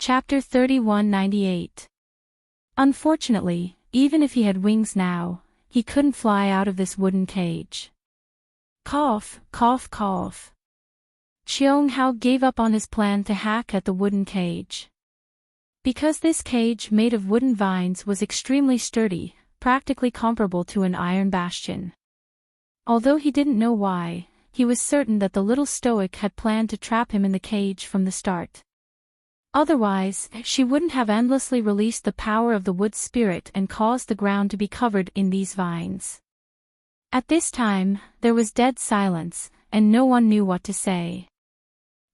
Chapter 3198. Unfortunately, even if he had wings now, he couldn't fly out of this wooden cage. Cough, cough, cough. Cheung-hao gave up on his plan to hack at the wooden cage. Because this cage made of wooden vines was extremely sturdy, practically comparable to an iron bastion. Although he didn't know why, he was certain that the little stoic had planned to trap him in the cage from the start. Otherwise, she wouldn't have endlessly released the power of the wood spirit and caused the ground to be covered in these vines. At this time, there was dead silence, and no one knew what to say.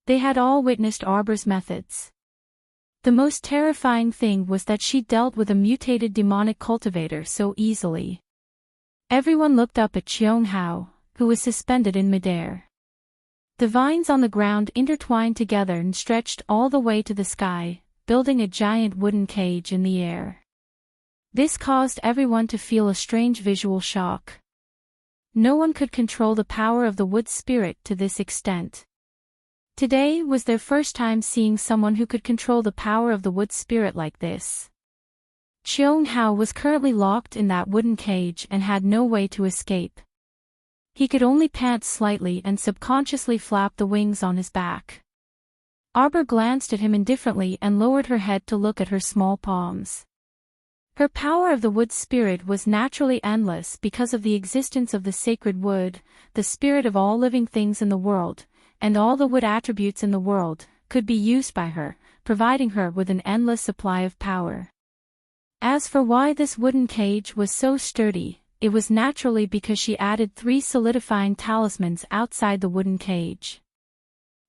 They had all witnessed Arbor's methods. The most terrifying thing was that she dealt with a mutated demonic cultivator so easily. Everyone looked up at Cheung-hao, who was suspended in midair. The vines on the ground intertwined together and stretched all the way to the sky, building a giant wooden cage in the air. This caused everyone to feel a strange visual shock. No one could control the power of the wood spirit to this extent. Today was their first time seeing someone who could control the power of the wood spirit like this. Cheung-hao was currently locked in that wooden cage and had no way to escape. He could only pant slightly and subconsciously flap the wings on his back. Arbor glanced at him indifferently and lowered her head to look at her small palms. Her power of the wood spirit was naturally endless because of the existence of the sacred wood, the spirit of all living things in the world, and all the wood attributes in the world, could be used by her, providing her with an endless supply of power. As for why this wooden cage was so sturdy, it was naturally because she added 3 solidifying talismans outside the wooden cage.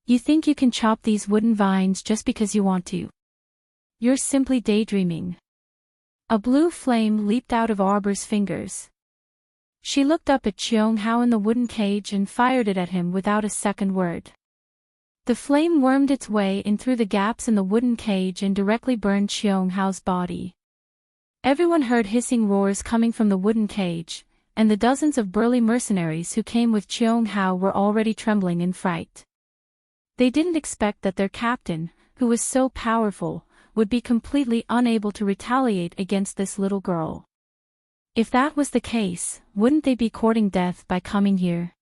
You think you can chop these wooden vines just because you want to? You're simply daydreaming. A blue flame leaped out of Arbor's fingers. She looked up at Cheung-hao in the wooden cage and fired it at him without a second word. The flame wormed its way in through the gaps in the wooden cage and directly burned Cheung-hao's body. Everyone heard hissing roars coming from the wooden cage, and the dozens of burly mercenaries who came with Cheung-hao were already trembling in fright. They didn't expect that their captain, who was so powerful, would be completely unable to retaliate against this little girl. If that was the case, wouldn't they be courting death by coming here?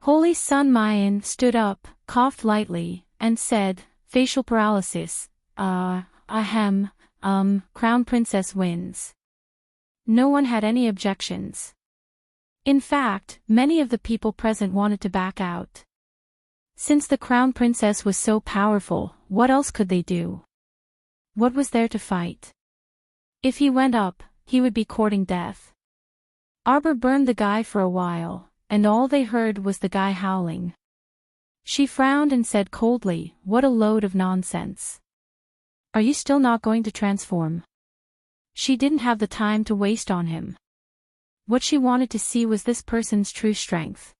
Holy Sun Mayan stood up, coughed lightly, and said, "Facial paralysis, Crown Princess wins." No one had any objections. In fact, many of the people present wanted to back out. Since the Crown Princess was so powerful, what else could they do? What was there to fight? If he went up, he would be courting death. Arbor burned the guy for a while, and all they heard was the guy howling. She frowned and said coldly, "What a load of nonsense. Are you still not going to transform?" She didn't have the time to waste on him. What she wanted to see was this person's true strength.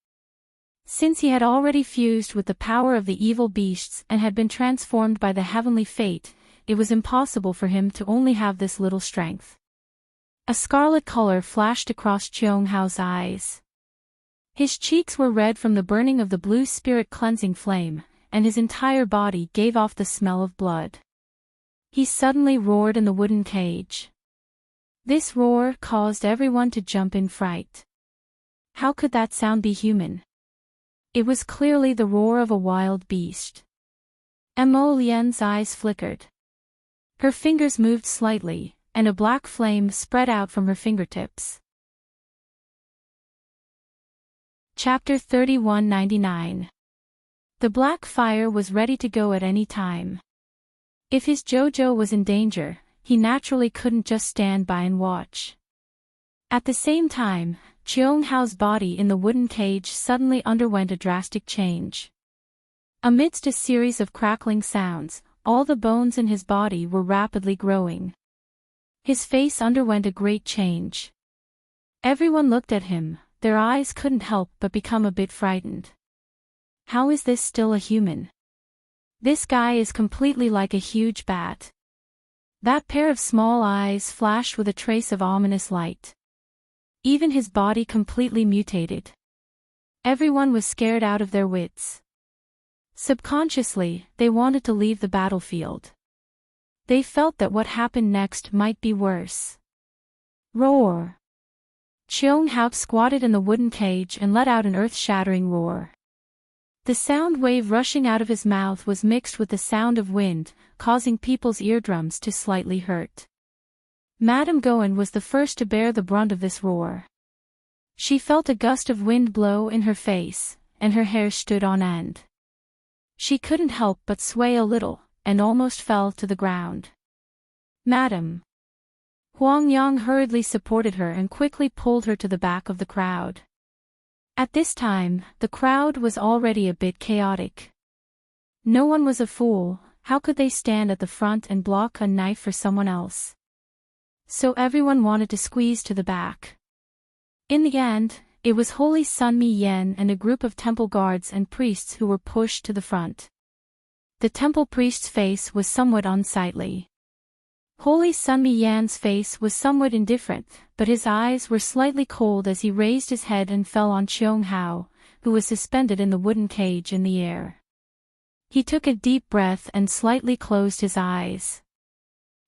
Since he had already fused with the power of the evil beasts and had been transformed by the heavenly fate, it was impossible for him to only have this little strength. A scarlet color flashed across Cheung-hao's eyes. His cheeks were red from the burning of the blue spirit cleansing flame, and his entire body gave off the smell of blood. He suddenly roared in the wooden cage. This roar caused everyone to jump in fright. How could that sound be human? It was clearly the roar of a wild beast. Mo Lian's eyes flickered. Her fingers moved slightly, and a black flame spread out from her fingertips. Chapter 3199. The black fire was ready to go at any time. If his Jojo was in danger, he naturally couldn't just stand by and watch. At the same time, Cheung-hao's body in the wooden cage suddenly underwent a drastic change. Amidst a series of crackling sounds, all the bones in his body were rapidly growing. His face underwent a great change. Everyone looked at him, their eyes couldn't help but become a bit frightened. How is this still a human? This guy is completely like a huge bat. That pair of small eyes flashed with a trace of ominous light. Even his body completely mutated. Everyone was scared out of their wits. Subconsciously, they wanted to leave the battlefield. They felt that what happened next might be worse. Roar! Cheung-hao squatted in the wooden cage and let out an earth-shattering roar. The sound wave rushing out of his mouth was mixed with the sound of wind, causing people's eardrums to slightly hurt. Madame Gohan was the first to bear the brunt of this roar. She felt a gust of wind blow in her face, and her hair stood on end. She couldn't help but sway a little, and almost fell to the ground. Madame Huang Yang hurriedly supported her and quickly pulled her to the back of the crowd. At this time, the crowd was already a bit chaotic. No one was a fool. How could they stand at the front and block a knife for someone else? So everyone wanted to squeeze to the back. In the end, it was Holy Sun Mi Yen and a group of temple guards and priests who were pushed to the front. The temple priest's face was somewhat unsightly. Holy Sun Mi Yan's face was somewhat indifferent, but his eyes were slightly cold as he raised his head and fell on Cheung-hao, who was suspended in the wooden cage in the air. He took a deep breath and slightly closed his eyes.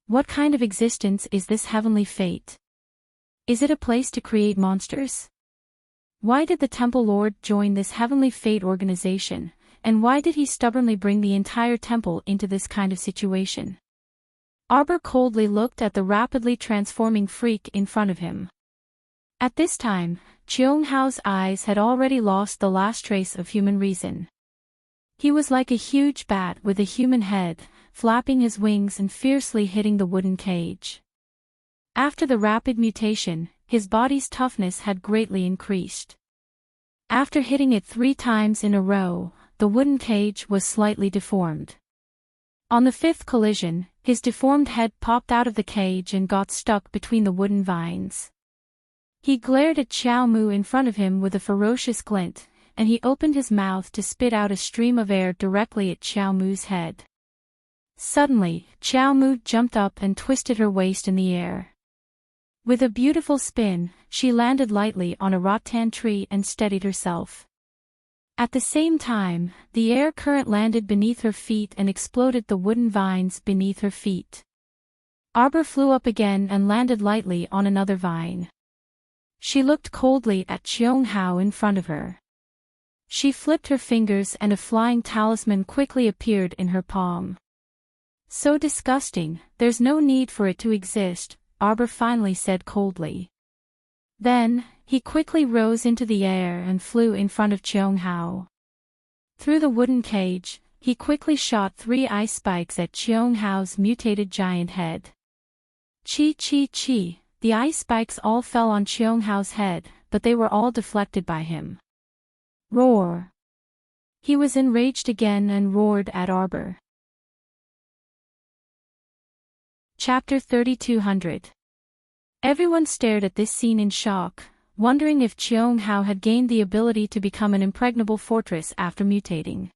What kind of existence is this heavenly fate? Is it a place to create monsters? Why did the Temple Lord join this heavenly fate organization, and why did he stubbornly bring the entire temple into this kind of situation? Arbor coldly looked at the rapidly transforming freak in front of him. At this time, Cheung-hao's eyes had already lost the last trace of human reason. He was like a huge bat with a human head, flapping his wings and fiercely hitting the wooden cage. After the rapid mutation, his body's toughness had greatly increased. After hitting it 3 times in a row, the wooden cage was slightly deformed. On the 5th collision, his deformed head popped out of the cage and got stuck between the wooden vines. He glared at Xiao Mu in front of him with a ferocious glint, and he opened his mouth to spit out a stream of air directly at Xiao Mu's head. Suddenly, Xiao Mu jumped up and twisted her waist in the air. With a beautiful spin, she landed lightly on a rattan tree and steadied herself. At the same time, the air current landed beneath her feet and exploded the wooden vines beneath her feet. Arbor flew up again and landed lightly on another vine. She looked coldly at Cheung-hao in front of her. She flipped her fingers and a flying talisman quickly appeared in her palm. So disgusting, there's no need for it to exist, Arbor finally said coldly. Then, he quickly rose into the air and flew in front of Cheung-hao. Through the wooden cage, he quickly shot 3 ice spikes at Cheung-hao's mutated giant head. Chi chi chi, the ice spikes all fell on Cheung-hao's head, but they were all deflected by him. Roar! He was enraged again and roared at Arbor. Chapter 3200. Everyone stared at this scene in shock, wondering if Cheung-hao had gained the ability to become an impregnable fortress after mutating.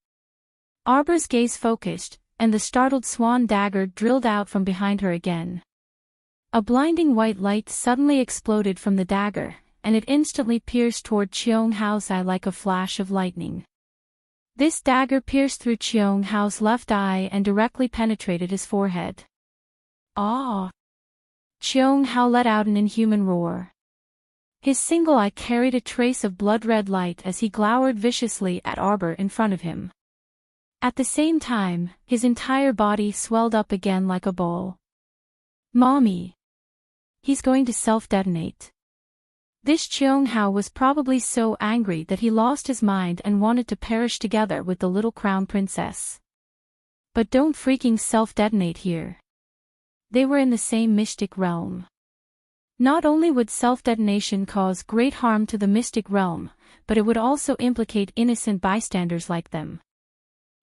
Arbor's gaze focused, and the startled swan dagger drilled out from behind her again. A blinding white light suddenly exploded from the dagger, and it instantly pierced toward Cheung-hao's eye like a flash of lightning. This dagger pierced through Cheung-hao's left eye and directly penetrated his forehead. Ah! Cheung-hao let out an inhuman roar. His single eye carried a trace of blood-red light as he glowered viciously at Arbor in front of him. At the same time, his entire body swelled up again like a ball. Mommy! He's going to self-detonate. This Cheung-hao was probably so angry that he lost his mind and wanted to perish together with the little crown princess. But don't freaking self-detonate here. They were in the same mystic realm. Not only would self-detonation cause great harm to the mystic realm, but it would also implicate innocent bystanders like them.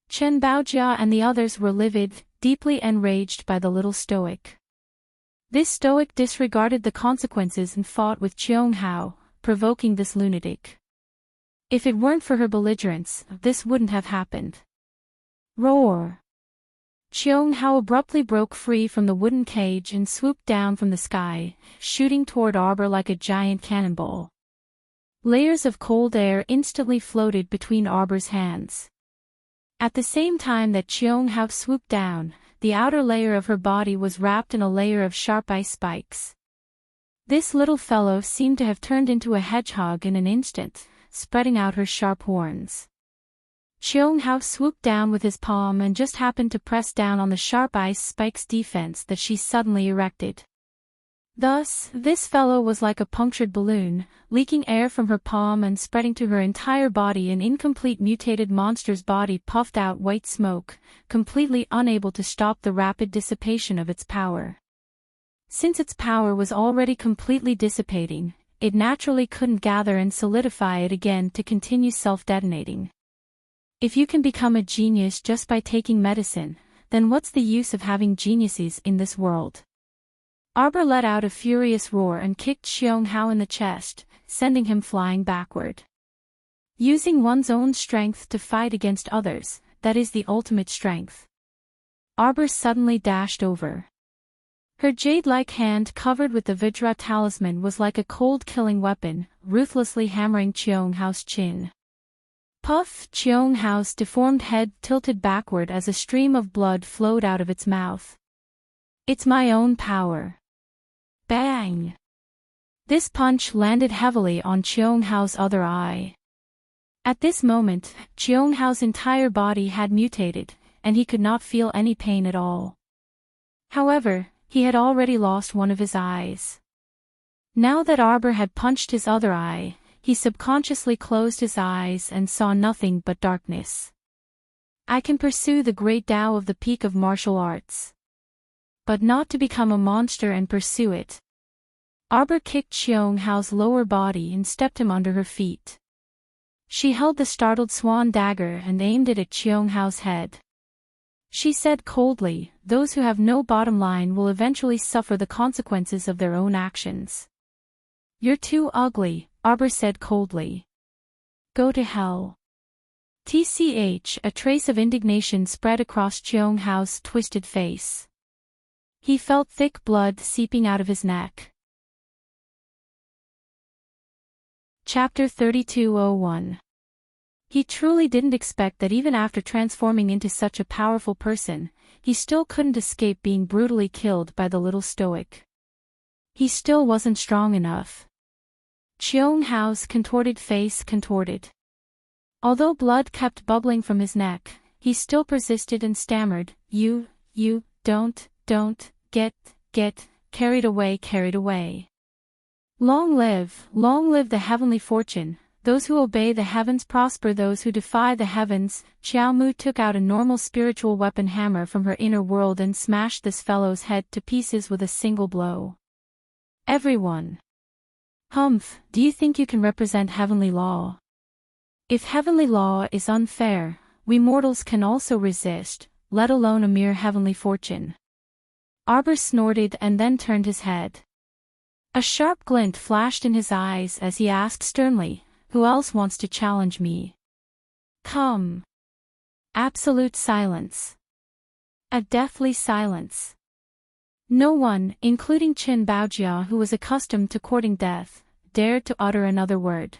Chen Baojia and the others were livid, deeply enraged by the little stoic. This stoic disregarded the consequences and fought with Cheung-hao, provoking this lunatic. If it weren't for her belligerence, this wouldn't have happened. Roar! Cheung-hao abruptly broke free from the wooden cage and swooped down from the sky, shooting toward Arbor like a giant cannonball. Layers of cold air instantly floated between Arbor's hands. At the same time that Cheung-hao swooped down, the outer layer of her body was wrapped in a layer of sharp ice spikes. This little fellow seemed to have turned into a hedgehog in an instant, spreading out her sharp horns. Cheonghao swooped down with his palm and just happened to press down on the sharp ice spikes defense that she suddenly erected. Thus, this fellow was like a punctured balloon, leaking air from her palm and spreading to her entire body. An incomplete mutated monster's body puffed out white smoke, completely unable to stop the rapid dissipation of its power. Since its power was already completely dissipating, it naturally couldn't gather and solidify it again to continue self-detonating. If you can become a genius just by taking medicine, then what's the use of having geniuses in this world? Arbor let out a furious roar and kicked Cheonghao in the chest, sending him flying backward. Using one's own strength to fight against others, that is the ultimate strength. Arbor suddenly dashed over. Her jade-like hand covered with the Vajra talisman was like a cold killing weapon, ruthlessly hammering Cheonghao's chin. Puff! Cheonghao's deformed head tilted backward as a stream of blood flowed out of its mouth. It's my own power. Bang! This punch landed heavily on Cheonghao's other eye. At this moment, Cheonghao's entire body had mutated, and he could not feel any pain at all. However, he had already lost one of his eyes. Now that Arbor had punched his other eye, he subconsciously closed his eyes and saw nothing but darkness. I can pursue the great Tao of the peak of martial arts, but not to become a monster and pursue it. Arbor kicked Cheonghao's lower body and stepped him under her feet. She held the startled swan dagger and aimed it at Cheonghao's head. She said coldly, "Those who have no bottom line will eventually suffer the consequences of their own actions." "You're too ugly," Arbor said coldly. "Go to hell." A trace of indignation spread across Cheonghao's twisted face. He felt thick blood seeping out of his neck. Chapter 3201. He truly didn't expect that even after transforming into such a powerful person, he still couldn't escape being brutally killed by the little stoic. He still wasn't strong enough. Cheonghao's contorted face contorted. Although blood kept bubbling from his neck, he still persisted and stammered, You, don't, get, carried away. Long live the heavenly fortune, those who obey the heavens prosper, those who defy the heavens. Xiao Mu took out a normal spiritual weapon hammer from her inner world and smashed this fellow's head to pieces with a single blow. Everyone. Humph, do you think you can represent heavenly law? If heavenly law is unfair, we mortals can also resist, let alone a mere heavenly fortune. Arbor snorted and then turned his head. A sharp glint flashed in his eyes as he asked sternly, "Who else wants to challenge me?" Come. Absolute silence. A deathly silence. No one, including Qin Baojia, who was accustomed to courting death, dared to utter another word.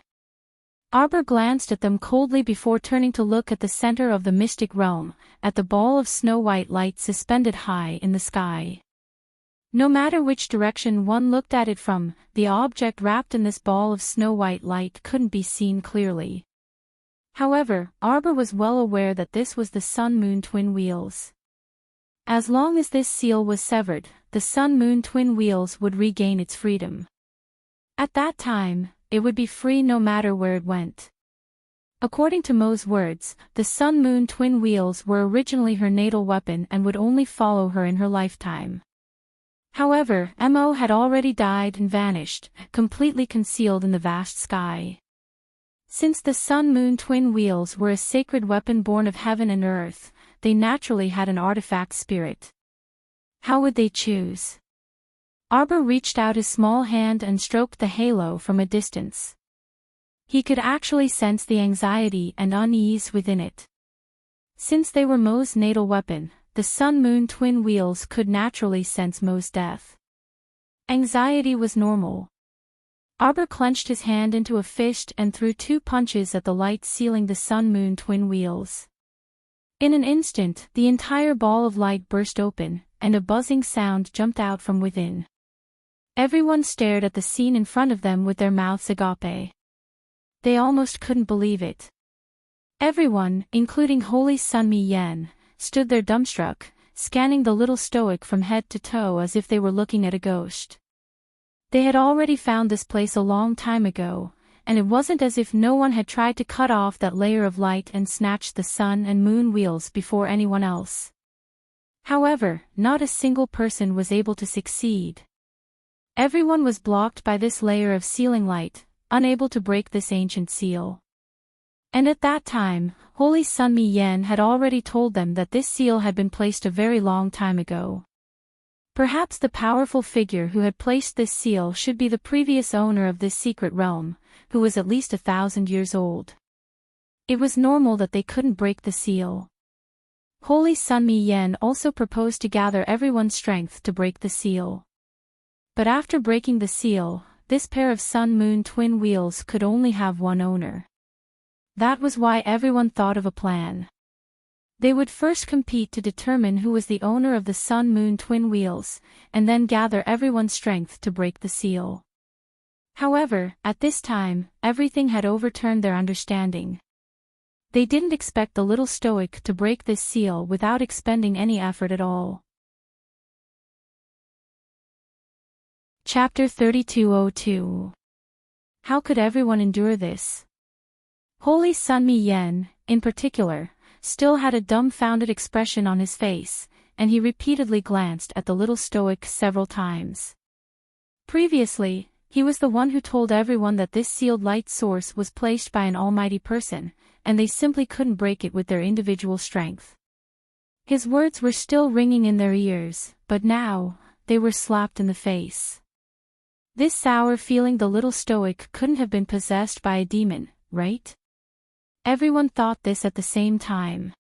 Arbor glanced at them coldly before turning to look at the center of the mystic realm, at the ball of snow-white light suspended high in the sky. No matter which direction one looked at it from, the object wrapped in this ball of snow-white light couldn't be seen clearly. However, Arbor was well aware that this was the Sun-Moon twin wheels. As long as this seal was severed, the Sun-Moon twin wheels would regain its freedom. At that time, it would be free no matter where it went. According to Mo's words, the Sun-Moon twin wheels were originally her natal weapon and would only follow her in her lifetime. However, Mo had already died and vanished, completely concealed in the vast sky. Since the Sun-Moon twin wheels were a sacred weapon born of heaven and earth, they naturally had an artifact spirit. How would they choose? Arbor reached out his small hand and stroked the halo from a distance. He could actually sense the anxiety and unease within it. Since they were Mo's natal weapon, the Sun-Moon twin wheels could naturally sense Mo's death. Anxiety was normal. Arbor clenched his hand into a fist and threw 2 punches at the light sealing the Sun-Moon twin wheels. In an instant, the entire ball of light burst open, and a buzzing sound jumped out from within. Everyone stared at the scene in front of them with their mouths agape. They almost couldn't believe it. Everyone, including Holy Sun Mi Yen, stood there dumbstruck, scanning the little stoic from head to toe as if they were looking at a ghost. They had already found this place a long time ago, and it wasn't as if no one had tried to cut off that layer of light and snatch the sun and moon wheels before anyone else. However, not a single person was able to succeed. Everyone was blocked by this layer of sealing light, unable to break this ancient seal. And at that time, Holy Sun Mi Yen had already told them that this seal had been placed a very long time ago. Perhaps the powerful figure who had placed this seal should be the previous owner of this secret realm, who was at least 1,000 years old. It was normal that they couldn't break the seal. Holy Sun Mi Yen also proposed to gather everyone's strength to break the seal. But after breaking the seal, this pair of sun-moon twin wheels could only have one owner. That was why everyone thought of a plan. They would first compete to determine who was the owner of the sun-moon twin wheels, and then gather everyone's strength to break the seal. However, at this time, everything had overturned their understanding. They didn't expect the little stoic to break this seal without expending any effort at all. Chapter 3202. How could everyone endure this? Holy Sun Mi Yen, in particular, still had a dumbfounded expression on his face, and he repeatedly glanced at the little stoic several times. Previously, he was the one who told everyone that this sealed light source was placed by an almighty person, and they simply couldn't break it with their individual strength. His words were still ringing in their ears, but now, they were slapped in the face. This sour feeling the little stoic couldn't have been possessed by a demon, right? Everyone thought this at the same time.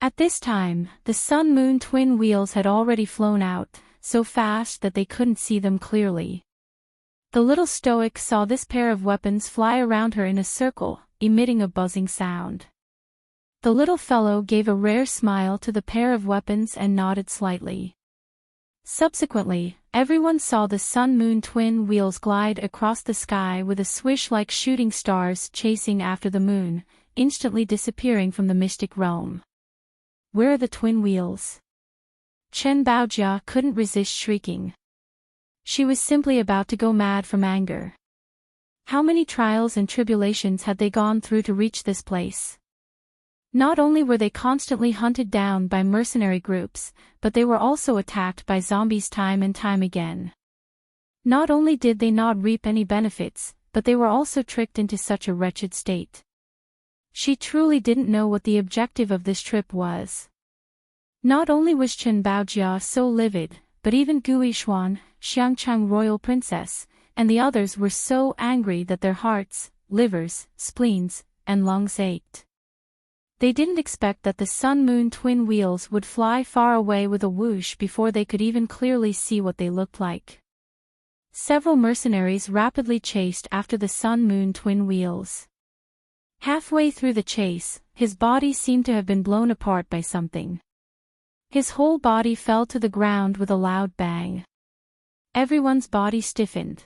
At this time, the sun-moon twin wheels had already flown out, so fast that they couldn't see them clearly. The little stoic saw this pair of weapons fly around her in a circle, emitting a buzzing sound. The little fellow gave a rare smile to the pair of weapons and nodded slightly. Subsequently, everyone saw the sun-moon twin wheels glide across the sky with a swish like shooting stars chasing after the moon, instantly disappearing from the mystic realm. Where are the twin wheels? Chen Baojia couldn't resist shrieking. She was simply about to go mad from anger. How many trials and tribulations had they gone through to reach this place? Not only were they constantly hunted down by mercenary groups, but they were also attacked by zombies time and time again. Not only did they not reap any benefits, but they were also tricked into such a wretched state. She truly didn't know what the objective of this trip was. Not only was Chen Baojia so livid, but even Gui Xuan, Xiangcheng royal princess, and the others were so angry that their hearts, livers, spleens, and lungs ached. They didn't expect that the sun-moon twin wheels would fly far away with a whoosh before they could even clearly see what they looked like. Several mercenaries rapidly chased after the sun-moon twin wheels. Halfway through the chase, his body seemed to have been blown apart by something. His whole body fell to the ground with a loud bang. Everyone's body stiffened.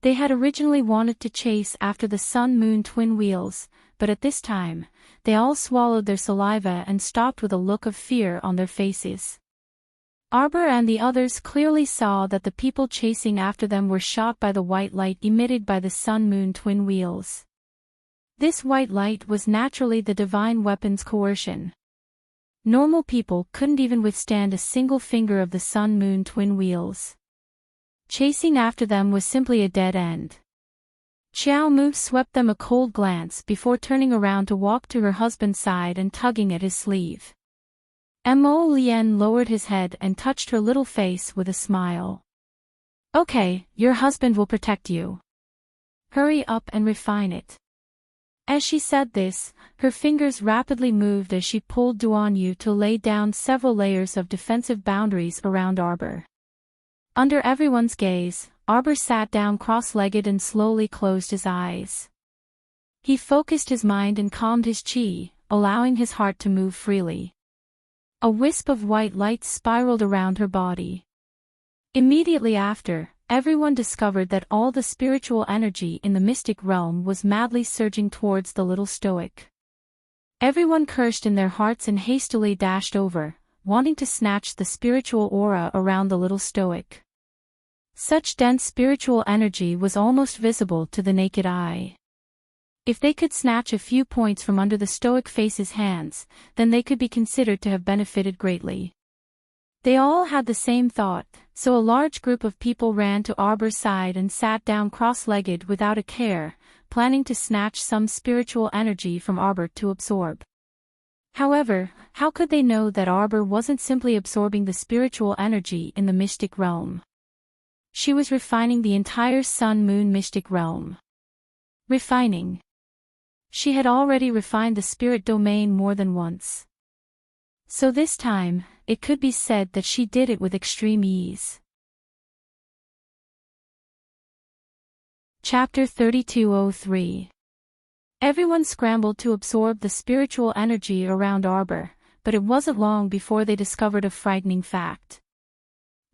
They had originally wanted to chase after the sun-moon twin wheels, but at this time, they all swallowed their saliva and stopped with a look of fear on their faces. Arbor and the others clearly saw that the people chasing after them were shot by the white light emitted by the sun-moon twin wheels. This white light was naturally the divine weapon's coercion. Normal people couldn't even withstand a single finger of the sun-moon twin wheels. Chasing after them was simply a dead end. Xiao Mu swept them a cold glance before turning around to walk to her husband's side and tugging at his sleeve. Mo Lien lowered his head and touched her little face with a smile. Okay, your husband will protect you. Hurry up and refine it. As she said this, her fingers rapidly moved as she pulled Duan Yu to lay down several layers of defensive boundaries around Arbor. Under everyone's gaze, Arbor sat down cross-legged and slowly closed his eyes. He focused his mind and calmed his qi, allowing his heart to move freely. A wisp of white light spiraled around her body. Immediately after, everyone discovered that all the spiritual energy in the mystic realm was madly surging towards the little stoic. Everyone cursed in their hearts and hastily dashed over, wanting to snatch the spiritual aura around the little stoic. Such dense spiritual energy was almost visible to the naked eye. If they could snatch a few points from under the stoic face's hands, then they could be considered to have benefited greatly. They all had the same thought, so a large group of people ran to Arbor's side and sat down cross-legged without a care, planning to snatch some spiritual energy from Arbor to absorb. However, how could they know that Arbor wasn't simply absorbing the spiritual energy in the mystic realm? She was refining the entire sun-moon mystic realm. Refining. She had already refined the spirit domain more than once. So this time, it could be said that she did it with extreme ease. Chapter 3203. Everyone scrambled to absorb the spiritual energy around Arbor, but it wasn't long before they discovered a frightening fact.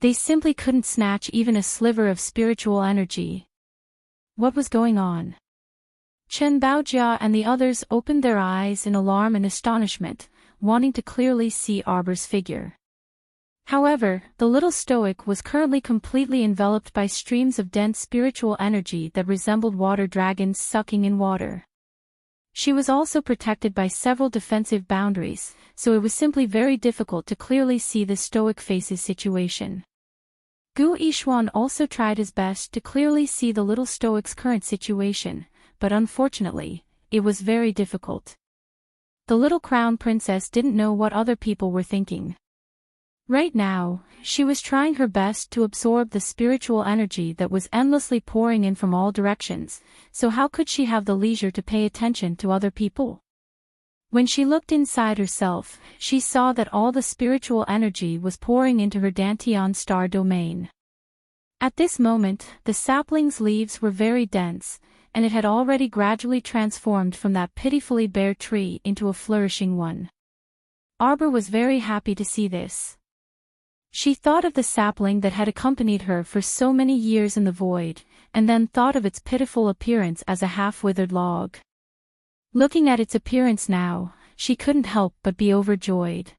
They simply couldn't snatch even a sliver of spiritual energy. What was going on? Chen Baojia and the others opened their eyes in alarm and astonishment, wanting to clearly see Arbor's figure. However, the little stoic was currently completely enveloped by streams of dense spiritual energy that resembled water dragons sucking in water. She was also protected by several defensive boundaries, so it was simply very difficult to clearly see the stoic face's situation. Gu Yishuan also tried his best to clearly see the little stoic's current situation, but unfortunately, it was very difficult. The little crown princess didn't know what other people were thinking. Right now, she was trying her best to absorb the spiritual energy that was endlessly pouring in from all directions, so how could she have the leisure to pay attention to other people? When she looked inside herself, she saw that all the spiritual energy was pouring into her Dantian star domain. At this moment, the sapling's leaves were very dense, and it had already gradually transformed from that pitifully bare tree into a flourishing one. Arbor was very happy to see this. She thought of the sapling that had accompanied her for so many years in the void, and then thought of its pitiful appearance as a half-withered log. Looking at its appearance now, she couldn't help but be overjoyed.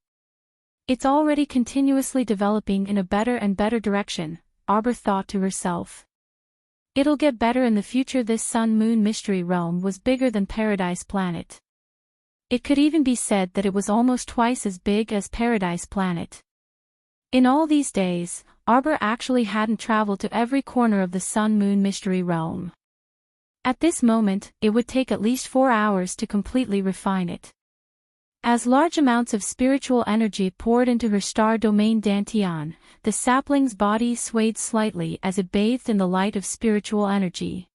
It's already continuously developing in a better and better direction, Arbor thought to herself. It'll get better in the future. This sun-moon mystery realm was bigger than Paradise Planet. It could even be said that it was almost twice as big as Paradise Planet. In all these days, Arbor actually hadn't traveled to every corner of the sun-moon mystery realm. At this moment, it would take at least 4 hours to completely refine it. As large amounts of spiritual energy poured into her star domain Dantian, the sapling's body swayed slightly as it bathed in the light of spiritual energy.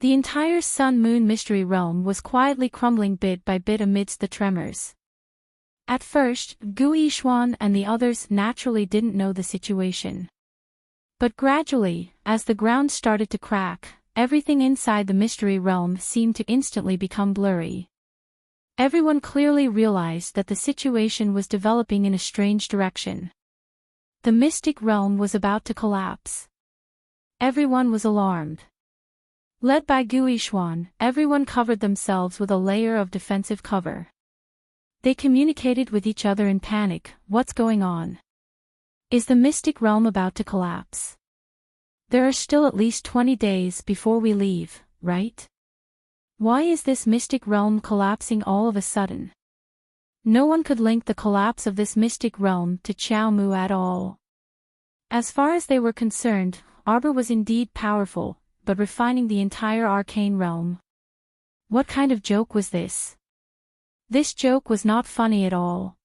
The entire sun-moon mystery realm was quietly crumbling bit by bit amidst the tremors. At first, Gu Yishuan and the others naturally didn't know the situation. But gradually, as the ground started to crack, everything inside the mystery realm seemed to instantly become blurry. Everyone clearly realized that the situation was developing in a strange direction. The mystic realm was about to collapse. Everyone was alarmed. Led by Gu Yishuan, everyone covered themselves with a layer of defensive cover. They communicated with each other in panic. What's going on? Is the mystic realm about to collapse? There are still at least 20 days before we leave, right? Why is this mystic realm collapsing all of a sudden? No one could link the collapse of this mystic realm to Qiao Mu at all. As far as they were concerned, Arbor was indeed powerful, but refining the entire arcane realm. What kind of joke was this? This joke was not funny at all.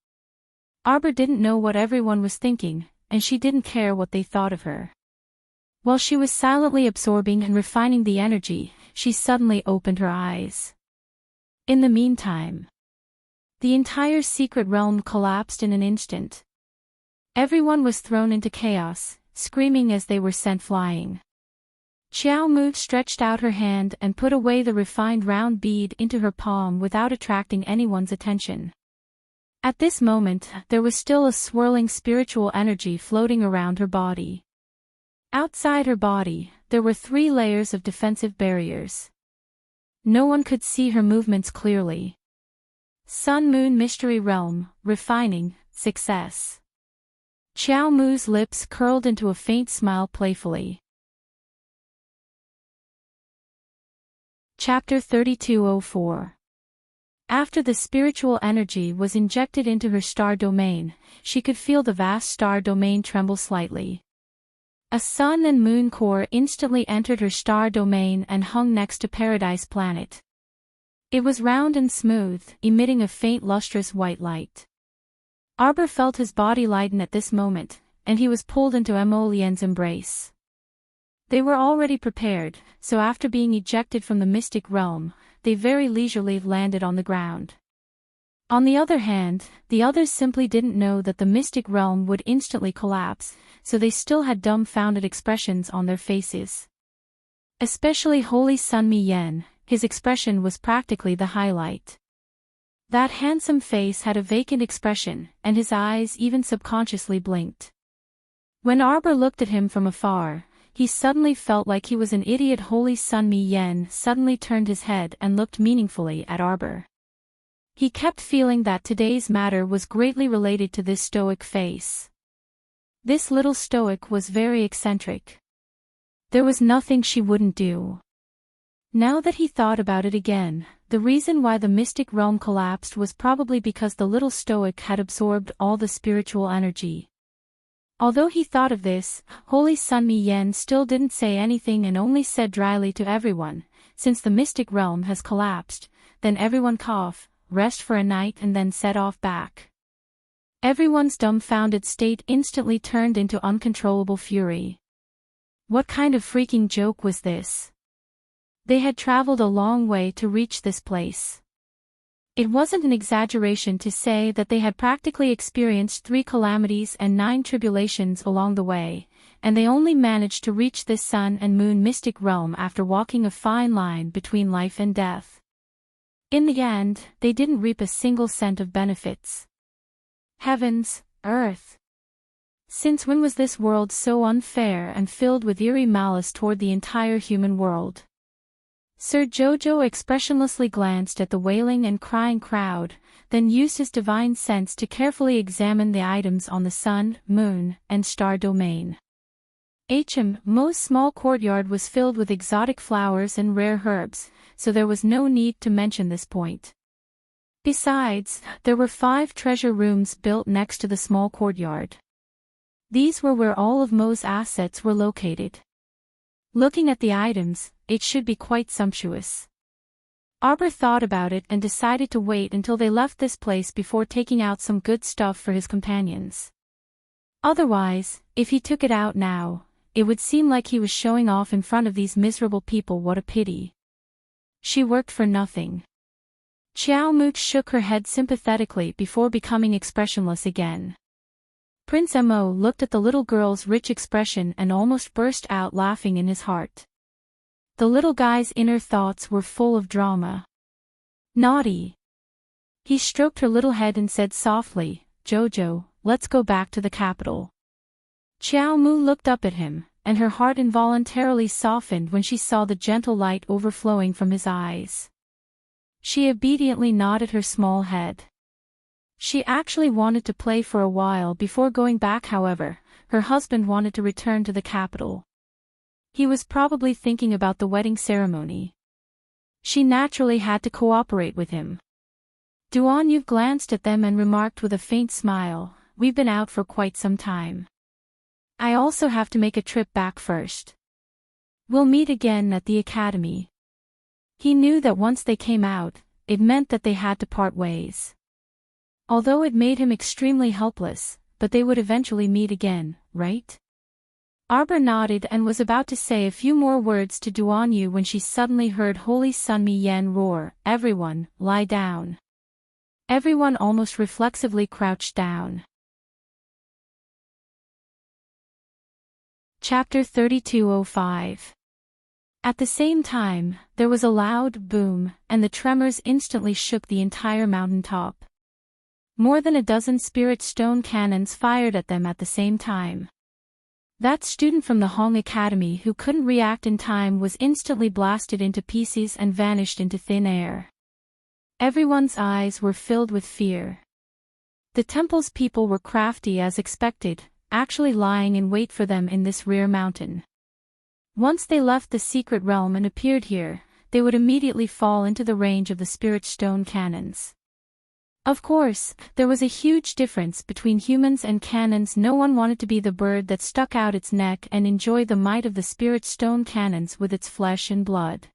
Arbor didn't know what everyone was thinking, and she didn't care what they thought of her. While she was silently absorbing and refining the energy, she suddenly opened her eyes. In the meantime, the entire secret realm collapsed in an instant. Everyone was thrown into chaos, screaming as they were sent flying. Xiao Mu stretched out her hand and put away the refined round bead into her palm without attracting anyone's attention. At this moment, there was still a swirling spiritual energy floating around her body. Outside her body, there were 3 layers of defensive barriers. No one could see her movements clearly. Sun Moon Mystery Realm, Refining, Success. Xiao Mu's lips curled into a faint smile playfully. Chapter 3204. After the spiritual energy was injected into her star domain, she could feel the vast star domain tremble slightly. A sun and moon core instantly entered her star domain and hung next to Paradise Planet. It was round and smooth, emitting a faint lustrous white light. Arbor felt his body lighten at this moment, and he was pulled into Emolien's embrace. They were already prepared, so after being ejected from the mystic realm, they very leisurely landed on the ground. On the other hand, the others simply didn't know that the mystic realm would instantly collapse, so they still had dumbfounded expressions on their faces. Especially Holy Sun Mi Yen, his expression was practically the highlight. That handsome face had a vacant expression, and his eyes even subconsciously blinked. When Arbor looked at him from afar, he suddenly felt like he was an idiot. Holy Sun Mi Yen suddenly turned his head and looked meaningfully at Arbor. He kept feeling that today's matter was greatly related to this stoic face. This little stoic was very eccentric. There was nothing she wouldn't do. Now that he thought about it again, the reason why the mystic realm collapsed was probably because the little stoic had absorbed all the spiritual energy. Although he thought of this, Holy Sun Mi Yen still didn't say anything and only said dryly to everyone, "Since the mystic realm has collapsed, then everyone cough, rest for a night and then set off back." Everyone's dumbfounded state instantly turned into uncontrollable fury. What kind of freaking joke was this? They had traveled a long way to reach this place. It wasn't an exaggeration to say that they had practically experienced 3 calamities and 9 tribulations along the way, and they only managed to reach this sun and moon mystic realm after walking a fine line between life and death. In the end, they didn't reap a single cent of benefits. Heavens, earth! Since when was this world so unfair and filled with eerie malice toward the entire human world? Sir Jojo expressionlessly glanced at the wailing and crying crowd, then used his divine sense to carefully examine the items on the sun, moon, and star domain. Mo's small courtyard was filled with exotic flowers and rare herbs, so there was no need to mention this point. Besides, there were 5 treasure rooms built next to the small courtyard. These were where all of Mo's assets were located. Looking at the items, it should be quite sumptuous. Arbor thought about it and decided to wait until they left this place before taking out some good stuff for his companions. Otherwise, if he took it out now, it would seem like he was showing off in front of these miserable people. What a pity. She worked for nothing. Xiao Mu shook her head sympathetically before becoming expressionless again. Prince Mo looked at the little girl's rich expression and almost burst out laughing in his heart. The little guy's inner thoughts were full of drama. Naughty. He stroked her little head and said softly, "Jojo, let's go back to the capital." Xiao Mu looked up at him, and her heart involuntarily softened when she saw the gentle light overflowing from his eyes. She obediently nodded her small head. She actually wanted to play for a while before going back. However, her husband wanted to return to the capital. He was probably thinking about the wedding ceremony. She naturally had to cooperate with him. Duan Yu glanced at them and remarked with a faint smile, "We've been out for quite some time. I also have to make a trip back first. We'll meet again at the academy." He knew that once they came out, it meant that they had to part ways. Although it made him extremely helpless, but they would eventually meet again, right? Arbor nodded and was about to say a few more words to Duan Yu when she suddenly heard Holy Sun Mi Yen roar, "Everyone, lie down." Everyone almost reflexively crouched down. Chapter 3205. At the same time, there was a loud boom, and the tremors instantly shook the entire mountaintop. More than a dozen spirit stone cannons fired at them at the same time. That student from the Hong Academy who couldn't react in time was instantly blasted into pieces and vanished into thin air. Everyone's eyes were filled with fear. The temple's people were crafty as expected, actually lying in wait for them in this rear mountain. Once they left the secret realm and appeared here, they would immediately fall into the range of the spirit stone cannons. Of course, there was a huge difference between humans and cannons. No one wanted to be the bird that stuck out its neck and enjoy the might of the spirit stone cannons with its flesh and blood.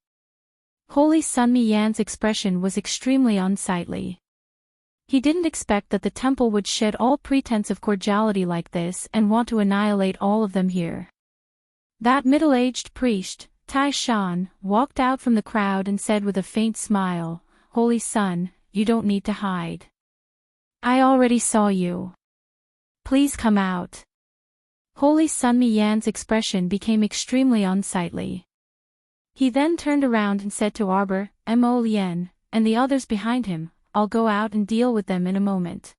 Holy Sunmi Yan's expression was extremely unsightly. He didn't expect that the temple would shed all pretense of cordiality like this and want to annihilate all of them here. That middle-aged priest, Tai Shan, walked out from the crowd and said with a faint smile, "Holy Sun, you don't need to hide. I already saw you. Please come out." Holy Sunmi Yan's expression became extremely unsightly. He then turned around and said to Arbor, Mo Lien, and the others behind him, "I'll go out and deal with them in a moment.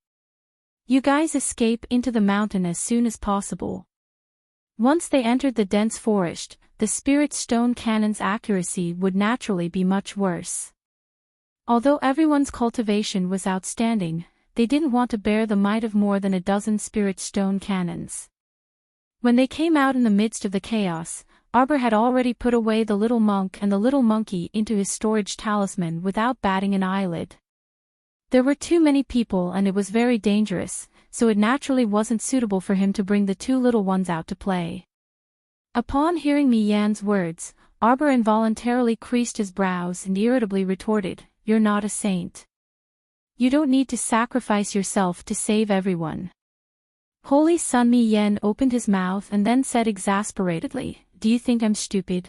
You guys escape into the mountain as soon as possible." Once they entered the dense forest, the spirit stone cannon's accuracy would naturally be much worse. Although everyone's cultivation was outstanding, they didn't want to bear the might of more than a dozen spirit stone cannons. When they came out in the midst of the chaos, Arbor had already put away the little monk and the little monkey into his storage talisman without batting an eyelid. There were too many people and it was very dangerous, so it naturally wasn't suitable for him to bring the two little ones out to play. Upon hearing Mi Yan's words, Arbor involuntarily creased his brows and irritably retorted, "You're not a saint. You don't need to sacrifice yourself to save everyone." Holy Sunmi Yan opened his mouth and then said exasperatedly, "Do you think I'm stupid?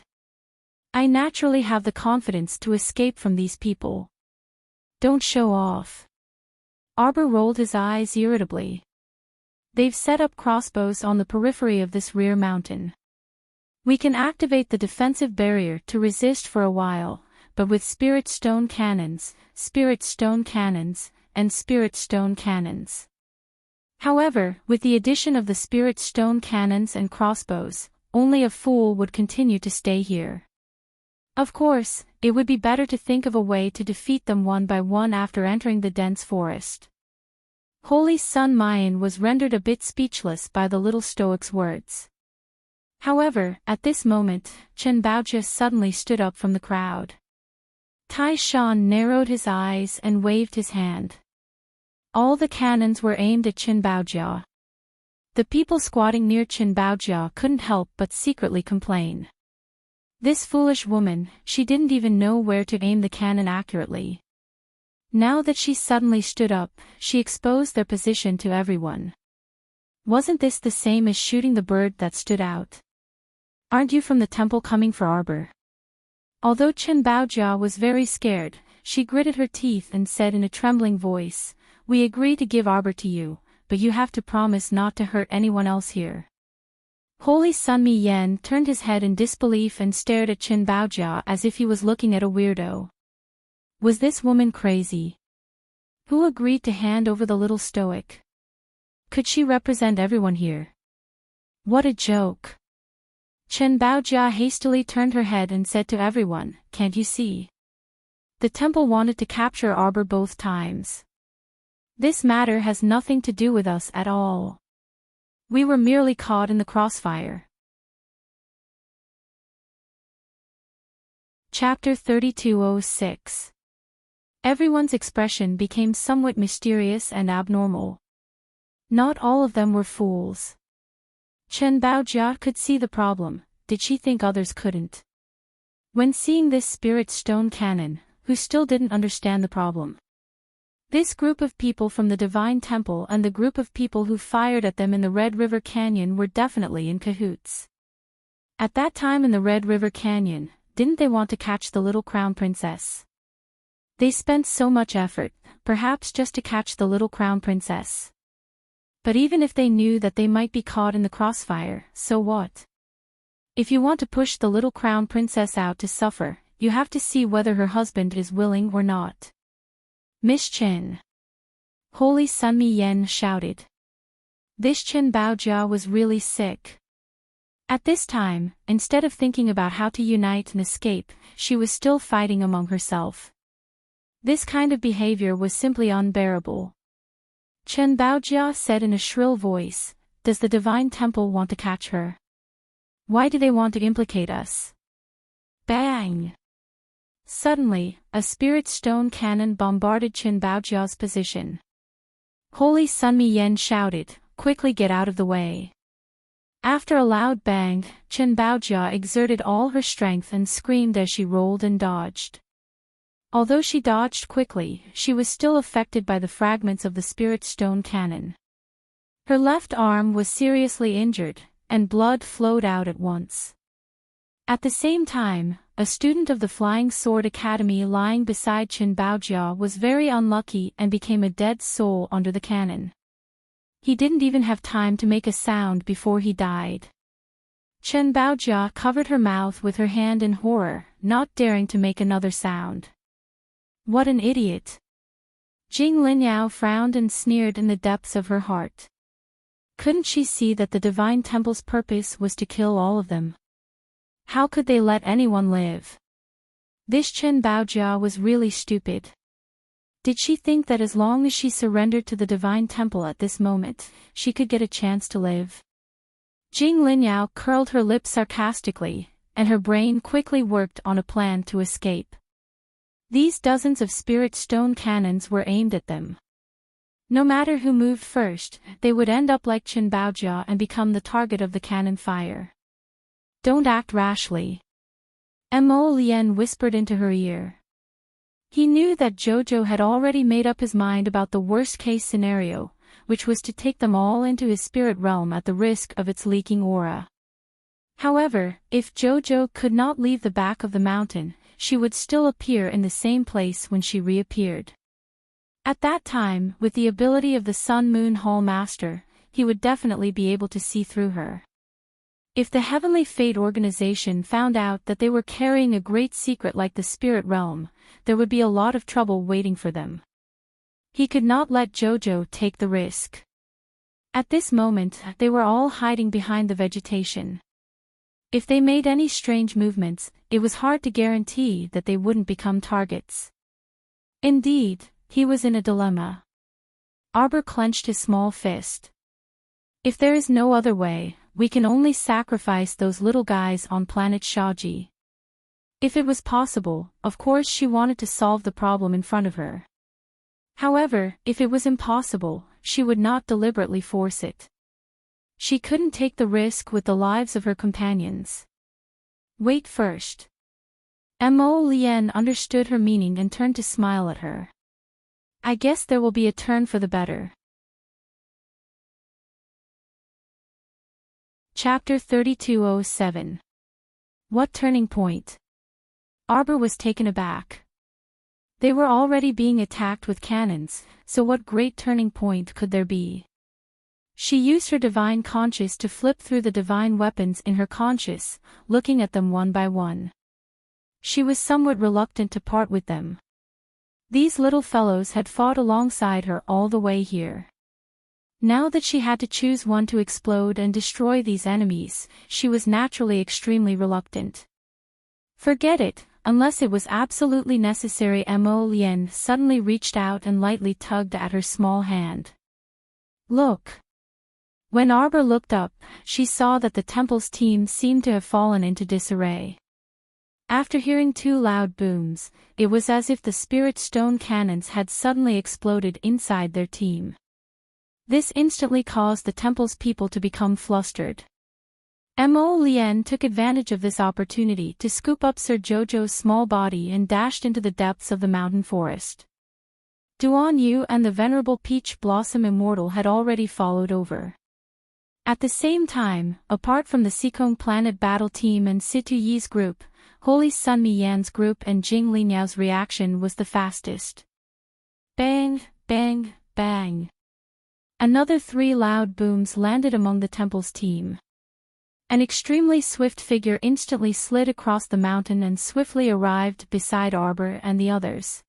I naturally have the confidence to escape from these people. Don't show off." Arbor rolled his eyes irritably. "They've set up crossbows on the periphery of this rear mountain. We can activate the defensive barrier to resist for a while, but with spirit stone cannons, and spirit stone cannons. However, with the addition of the spirit stone cannons and crossbows, only a fool would continue to stay here. Of course, it would be better to think of a way to defeat them one by one after entering the dense forest." Holy Sun Mayan was rendered a bit speechless by the little stoic's words. However, at this moment, Chen Baojia suddenly stood up from the crowd. Tai Shan narrowed his eyes and waved his hand. All the cannons were aimed at Chen Baojia. The people squatting near Chen Baojia couldn't help but secretly complain. This foolish woman, she didn't even know where to aim the cannon accurately. Now that she suddenly stood up, she exposed their position to everyone. Wasn't this the same as shooting the bird that stood out? Aren't you from the temple coming for Arbor? Although Chen Baojia was very scared, she gritted her teeth and said in a trembling voice, "We agree to give Arbor to you, but you have to promise not to hurt anyone else here." Holy Sunmi Yan turned his head in disbelief and stared at Chen Baojia as if he was looking at a weirdo. Was this woman crazy? Who agreed to hand over the little stoic? Could she represent everyone here? What a joke. Chen Baojia hastily turned her head and said to everyone, "Can't you see? The temple wanted to capture Arbor both times. This matter has nothing to do with us at all. We were merely caught in the crossfire." Chapter 3206. Everyone's expression became somewhat mysterious and abnormal. Not all of them were fools. Chen Baojia could see the problem, did she think others couldn't? When seeing this spirit stone cannon, who still didn't understand the problem? This group of people from the Divine Temple and the group of people who fired at them in the Red River Canyon were definitely in cahoots. At that time in the Red River Canyon, didn't they want to catch the little crown princess? They spent so much effort, perhaps just to catch the little crown princess. But even if they knew that they might be caught in the crossfire, so what? If you want to push the little crown princess out to suffer, you have to see whether her husband is willing or not. Miss Chen. Holy Sun Mi Yen shouted. This Chen Baojia was really sick. At this time, instead of thinking about how to unite and escape, she was still fighting among herself. This kind of behavior was simply unbearable. Chen Baojia said in a shrill voice, "Does the Divine Temple want to catch her? Why do they want to implicate us?" Bang! Suddenly, a spirit stone cannon bombarded Chen Baojia's position. Holy Sun Mi Yen shouted, "Quickly get out of the way." After a loud bang, Chen Baojia exerted all her strength and screamed as she rolled and dodged. Although she dodged quickly, she was still affected by the fragments of the spirit stone cannon. Her left arm was seriously injured, and blood flowed out at once. At the same time, a student of the Flying Sword Academy lying beside Chen Baojia was very unlucky and became a dead soul under the cannon. He didn't even have time to make a sound before he died. Chen Baojia covered her mouth with her hand in horror, not daring to make another sound. What an idiot! Jing Linyao frowned and sneered in the depths of her heart. Couldn't she see that the Divine Temple's purpose was to kill all of them? How could they let anyone live? This Chen Baojia was really stupid. Did she think that as long as she surrendered to the Divine Temple at this moment, she could get a chance to live? Jing Linyao curled her lips sarcastically, and her brain quickly worked on a plan to escape. These dozens of spirit stone cannons were aimed at them. No matter who moved first, they would end up like Chen Baojia and become the target of the cannon fire. Don't act rashly. Mo Lien whispered into her ear. He knew that Jojo had already made up his mind about the worst-case scenario, which was to take them all into his spirit realm at the risk of its leaking aura. However, if Jojo could not leave the back of the mountain, she would still appear in the same place when she reappeared. At that time, with the ability of the Sun Moon Hall Master, he would definitely be able to see through her. If the Heavenly Fate organization found out that they were carrying a great secret like the spirit realm, there would be a lot of trouble waiting for them. He could not let Jojo take the risk. At this moment, they were all hiding behind the vegetation. If they made any strange movements, it was hard to guarantee that they wouldn't become targets. Indeed, he was in a dilemma. Arbor clenched his small fist. If there is no other way, we can only sacrifice those little guys on planet Shaji. If it was possible, of course she wanted to solve the problem in front of her. However, if it was impossible, she would not deliberately force it. She couldn't take the risk with the lives of her companions. Wait first. Mo Lien understood her meaning and turned to smile at her. I guess there will be a turn for the better. Chapter 3207. What turning point? Arbor was taken aback. They were already being attacked with cannons, so what great turning point could there be? She used her divine conscious to flip through the divine weapons in her conscious, looking at them one by one. She was somewhat reluctant to part with them. These little fellows had fought alongside her all the way here. Now that she had to choose one to explode and destroy these enemies, she was naturally extremely reluctant. Forget it, unless it was absolutely necessary. Mo Lien suddenly reached out and lightly tugged at her small hand. Look. When Arbor looked up, she saw that the temple's team seemed to have fallen into disarray. After hearing two loud booms, it was as if the spirit stone cannons had suddenly exploded inside their team. This instantly caused the temple's people to become flustered. Mo Lien took advantage of this opportunity to scoop up Sir Jojo's small body and dashed into the depths of the mountain forest. Duan Yu and the venerable Peach Blossom Immortal had already followed over. At the same time, apart from the Sikong Planet Battle Team and Situ Yi's group, Holy Sun Mi Yan's group and Jing Linyao's reaction was the fastest. Bang, bang, bang. Another three loud booms landed among the temple's team. An extremely swift figure instantly slid across the mountain and swiftly arrived beside Arbor and the others.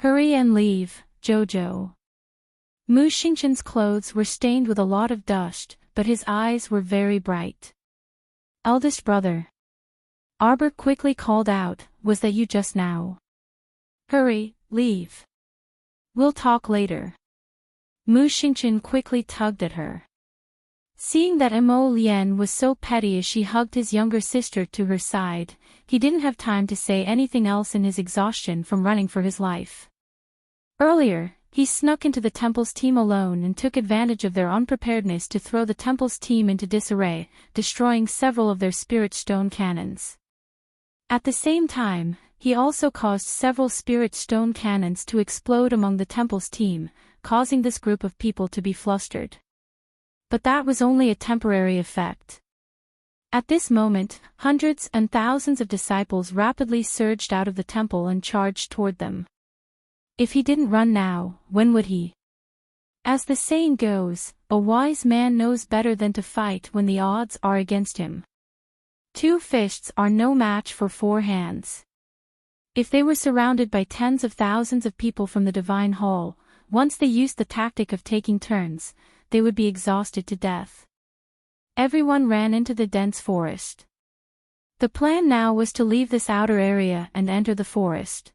Hurry and leave, Jojo. Mu Xingqian's clothes were stained with a lot of dust, but his eyes were very bright. Eldest brother. Arbor quickly called out, was that you just now? Hurry, leave. We'll talk later. Mu Xingqian quickly tugged at her. Seeing that Mo Lian was so petty as she hugged his younger sister to her side, he didn't have time to say anything else in his exhaustion from running for his life. Earlier, he snuck into the temple's team alone and took advantage of their unpreparedness to throw the temple's team into disarray, destroying several of their spirit stone cannons. At the same time, he also caused several spirit stone cannons to explode among the temple's team, causing this group of people to be flustered. But that was only a temporary effect. At this moment, hundreds and thousands of disciples rapidly surged out of the temple and charged toward them. If he didn't run now, when would he? As the saying goes, a wise man knows better than to fight when the odds are against him. 2 fists are no match for 4 hands. If they were surrounded by tens of thousands of people from the Divine Hall, once they used the tactic of taking turns, they would be exhausted to death. Everyone ran into the dense forest. The plan now was to leave this outer area and enter the forest.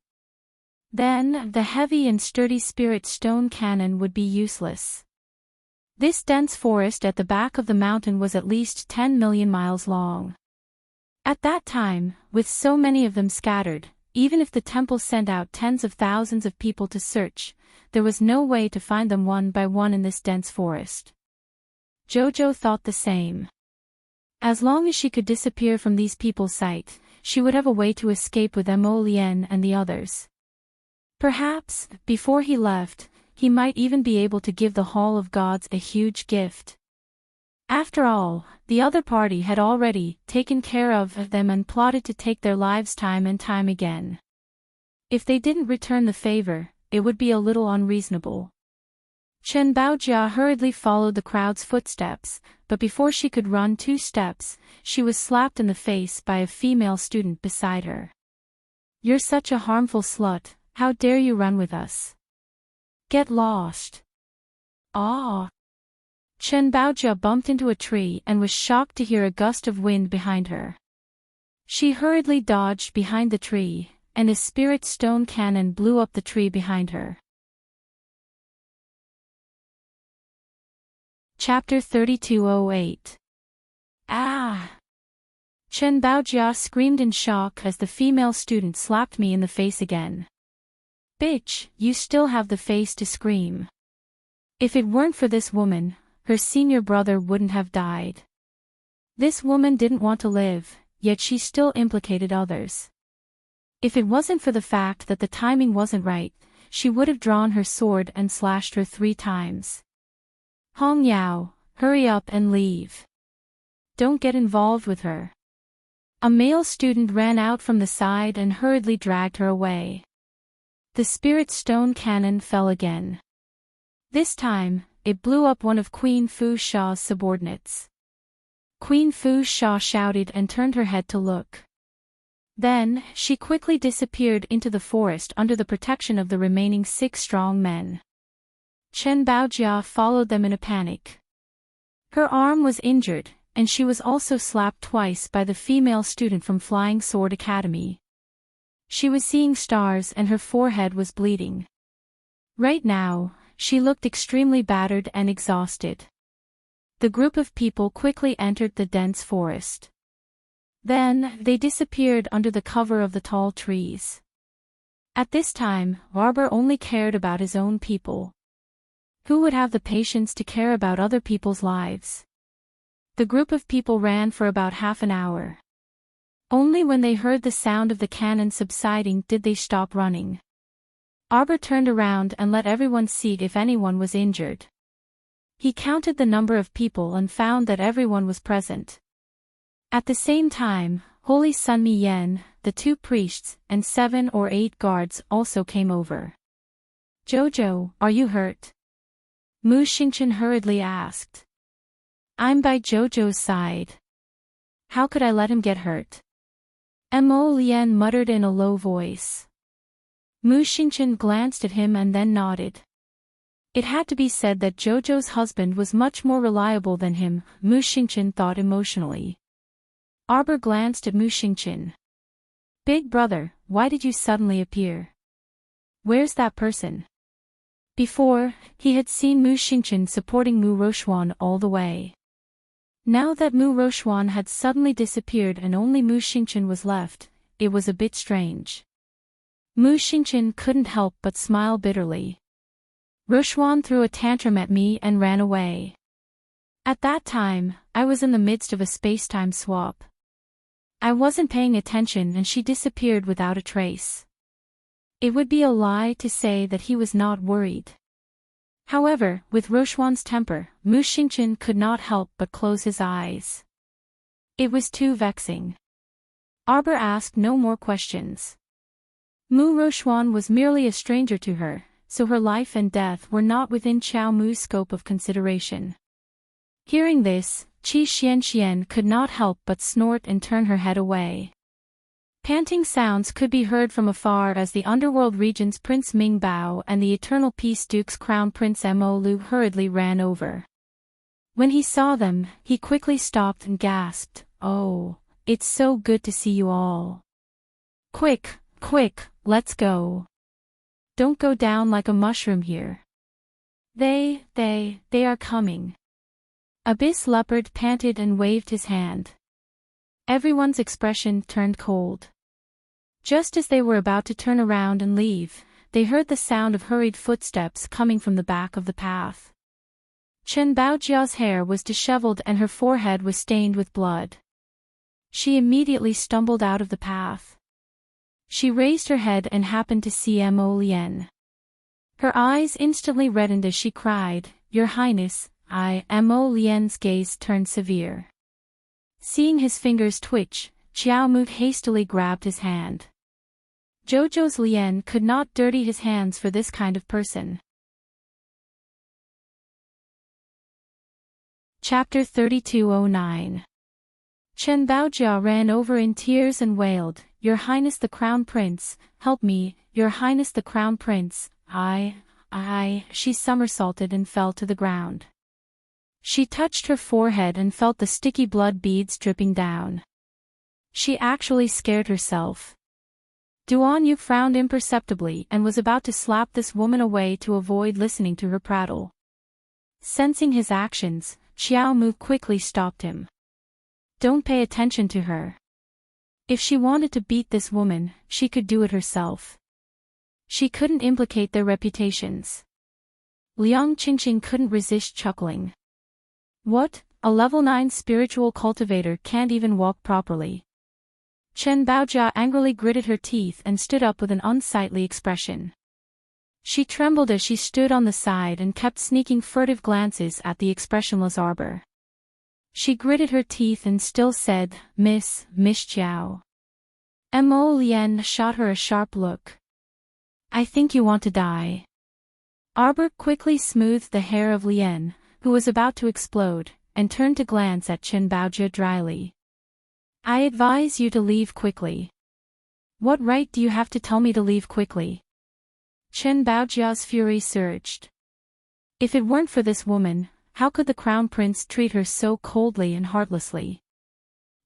Then, the heavy and sturdy spirit stone cannon would be useless. This dense forest at the back of the mountain was at least 10 million miles long. At that time, with so many of them scattered, even if the temple sent out tens of thousands of people to search, there was no way to find them one by one in this dense forest. Jojo thought the same. As long as she could disappear from these people's sight, she would have a way to escape with Mo Lian and the others. Perhaps, before he left, he might even be able to give the Hall of Gods a huge gift. After all, the other party had already taken care of them and plotted to take their lives time and time again. If they didn't return the favor, it would be a little unreasonable. Chen Baojia hurriedly followed the crowd's footsteps, but before she could run 2 steps, she was slapped in the face by a female student beside her. You're such a harmful slut, how dare you run with us? Get lost. Ah! Chen Baojia bumped into a tree and was shocked to hear a gust of wind behind her. She hurriedly dodged behind the tree, and a spirit stone cannon blew up the tree behind her. Chapter 3208. Ah! Chen Baojia screamed in shock as the female student slapped me in the face again. Bitch, you still have the face to scream. If it weren't for this woman, her senior brother wouldn't have died. This woman didn't want to live, yet she still implicated others. If it wasn't for the fact that the timing wasn't right, she would have drawn her sword and slashed her 3 times. Hong Yao, hurry up and leave. Don't get involved with her. A male student ran out from the side and hurriedly dragged her away. The spirit stone cannon fell again. This time, it blew up one of Queen Fu Sha's subordinates. Queen Fu Sha shouted and turned her head to look. Then, she quickly disappeared into the forest under the protection of the remaining 6 strong men. Chen Baojia followed them in a panic. Her arm was injured, and she was also slapped twice by the female student from Flying Sword Academy. She was seeing stars and her forehead was bleeding. Right now, she looked extremely battered and exhausted. The group of people quickly entered the dense forest. Then, they disappeared under the cover of the tall trees. At this time, Arbor only cared about his own people. Who would have the patience to care about other people's lives? The group of people ran for about half an hour. Only when they heard the sound of the cannon subsiding did they stop running. Arbor turned around and let everyone see if anyone was injured. He counted the number of people and found that everyone was present. At the same time, Holy Sun Mi Yen, the 2 priests, and 7 or 8 guards also came over. Jojo, are you hurt? Mu Xingqian hurriedly asked. I'm by Jojo's side. How could I let him get hurt? Mo Lian muttered in a low voice. Mu Xingchen glanced at him and then nodded. It had to be said that Jojo's husband was much more reliable than him, Mu Xingchen thought emotionally. Arbor glanced at Mu Xingchen. Big brother, why did you suddenly appear? Where's that person? Before, he had seen Mu Xingchen supporting Mu Rochuan all the way. Now that Mu Rochuan had suddenly disappeared and only Mu Xingchen was left, it was a bit strange. Mu Xingchen couldn't help but smile bitterly. Rochuan threw a tantrum at me and ran away. At that time, I was in the midst of a space-time swap. I wasn't paying attention and she disappeared without a trace. It would be a lie to say that he was not worried. However, with Rochuan's temper, Mu Xingchen could not help but close his eyes. It was too vexing. Arbor asked no more questions. Mu Rochuan was merely a stranger to her, so her life and death were not within Qiao Mu's scope of consideration. Hearing this, Qi Xianxian could not help but snort and turn her head away. Panting sounds could be heard from afar as the underworld region's Prince Ming Bao and the Eternal Peace Duke's Crown Prince Mo Lu hurriedly ran over. When he saw them, he quickly stopped and gasped, "Oh, it's so good to see you all. Quick, quick, let's go. Don't go down like a mushroom here. They are coming." Abyss Leopard panted and waved his hand. Everyone's expression turned cold. Just as they were about to turn around and leave, they heard the sound of hurried footsteps coming from the back of the path. Chen Baojia's hair was disheveled and her forehead was stained with blood. She immediately stumbled out of the path. She raised her head and happened to see Mo Lian. Her eyes instantly reddened as she cried, "Your Highness, Mo Lian's gaze turned severe. Seeing his fingers twitch, Qiao Mu hastily grabbed his hand. Jojo's Lian could not dirty his hands for this kind of person. Chapter 3209. Chen Baojia ran over in tears and wailed, "Your Highness the Crown Prince, help me, Your Highness the Crown Prince, She somersaulted and fell to the ground. She touched her forehead and felt the sticky blood beads dripping down. She actually scared herself. Duan Yu frowned imperceptibly and was about to slap this woman away to avoid listening to her prattle. Sensing his actions, Qiao Mu quickly stopped him. Don't pay attention to her. If she wanted to beat this woman, she could do it herself. She couldn't implicate their reputations. Liang Qingqing couldn't resist chuckling. What, a level 9 spiritual cultivator can't even walk properly? Chen Baojia angrily gritted her teeth and stood up with an unsightly expression. She trembled as she stood on the side and kept sneaking furtive glances at the expressionless arbor. She gritted her teeth and still said, Miss Qiao. Mo Lian shot her a sharp look. I think you want to die. Arbor quickly smoothed the hair of Lian, who was about to explode, and turned to glance at Chen Baojia dryly. I advise you to leave quickly. What right do you have to tell me to leave quickly? Chen Baojia's fury surged. If it weren't for this woman, how could the crown prince treat her so coldly and heartlessly?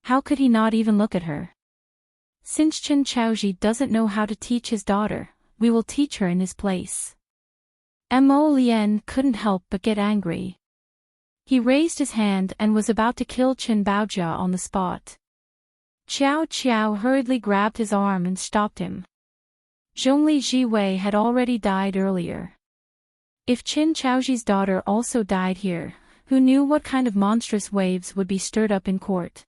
How could he not even look at her? Since Chen Chaoji doesn't know how to teach his daughter, we will teach her in his place. Mo Lian couldn't help but get angry. He raised his hand and was about to kill Chen Baojia on the spot. Qiao hurriedly grabbed his arm and stopped him. Zhongli Jiwei had already died earlier. If Chen Chaoji's daughter also died here, who knew what kind of monstrous waves would be stirred up in court?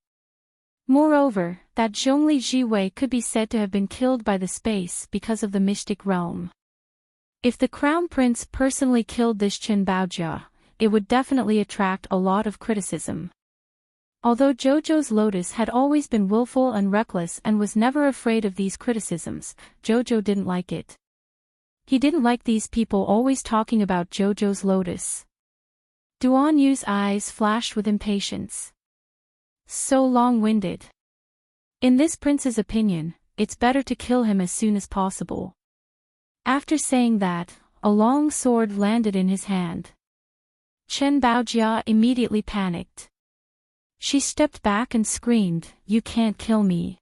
Moreover, that Zhongli Jiwei could be said to have been killed by the space because of the mystic realm. If the crown prince personally killed this Chen Baojia, it would definitely attract a lot of criticism. Although Jojo's Lotus had always been willful and reckless and was never afraid of these criticisms, Jojo didn't like it. He didn't like these people always talking about Jojo's Lotus. Duan Yu's eyes flashed with impatience. So long-winded. In this prince's opinion, it's better to kill him as soon as possible. After saying that, a long sword landed in his hand. Chen Baojia immediately panicked. She stepped back and screamed, "You can't kill me.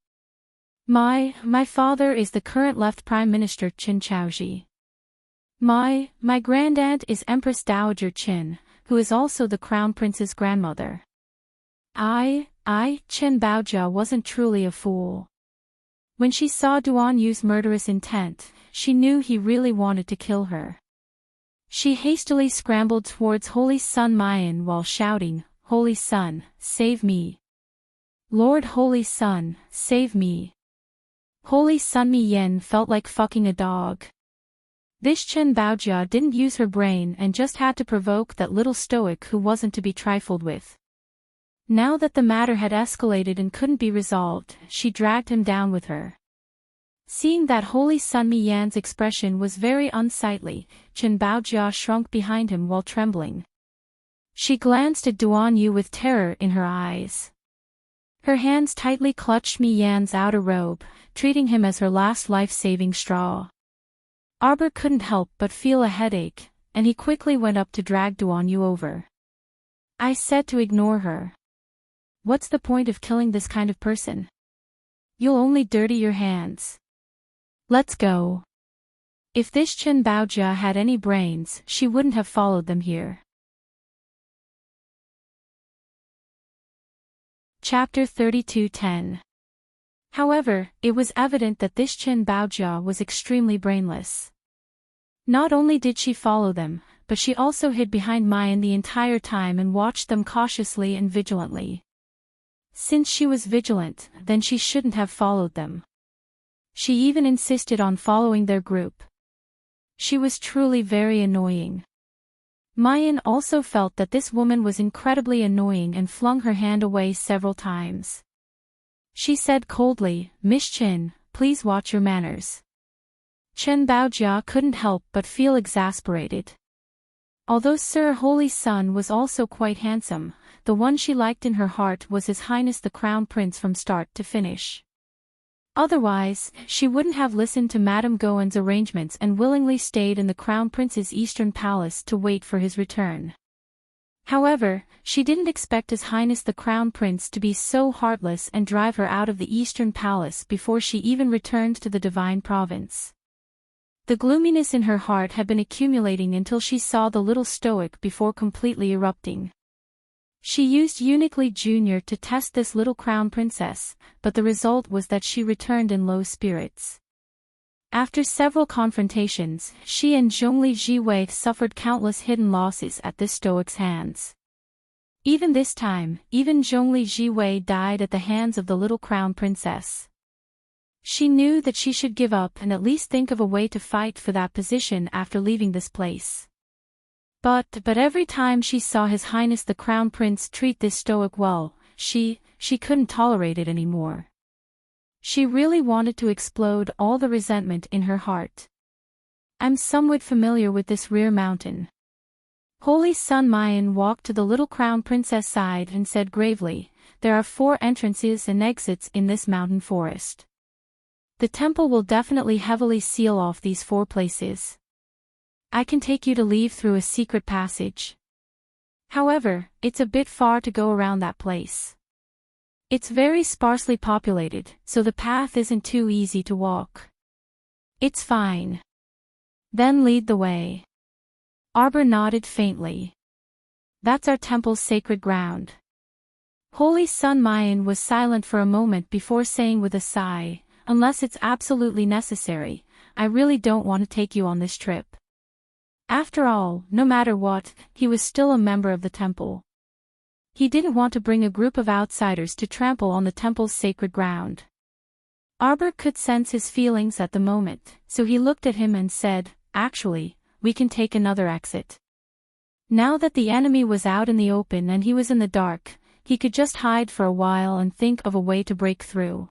My father is the current left Prime Minister Qin Chaoji. My grandaunt is Empress Dowager Qin, who is also the Crown Prince's grandmother." Chen Baojia wasn't truly a fool. When she saw Duan Yu's murderous intent, she knew he really wanted to kill her. She hastily scrambled towards Holy Sun Mayan while shouting, "Holy Sun, save me! Lord Holy Sun, save me!" Holy Sun Mi Yen felt like fucking a dog. This Chen Baojia didn't use her brain and just had to provoke that little stoic who wasn't to be trifled with. Now that the matter had escalated and couldn't be resolved, she dragged him down with her. Seeing that Holy Sun Mi Yan's expression was very unsightly, Chen Baojia shrunk behind him while trembling. She glanced at Duan Yu with terror in her eyes. Her hands tightly clutched Mi Yan's outer robe, treating him as her last life-saving straw. Arbor couldn't help but feel a headache, and he quickly went up to drag Duan Yu over. "I said to ignore her. What's the point of killing this kind of person? You'll only dirty your hands. Let's go." If this Chen Baojia had any brains, she wouldn't have followed them here. Chapter 32:10. However, it was evident that this Chen Baojia was extremely brainless. Not only did she follow them, but she also hid behind Mayan the entire time and watched them cautiously and vigilantly. Since she was vigilant, then she shouldn't have followed them. She even insisted on following their group. She was truly very annoying. Mayan also felt that this woman was incredibly annoying and flung her hand away several times. She said coldly, "Miss Chen, please watch your manners." Chen Baojia couldn't help but feel exasperated. Although Sir Holy Sun was also quite handsome, the one she liked in her heart was His Highness the Crown Prince from start to finish. Otherwise, she wouldn't have listened to Madame Goen's arrangements and willingly stayed in the Crown Prince's Eastern Palace to wait for his return. However, she didn't expect His Highness the Crown Prince to be so heartless and drive her out of the Eastern Palace before she even returned to the Divine Province. The gloominess in her heart had been accumulating until she saw the little stoic before completely erupting. She used Uniquely Jr. to test this little crown princess, but the result was that she returned in low spirits. After several confrontations, she and Zhongli Jiwei suffered countless hidden losses at this stoic's hands. Even this time, even Zhongli Jiwei died at the hands of the little crown princess. She knew that she should give up and at least think of a way to fight for that position after leaving this place. But every time she saw His Highness the Crown Prince treat this stoic well, she couldn't tolerate it anymore. She really wanted to explode all the resentment in her heart. "I'm somewhat familiar with this rear mountain." Holy Sun Mayan walked to the little crown princess' side and said gravely, "There are 4 entrances and exits in this mountain forest. The temple will definitely heavily seal off these 4 places. I can take you to leave through a secret passage. However, it's a bit far to go around that place. It's very sparsely populated, so the path isn't too easy to walk." "It's fine. Then lead the way." Arbor nodded faintly. "That's our temple's sacred ground." Holy Sun Mayan was silent for a moment before saying with a sigh, "Unless it's absolutely necessary, I really don't want to take you on this trip." After all, no matter what, he was still a member of the temple. He didn't want to bring a group of outsiders to trample on the temple's sacred ground. Arbor could sense his feelings at the moment, so he looked at him and said, "Actually, we can take another exit." Now that the enemy was out in the open and he was in the dark, he could just hide for a while and think of a way to break through.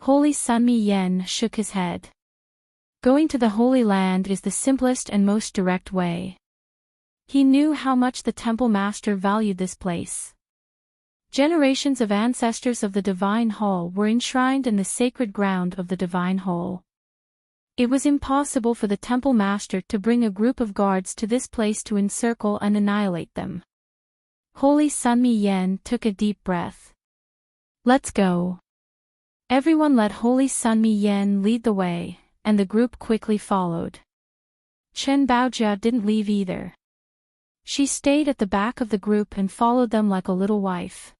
Holy Sun Mi Yen shook his head. Going to the Holy Land is the simplest and most direct way. He knew how much the temple master valued this place. Generations of ancestors of the Divine Hall were enshrined in the sacred ground of the Divine Hall. It was impossible for the temple master to bring a group of guards to this place to encircle and annihilate them. Holy Sunmi Yen took a deep breath. Let's go. Everyone let Holy Sunmi Yen lead the way, and the group quickly followed. Chen Baojia didn't leave either. She stayed at the back of the group and followed them like a little wife.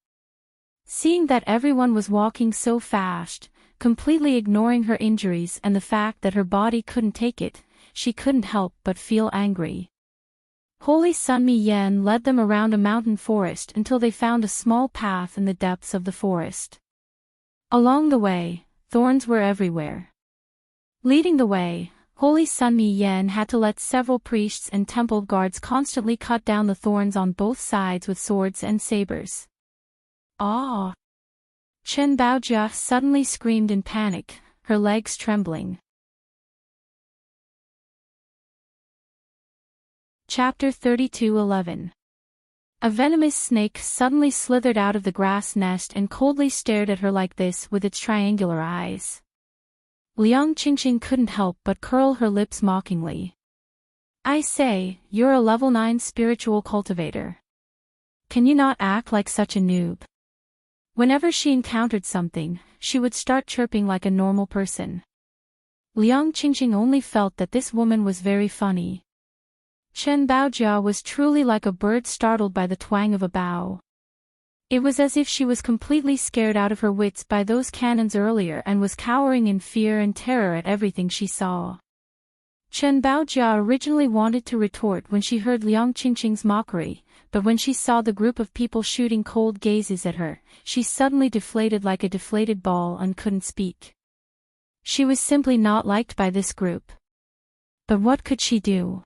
Seeing that everyone was walking so fast, completely ignoring her injuries and the fact that her body couldn't take it, she couldn't help but feel angry. Holy Sunmi Yen led them around a mountain forest until they found a small path in the depths of the forest. Along the way, thorns were everywhere. Leading the way, Holy Sunmi Yen had to let several priests and temple guards constantly cut down the thorns on both sides with swords and sabers. Ah! Chen Baojia suddenly screamed in panic, her legs trembling. Chapter 32:11. A venomous snake suddenly slithered out of the grass nest and coldly stared at her like this with its triangular eyes. Liang Qingqing couldn't help but curl her lips mockingly. I say, you're a level 9 spiritual cultivator. Can you not act like such a noob? Whenever she encountered something, she would start chirping like a normal person. Liang Qingqing only felt that this woman was very funny. Chen Baojia was truly like a bird startled by the twang of a bow. It was as if she was completely scared out of her wits by those cannons earlier and was cowering in fear and terror at everything she saw. Chen Baojia originally wanted to retort when she heard Liang Qingqing's mockery, but when she saw the group of people shooting cold gazes at her, she suddenly deflated like a deflated ball and couldn't speak. She was simply not liked by this group. But what could she do?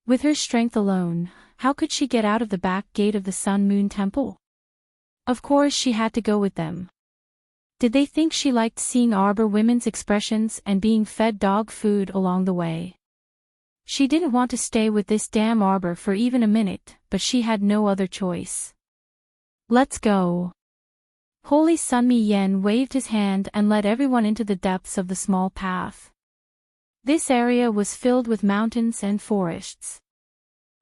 With her strength alone, how could she get out of the back gate of the Sun Moon Temple? Of course she had to go with them. Did they think she liked seeing Arbor women's expressions and being fed dog food along the way? She didn't want to stay with this damn Arbor for even a minute, but she had no other choice. Let's go. Holy Sunmi Yen waved his hand and led everyone into the depths of the small path. This area was filled with mountains and forests.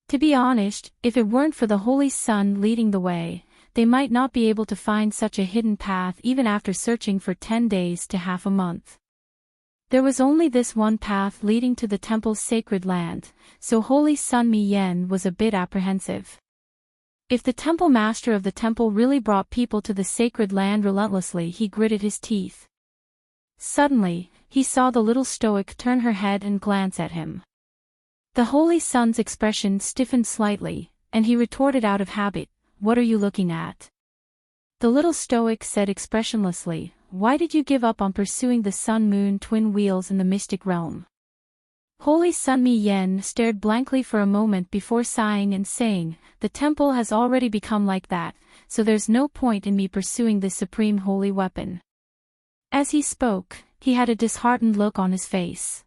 To be honest, if it weren't for the Holy Sun leading the way, they might not be able to find such a hidden path even after searching for 10 days to half a month. There was only this one path leading to the temple's sacred land, so Holy Sunmi Yen was a bit apprehensive. If the temple master of the temple really brought people to the sacred land relentlessly, he gritted his teeth. Suddenly, he saw the little stoic turn her head and glance at him. The Holy Sun's expression stiffened slightly, and he retorted out of habit, "What are you looking at?" The little stoic said expressionlessly, "Why did you give up on pursuing the Sun-Moon twin wheels in the mystic realm?" Holy Sunmi Yen stared blankly for a moment before sighing and saying, "The temple has already become like that, so there's no point in me pursuing this supreme holy weapon." As he spoke, he had a disheartened look on his face.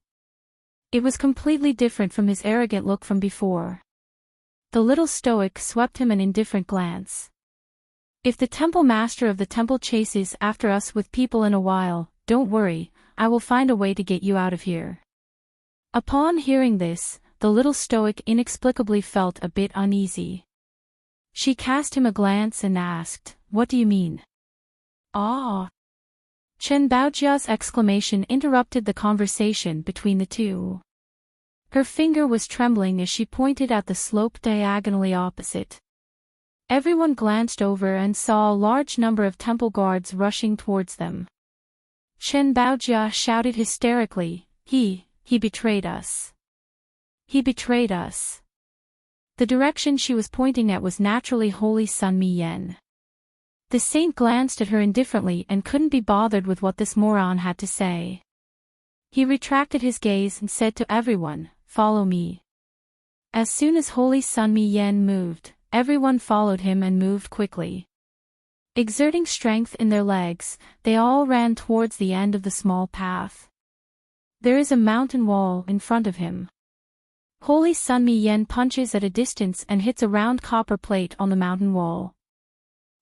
It was completely different from his arrogant look from before. The little stoic swept him an indifferent glance. "If the temple master of the temple chases after us with people in a while, don't worry, I will find a way to get you out of here." Upon hearing this, the little stoic inexplicably felt a bit uneasy. She cast him a glance and asked, "What do you mean?" "Ah!" Chen Baojia's exclamation interrupted the conversation between the two. Her finger was trembling as she pointed at the slope diagonally opposite. Everyone glanced over and saw a large number of temple guards rushing towards them. Chen Baojia shouted hysterically, He betrayed us. He betrayed us." The direction she was pointing at was naturally Holy Sunmi Yen. The saint glanced at her indifferently and couldn't be bothered with what this moron had to say. He retracted his gaze and said to everyone, "Follow me." As soon as Holy Sunmi Yen moved, everyone followed him and moved quickly. Exerting strength in their legs, they all ran towards the end of the small path. There is a mountain wall in front of him. Holy Sunmi Yen punches at a distance and hits a round copper plate on the mountain wall.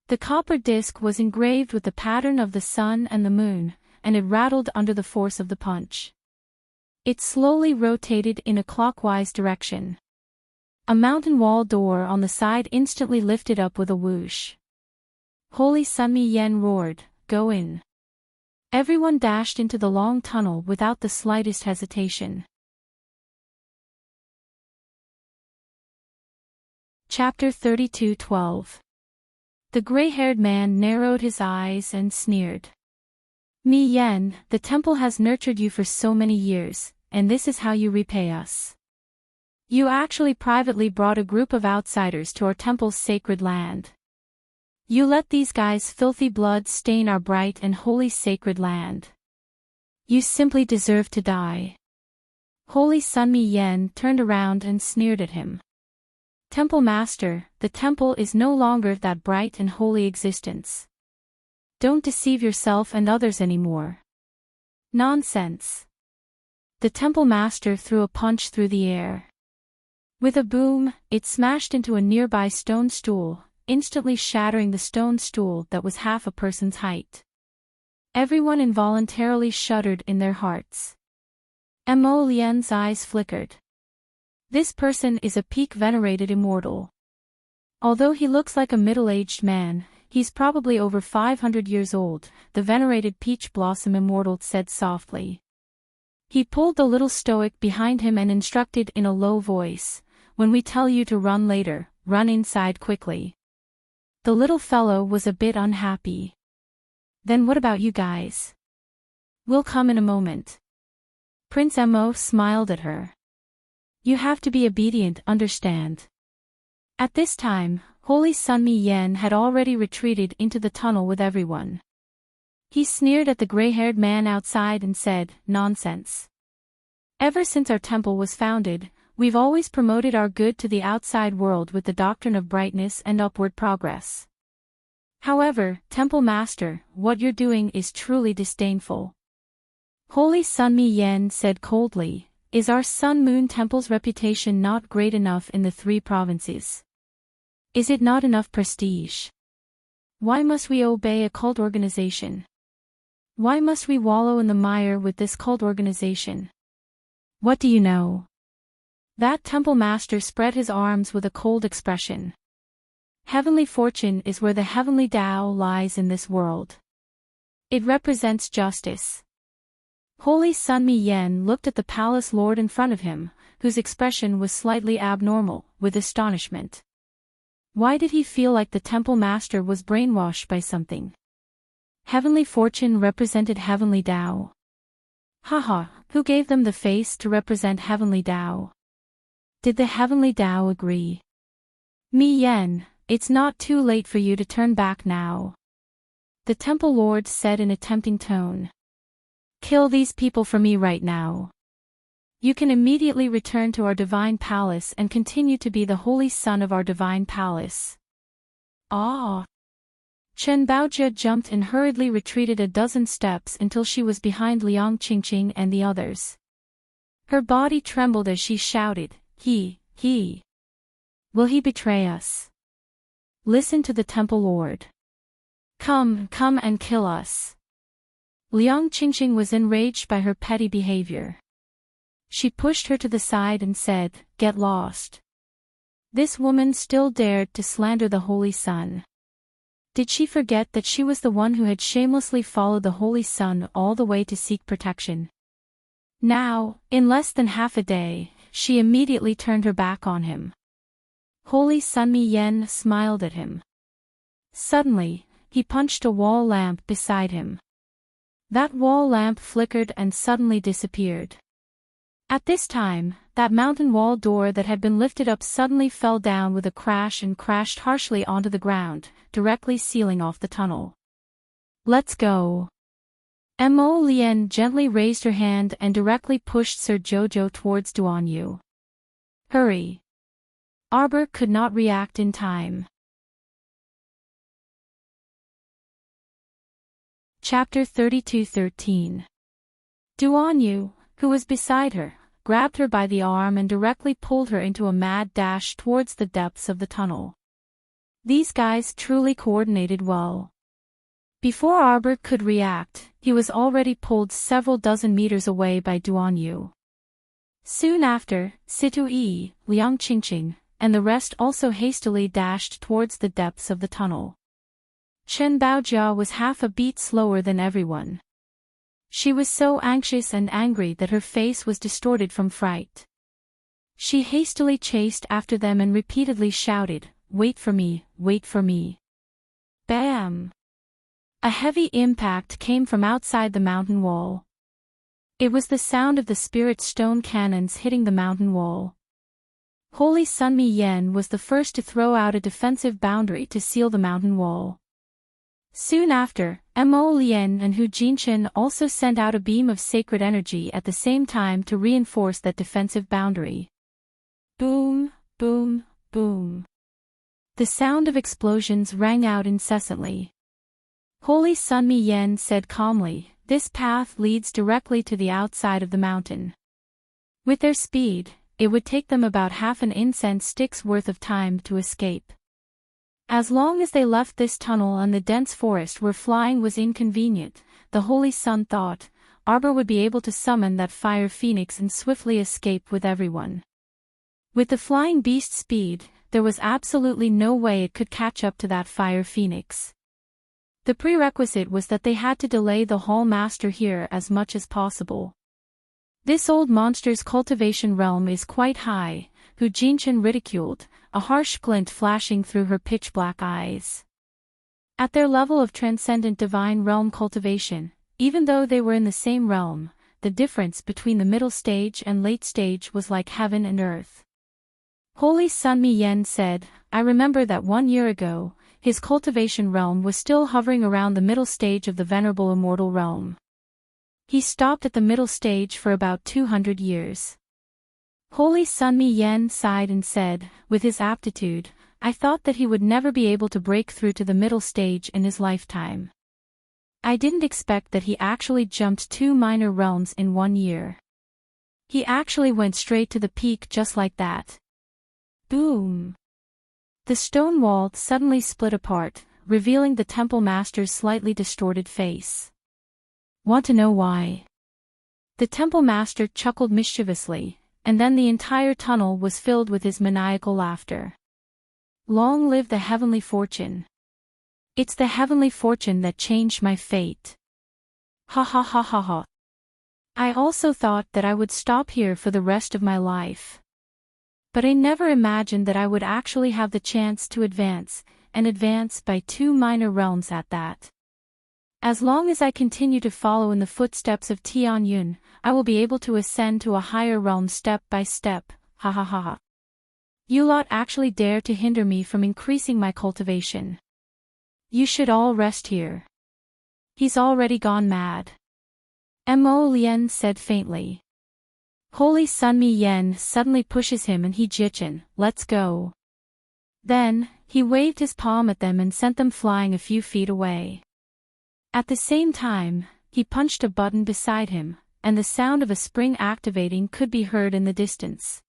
The copper disc was engraved with the pattern of the sun and the moon, and it rattled under the force of the punch. It slowly rotated in a clockwise direction. A mountain wall door on the side instantly lifted up with a whoosh. Holy Sunmi Yen roared, "Go in." Everyone dashed into the long tunnel without the slightest hesitation. Chapter 32:12. The gray-haired man narrowed his eyes and sneered. Mi Yen, the temple has nurtured you for so many years, and this is how you repay us. You actually privately brought a group of outsiders to our temple's sacred land. You let these guys' filthy blood stain our bright and holy sacred land. You simply deserve to die. Holy Sunmi Yen turned around and sneered at him. Temple Master, the temple is no longer that bright and holy existence. Don't deceive yourself and others anymore. Nonsense. The Temple Master threw a punch through the air. With a boom, it smashed into a nearby stone stool, instantly shattering the stone stool that was half a person's height. Everyone involuntarily shuddered in their hearts. Mo Lian's eyes flickered. This person is a peak-venerated immortal. Although he looks like a middle-aged man, he's probably over 500 years old, the venerated Peach Blossom Immortal said softly. He pulled the little stoic behind him and instructed in a low voice, "When we tell you to run later, run inside quickly." The little fellow was a bit unhappy. "Then what about you guys?" "We'll come in a moment." Prince Mo smiled at her. "You have to be obedient, understand?" At this time, Holy Sunmi Yen had already retreated into the tunnel with everyone. He sneered at the gray-haired man outside and said, "Nonsense. Ever since our temple was founded, we've always promoted our good to the outside world with the doctrine of brightness and upward progress. However, Temple Master, what you're doing is truly disdainful." Holy Sunmi Yen said coldly, "Is our Sun Moon Temple's reputation not great enough in the 3 provinces? Is it not enough prestige? Why must we obey a cult organization? Why must we wallow in the mire with this cult organization? What do you know?" That Temple Master spread his arms with a cold expression. "Heavenly fortune is where the heavenly Tao lies in this world. It represents justice." Holy Sunmi Yen looked at the palace lord in front of him, whose expression was slightly abnormal, with astonishment. Why did he feel like the Temple Master was brainwashed by something? Heavenly fortune represented heavenly Tao. Haha, who gave them the face to represent heavenly Tao? Did the heavenly Tao agree? Mi Yen, it's not too late for you to turn back now. The Temple Lord said in a tempting tone. Kill these people for me right now. You can immediately return to our divine palace and continue to be the holy son of our divine palace. Ah! Chen Baojia jumped and hurriedly retreated a dozen steps until she was behind Liang Qingqing and the others. Her body trembled as she shouted, He. Will he betray us? Listen to the Temple Lord. Come and kill us. Liang Qingqing was enraged by her petty behavior. She pushed her to the side and said, Get lost. This woman still dared to slander the Holy Sun. Did she forget that she was the one who had shamelessly followed the Holy Sun all the way to seek protection? Now, in less than half a day, she immediately turned her back on him. Holy Sunmi Yen smiled at him. Suddenly, he punched a wall lamp beside him. That wall lamp flickered and suddenly disappeared. At this time, that mountain wall door that had been lifted up suddenly fell down with a crash and crashed harshly onto the ground, directly sealing off the tunnel. Let's go. Mo Lian gently raised her hand and directly pushed Sir Jojo towards Duan Yu. Hurry. Arbor could not react in time. Chapter 32:13. Duan Yu, who was beside her, grabbed her by the arm and directly pulled her into a mad dash towards the depths of the tunnel. These guys truly coordinated well. Before Arbor could react, he was already pulled several dozen meters away by Duan Yu. Soon after, Situ Yi, Liang Qingqing, and the rest also hastily dashed towards the depths of the tunnel. Chen Baojia was half a beat slower than everyone. She was so anxious and angry that her face was distorted from fright. She hastily chased after them and repeatedly shouted, "Wait for me, wait for me." Bam! A heavy impact came from outside the mountain wall. It was the sound of the spirit stone cannons hitting the mountain wall. Holy Sun Mi Yen was the first to throw out a defensive boundary to seal the mountain wall. Soon after, Mo Lien and Hu Jinchen also sent out a beam of sacred energy at the same time to reinforce that defensive boundary. Boom, boom, boom. The sound of explosions rang out incessantly. Holy Sun Mi Yen said calmly, "This path leads directly to the outside of the mountain." With their speed, it would take them about half an incense stick's worth of time to escape. As long as they left this tunnel and the dense forest where flying was inconvenient, the Holy Sun thought, Arbor would be able to summon that fire phoenix and swiftly escape with everyone. With the flying beast's speed, there was absolutely no way it could catch up to that fire phoenix. The prerequisite was that they had to delay the Hall Master here as much as possible. This old monster's cultivation realm is quite high, Hu Jinchen ridiculed, a harsh glint flashing through her pitch-black eyes. At their level of transcendent divine realm cultivation, even though they were in the same realm, the difference between the middle stage and late stage was like heaven and earth. Holy Sun Mi Yen said, "I remember that 1 year ago, his cultivation realm was still hovering around the middle stage of the venerable immortal realm. He stopped at the middle stage for about 200 years. Holy Sun Mi Yen sighed and said, "With his aptitude, I thought that he would never be able to break through to the middle stage in his lifetime. I didn't expect that he actually jumped 2 minor realms in 1 year. He actually went straight to the peak just like that." Boom! The stone wall suddenly split apart, revealing the temple master's slightly distorted face. "Want to know why?" The temple master chuckled mischievously, and then the entire tunnel was filled with his maniacal laughter. "Long live the heavenly fortune. It's the heavenly fortune that changed my fate. Ha ha ha ha ha. I also thought that I would stop here for the rest of my life. But I never imagined that I would actually have the chance to advance, and advance by 2 minor realms at that. As long as I continue to follow in the footsteps of Tianyun, I will be able to ascend to a higher realm step by step, ha ha ha ha. You lot actually dare to hinder me from increasing my cultivation. You should all rest here. He's already gone mad." Mo Lien said faintly. Holy Sun Mi Yen suddenly pushes him and He Jichen, "Let's go." Then, he waved his palm at them and sent them flying a few feet away. At the same time, he punched a button beside him, and the sound of a spring activating could be heard in the distance.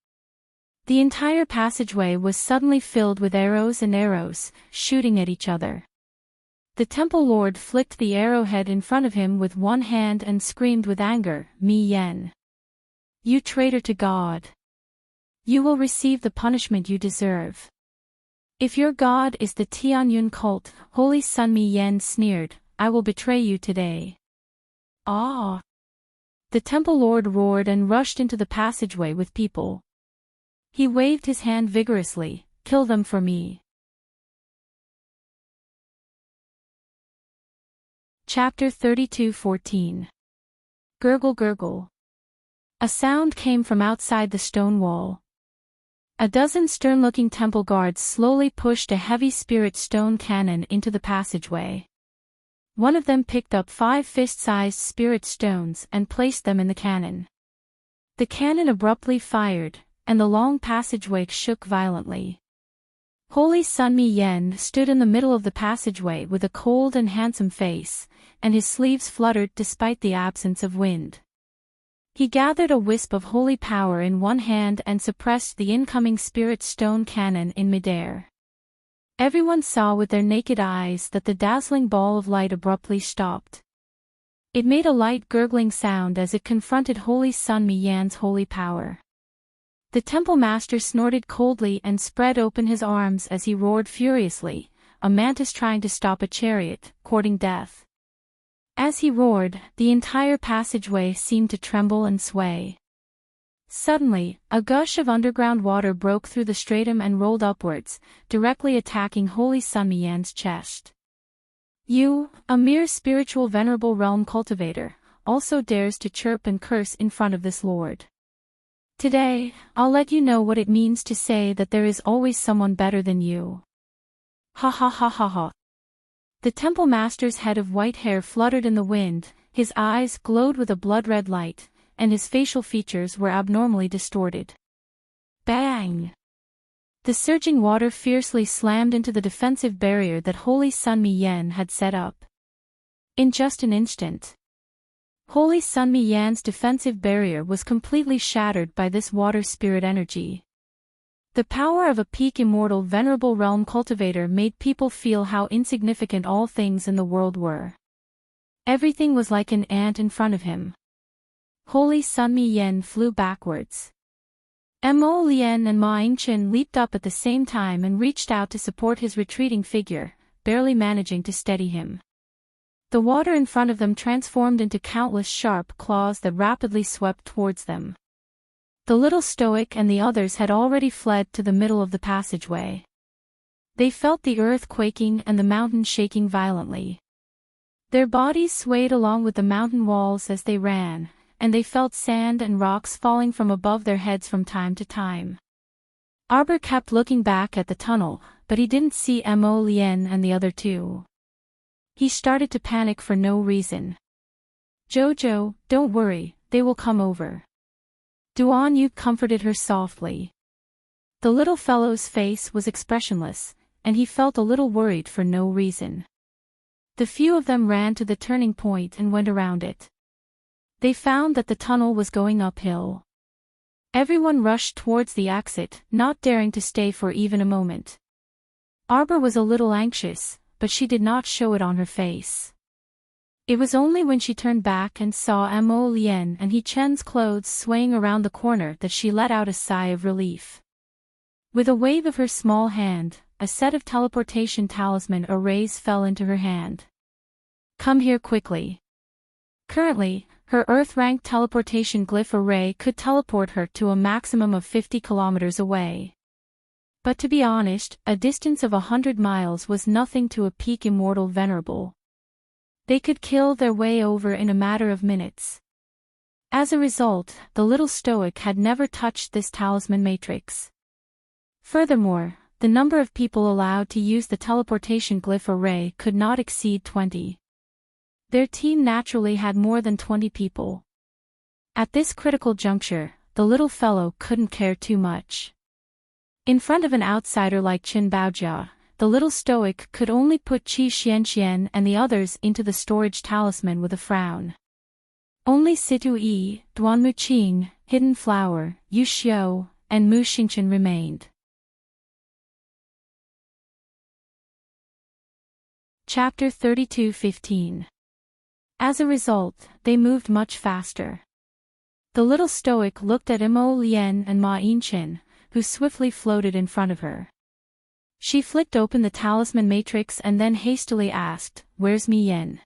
The entire passageway was suddenly filled with arrows and arrows, shooting at each other. The Temple Lord flicked the arrowhead in front of him with one hand and screamed with anger, "Mi Yen! You traitor to God! You will receive the punishment you deserve. If your God is the Tianyun cult," Holy Sun Mi Yen sneered, "I will betray you today." "Ah!" The Temple Lord roared and rushed into the passageway with people. He waved his hand vigorously, "Kill them for me." Chapter 32:14. Gurgle Gurgle. A sound came from outside the stone wall. A dozen stern-looking temple guards slowly pushed a heavy spirit stone cannon into the passageway. One of them picked up 5 fist-sized spirit stones and placed them in the cannon. The cannon abruptly fired, and the long passageway shook violently. Holy Sun Mi Yen stood in the middle of the passageway with a cold and handsome face, and his sleeves fluttered despite the absence of wind. He gathered a wisp of holy power in one hand and suppressed the incoming spirit stone cannon in midair. Everyone saw with their naked eyes that the dazzling ball of light abruptly stopped. It made a light gurgling sound as it confronted Holy Sun Mi-Yan's holy power. The temple master snorted coldly and spread open his arms as he roared furiously, a mantis trying to stop a chariot, courting death. As he roared, the entire passageway seemed to tremble and sway. Suddenly, a gush of underground water broke through the stratum and rolled upwards, directly attacking Holy Sun Mi-Yan's chest. You, a mere spiritual venerable realm cultivator, also dares to chirp and curse in front of this lord. Today, I'll let you know what it means to say that there is always someone better than you. Ha ha ha ha ha. The temple master's head of white hair fluttered in the wind, his eyes glowed with a blood-red light, and his facial features were abnormally distorted. Bang! The surging water fiercely slammed into the defensive barrier that Holy Sun Mi-Yan had set up. In just an instant, Holy Sun Mi-Yan's defensive barrier was completely shattered by this water spirit energy. The power of a peak immortal venerable realm cultivator made people feel how insignificant all things in the world were. Everything was like an ant in front of him. Holy Sun Mi-Yan flew backwards. Mo Lian and Ma Yingchen leaped up at the same time and reached out to support his retreating figure, barely managing to steady him. The water in front of them transformed into countless sharp claws that rapidly swept towards them. The little stoic and the others had already fled to the middle of the passageway. They felt the earth quaking and the mountain shaking violently. Their bodies swayed along with the mountain walls as they ran, and they felt sand and rocks falling from above their heads from time to time. Arbor kept looking back at the tunnel, but he didn't see Mo Lian and the other two. He started to panic for no reason. Jojo, don't worry, they will come over. Duan Yu comforted her softly. The little fellow's face was expressionless, and he felt a little worried for no reason. The few of them ran to the turning point and went around it. They found that the tunnel was going uphill. Everyone rushed towards the exit, not daring to stay for even a moment. Arbor was a little anxious, but she did not show it on her face. It was only when she turned back and saw Mo Lian and He Chen's clothes swaying around the corner that she let out a sigh of relief. With a wave of her small hand, a set of teleportation talisman arrays fell into her hand. Come here quickly. Currently, her Earth-ranked teleportation glyph array could teleport her to a maximum of 50 kilometers away. But to be honest, a distance of 100 miles was nothing to a peak immortal venerable. They could kill their way over in a matter of minutes. As a result, the little stoic had never touched this talisman matrix. Furthermore, the number of people allowed to use the teleportation glyph array could not exceed 20. Their team naturally had more than 20 people. At this critical juncture, the little fellow couldn't care too much. In front of an outsider like Qin Baojia, the little stoic could only put Qi Xianxian and the others into the storage talisman with a frown. Only Situ Yi, Duan Muqing, Hidden Flower, Yu Xiu, and Mu Xingchen remained. Chapter 32:15. As a result, they moved much faster. The little stoic looked at Mo Lian and Ma Yingchen, who swiftly floated in front of her. She flicked open the talisman matrix and then hastily asked, "Where's Mi-Yan?"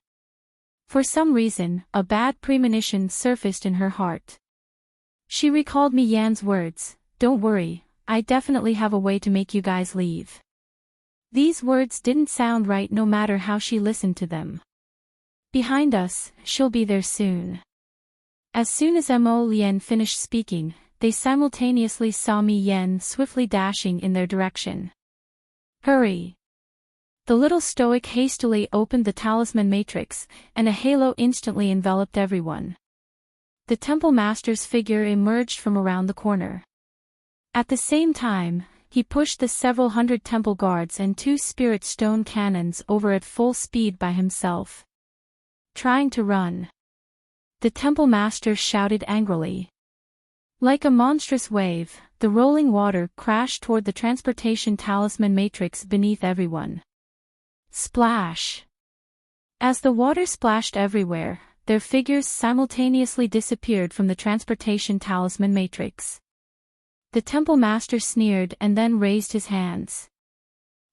For some reason, a bad premonition surfaced in her heart. She recalled Mi-Yan's words, "Don't worry, I definitely have a way to make you guys leave." These words didn't sound right no matter how she listened to them. Behind us, she'll be there soon. As soon as Mo Lian finished speaking, they simultaneously saw Mi-Yan swiftly dashing in their direction. Hurry! The little stoic hastily opened the talisman matrix, and a halo instantly enveloped everyone. The temple master's figure emerged from around the corner. At the same time, he pushed the several hundred temple guards and 2 spirit stone cannons over at full speed by himself. Trying to run. The temple master shouted angrily. Like a monstrous wave, the rolling water crashed toward the transportation talisman matrix beneath everyone. Splash! As the water splashed everywhere, their figures simultaneously disappeared from the transportation talisman matrix. The temple master sneered and then raised his hands.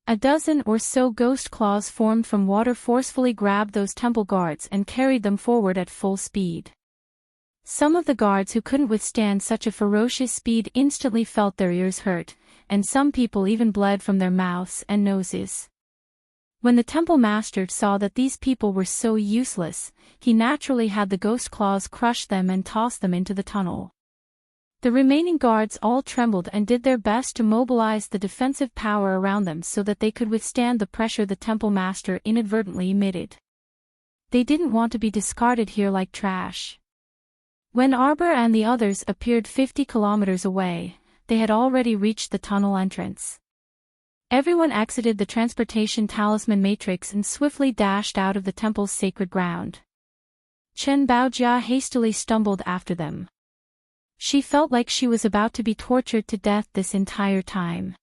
A dozen or so ghost claws formed from water forcefully grabbed those temple guards and carried them forward at full speed. Some of the guards who couldn't withstand such a ferocious speed instantly felt their ears hurt, and some people even bled from their mouths and noses. When the temple master saw that these people were so useless, he naturally had the ghost claws crush them and toss them into the tunnel. The remaining guards all trembled and did their best to mobilize the defensive power around them so that they could withstand the pressure the temple master inadvertently emitted. They didn't want to be discarded here like trash. When Arbor and the others appeared 50 kilometers away, they had already reached the tunnel entrance. Everyone exited the transportation talisman matrix and swiftly dashed out of the temple's sacred ground. Chen Baojia hastily stumbled after them. She felt like she was about to be tortured to death this entire time.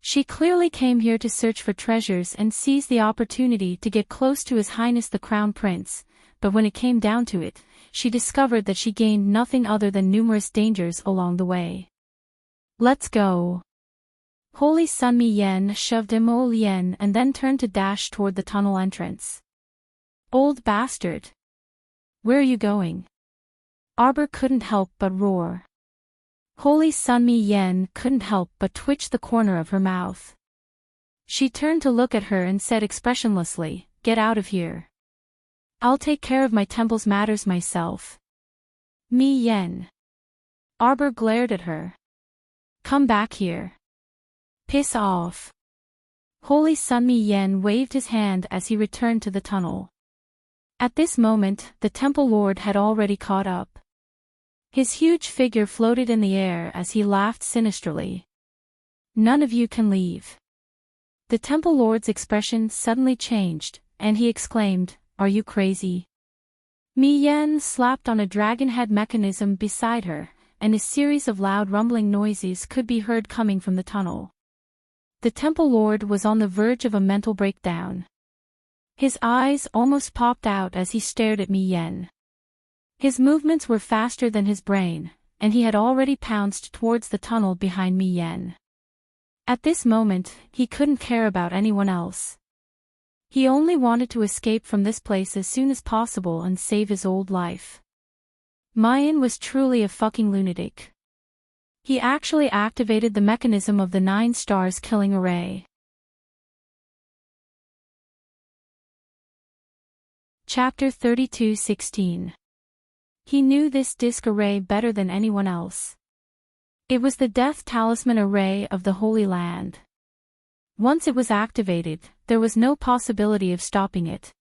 She clearly came here to search for treasures and seize the opportunity to get close to His Highness the Crown Prince, but when it came down to it, she discovered that she gained nothing other than numerous dangers along the way. Let's go. Holy Sun Mi Yen shoved Mo Lien and then turned to dash toward the tunnel entrance. Old bastard! Where are you going? Arbor couldn't help but roar. Holy Sun Mi Yen couldn't help but twitch the corner of her mouth. She turned to look at her and said expressionlessly, "Get out of here. I'll take care of my temple's matters myself." Mi Yen. Arbor glared at her. "Come back here. Piss off." Holy Sun Mi Yen waved his hand as he returned to the tunnel. At this moment, the temple lord had already caught up. His huge figure floated in the air as he laughed sinisterly. "None of you can leave." The temple lord's expression suddenly changed, and he exclaimed, "Are you crazy?" Mi Yen slapped on a dragon head mechanism beside her, and a series of loud rumbling noises could be heard coming from the tunnel. The temple lord was on the verge of a mental breakdown. His eyes almost popped out as he stared at Mi Yen. His movements were faster than his brain, and he had already pounced towards the tunnel behind Mi Yen. At this moment, he couldn't care about anyone else. He only wanted to escape from this place as soon as possible and save his old life. Mayan was truly a fucking lunatic. He actually activated the mechanism of the 9 stars killing array. Chapter 32:16. He knew this disc array better than anyone else. It was the death talisman array of the Holy Land. Once it was activated, there was no possibility of stopping it.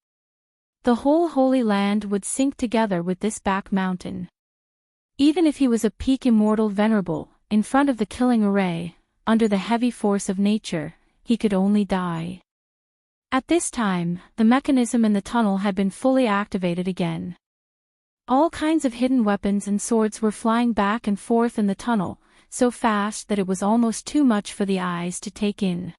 The whole Holy Land would sink together with this back mountain. Even if he was a peak immortal venerable, in front of the killing array, under the heavy force of nature, he could only die. At this time, the mechanism in the tunnel had been fully activated again. All kinds of hidden weapons and swords were flying back and forth in the tunnel, so fast that it was almost too much for the eyes to take in.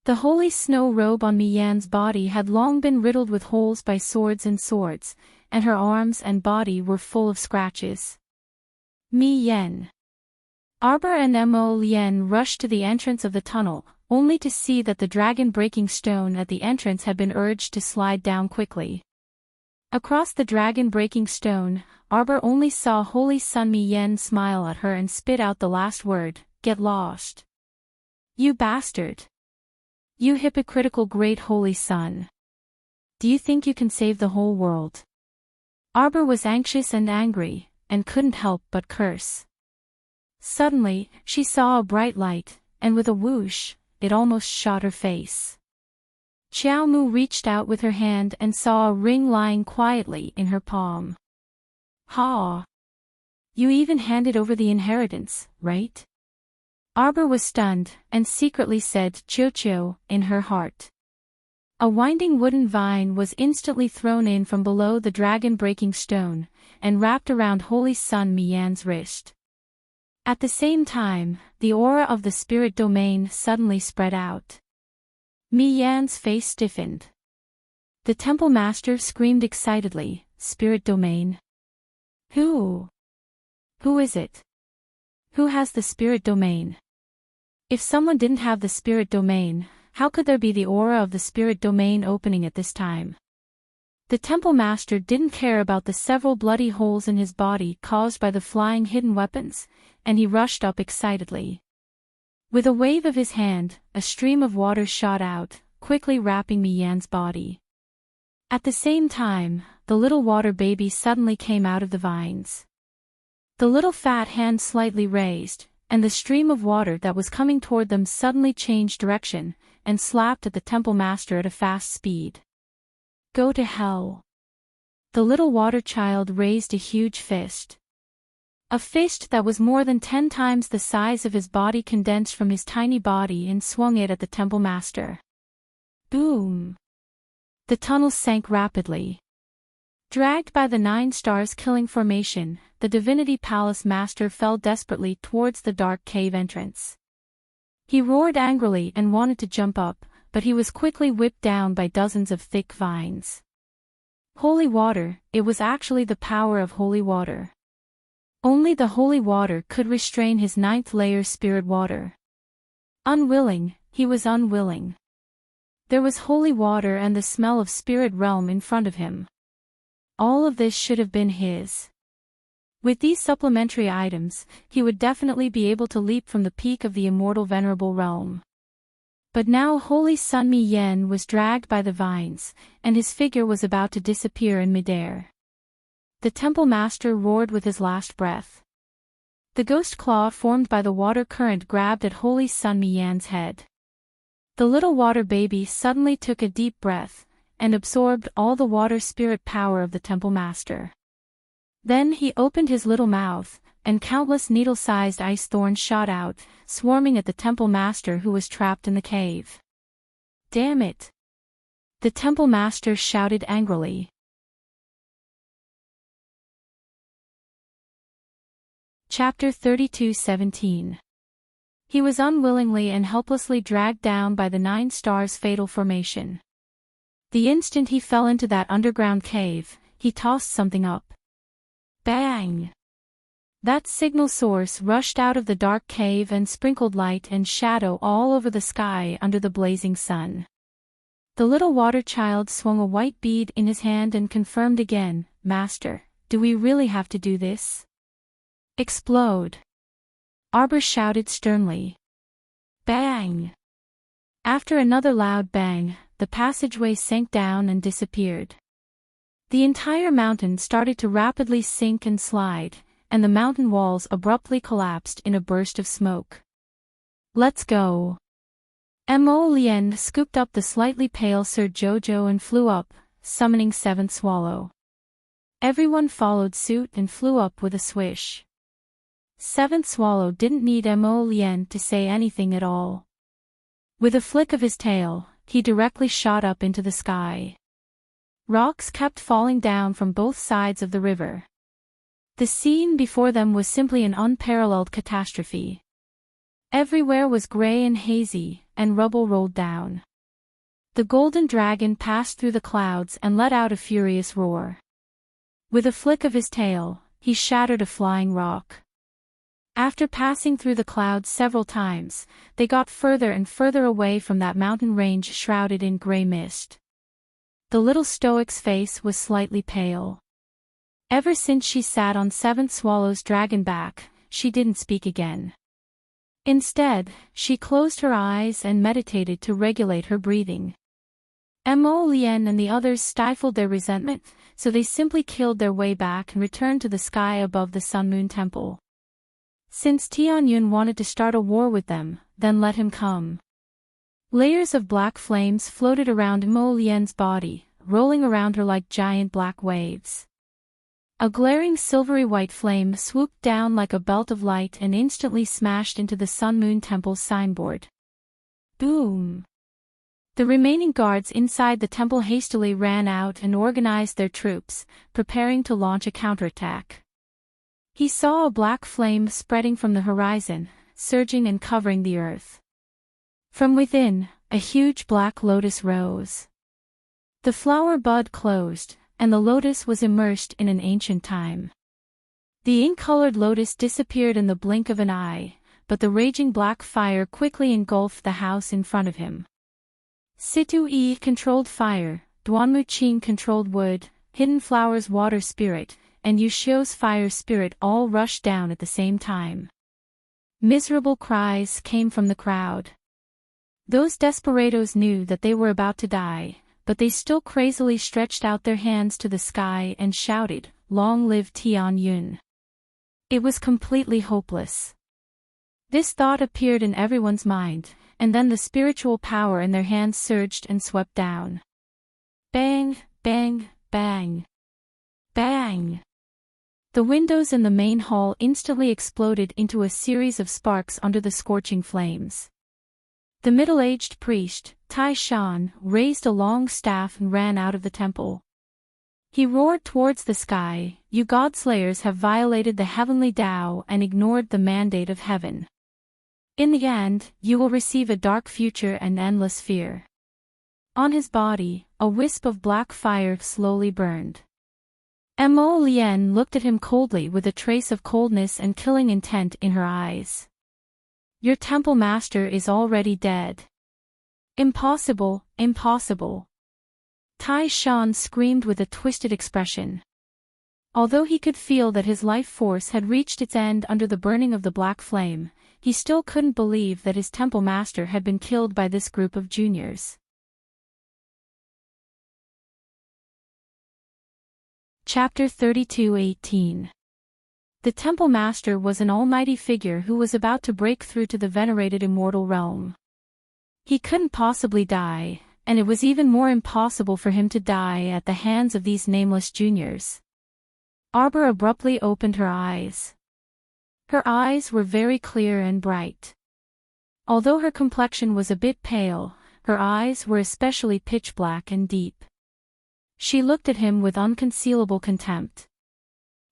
The holy snow robe on Mi Yan's body had long been riddled with holes by swords, and her arms and body were full of scratches. Mi Yan. Arbor and Mo Lien rushed to the entrance of the tunnel, only to see that the dragon-breaking stone at the entrance had been urged to slide down quickly. Across the dragon-breaking stone, Arbor only saw Holy Sun Mi Yen smile at her and spit out the last word, "Get lost. You bastard. You hypocritical great Holy Sun. Do you think you can save the whole world?" Arbor was anxious and angry, and couldn't help but curse. Suddenly, she saw a bright light, and with a whoosh, it almost shot her face. Xiao Mu reached out with her hand and saw a ring lying quietly in her palm. "Ha! You even handed over the inheritance, right?" Arbor was stunned, and secretly said "Chio" in her heart. A winding wooden vine was instantly thrown in from below the dragon-breaking stone, and wrapped around Holy Sun Mi Yan's wrist. At the same time, the aura of the spirit domain suddenly spread out. Mi Yan's face stiffened. The temple master screamed excitedly, "Spirit domain? Who is it? Who has the spirit domain? If someone didn't have the spirit domain, how could there be the aura of the spirit domain opening at this time?" The temple master didn't care about the several bloody holes in his body caused by the flying hidden weapons, and he rushed up excitedly. With a wave of his hand, a stream of water shot out, quickly wrapping Mi Yan's body. At the same time, the little water baby suddenly came out of the vines. The little fat hand slightly raised, and the stream of water that was coming toward them suddenly changed direction, and slapped at the temple master at a fast speed. "Go to hell." The little water child raised a huge fist. A fist that was more than 10 times the size of his body condensed from his tiny body and swung it at the temple master. Boom! The tunnel sank rapidly. Dragged by the 9 stars killing formation, the Divinity Palace master fell desperately towards the dark cave entrance. He roared angrily and wanted to jump up, but he was quickly whipped down by dozens of thick vines. Holy water, it was actually the power of holy water. Only the holy water could restrain his 9th layer spirit water. Unwilling, he was unwilling. There was holy water and the smell of spirit realm in front of him. All of this should have been his. With these supplementary items, he would definitely be able to leap from the peak of the immortal venerable realm. But now Holy Sun Mi Yan was dragged by the vines, and his figure was about to disappear in midair. The temple master roared with his last breath. The ghost claw formed by the water current grabbed at Holy Sun Mi Yan's head. The little water baby suddenly took a deep breath, and absorbed all the water spirit power of the temple master. Then he opened his little mouth, and countless needle-sized ice thorns shot out, swarming at the temple master who was trapped in the cave. "Damn it!" the temple master shouted angrily. Chapter 32:17. He was unwillingly and helplessly dragged down by the 9 stars fatal formation. The instant he fell into that underground cave, he tossed something up. Bang! That signal source rushed out of the dark cave and sprinkled light and shadow all over the sky under the blazing sun. The little water child swung a white bead in his hand and confirmed again, "Master, do we really have to do this?" "Explode!" Arbor shouted sternly. Bang! After another loud bang, the passageway sank down and disappeared. The entire mountain started to rapidly sink and slide, and the mountain walls abruptly collapsed in a burst of smoke. "Let's go." Mo Lien scooped up the slightly pale Sir Jojo and flew up, summoning 7th Swallow. Everyone followed suit and flew up with a swish. 7th Swallow didn't need Mo Lien to say anything at all. With a flick of his tail, he directly shot up into the sky. Rocks kept falling down from both sides of the river. The scene before them was simply an unparalleled catastrophe. Everywhere was gray and hazy, and rubble rolled down. The golden dragon passed through the clouds and let out a furious roar. With a flick of his tail, he shattered a flying rock. After passing through the clouds several times, they got further and further away from that mountain range shrouded in gray mist. The little stoic's face was slightly pale. Ever since she sat on 7th Swallow's dragon back, she didn't speak again. Instead, she closed her eyes and meditated to regulate her breathing. Mo Lien and the others stifled their resentment, so they simply killed their way back and returned to the sky above the Sun Moon Temple. Since Tianyun wanted to start a war with them, then let him come. Layers of black flames floated around Mo Lien's body, rolling around her like giant black waves. A glaring silvery white flame swooped down like a belt of light and instantly smashed into the Sun Moon Temple's signboard. Boom! The remaining guards inside the temple hastily ran out and organized their troops, preparing to launch a counterattack. He saw a black flame spreading from the horizon, surging and covering the earth. From within, a huge black lotus rose. The flower bud closed, and the lotus was immersed in an ancient time. The ink-colored lotus disappeared in the blink of an eye, but the raging black fire quickly engulfed the house in front of him. Situ-E controlled fire, Duanmu-Ching controlled wood, Hidden Flower's water spirit, and Yushio's fire spirit all rushed down at the same time. Miserable cries came from the crowd. Those desperados knew that they were about to die, but they still crazily stretched out their hands to the sky and shouted, "Long live Tian Yun." It was completely hopeless. This thought appeared in everyone's mind, and then the spiritual power in their hands surged and swept down. Bang, bang, bang. Bang! The windows in the main hall instantly exploded into a series of sparks under the scorching flames. The middle-aged priest, Tai Shan, raised a long staff and ran out of the temple. He roared towards the sky, "You godslayers have violated the heavenly Tao and ignored the mandate of heaven. In the end, you will receive a dark future and endless fear." On his body, a wisp of black fire slowly burned. Mo Lien looked at him coldly with a trace of coldness and killing intent in her eyes. "Your temple master is already dead." "Impossible, impossible." Tai Shan screamed with a twisted expression. Although he could feel that his life force had reached its end under the burning of the black flame, he still couldn't believe that his temple master had been killed by this group of juniors. Chapter 32:18. The Temple Master was an almighty figure who was about to break through to the venerated immortal realm. He couldn't possibly die, and it was even more impossible for him to die at the hands of these nameless juniors. Arbor abruptly opened her eyes. Her eyes were very clear and bright. Although her complexion was a bit pale, her eyes were especially pitch black and deep. She looked at him with unconcealable contempt.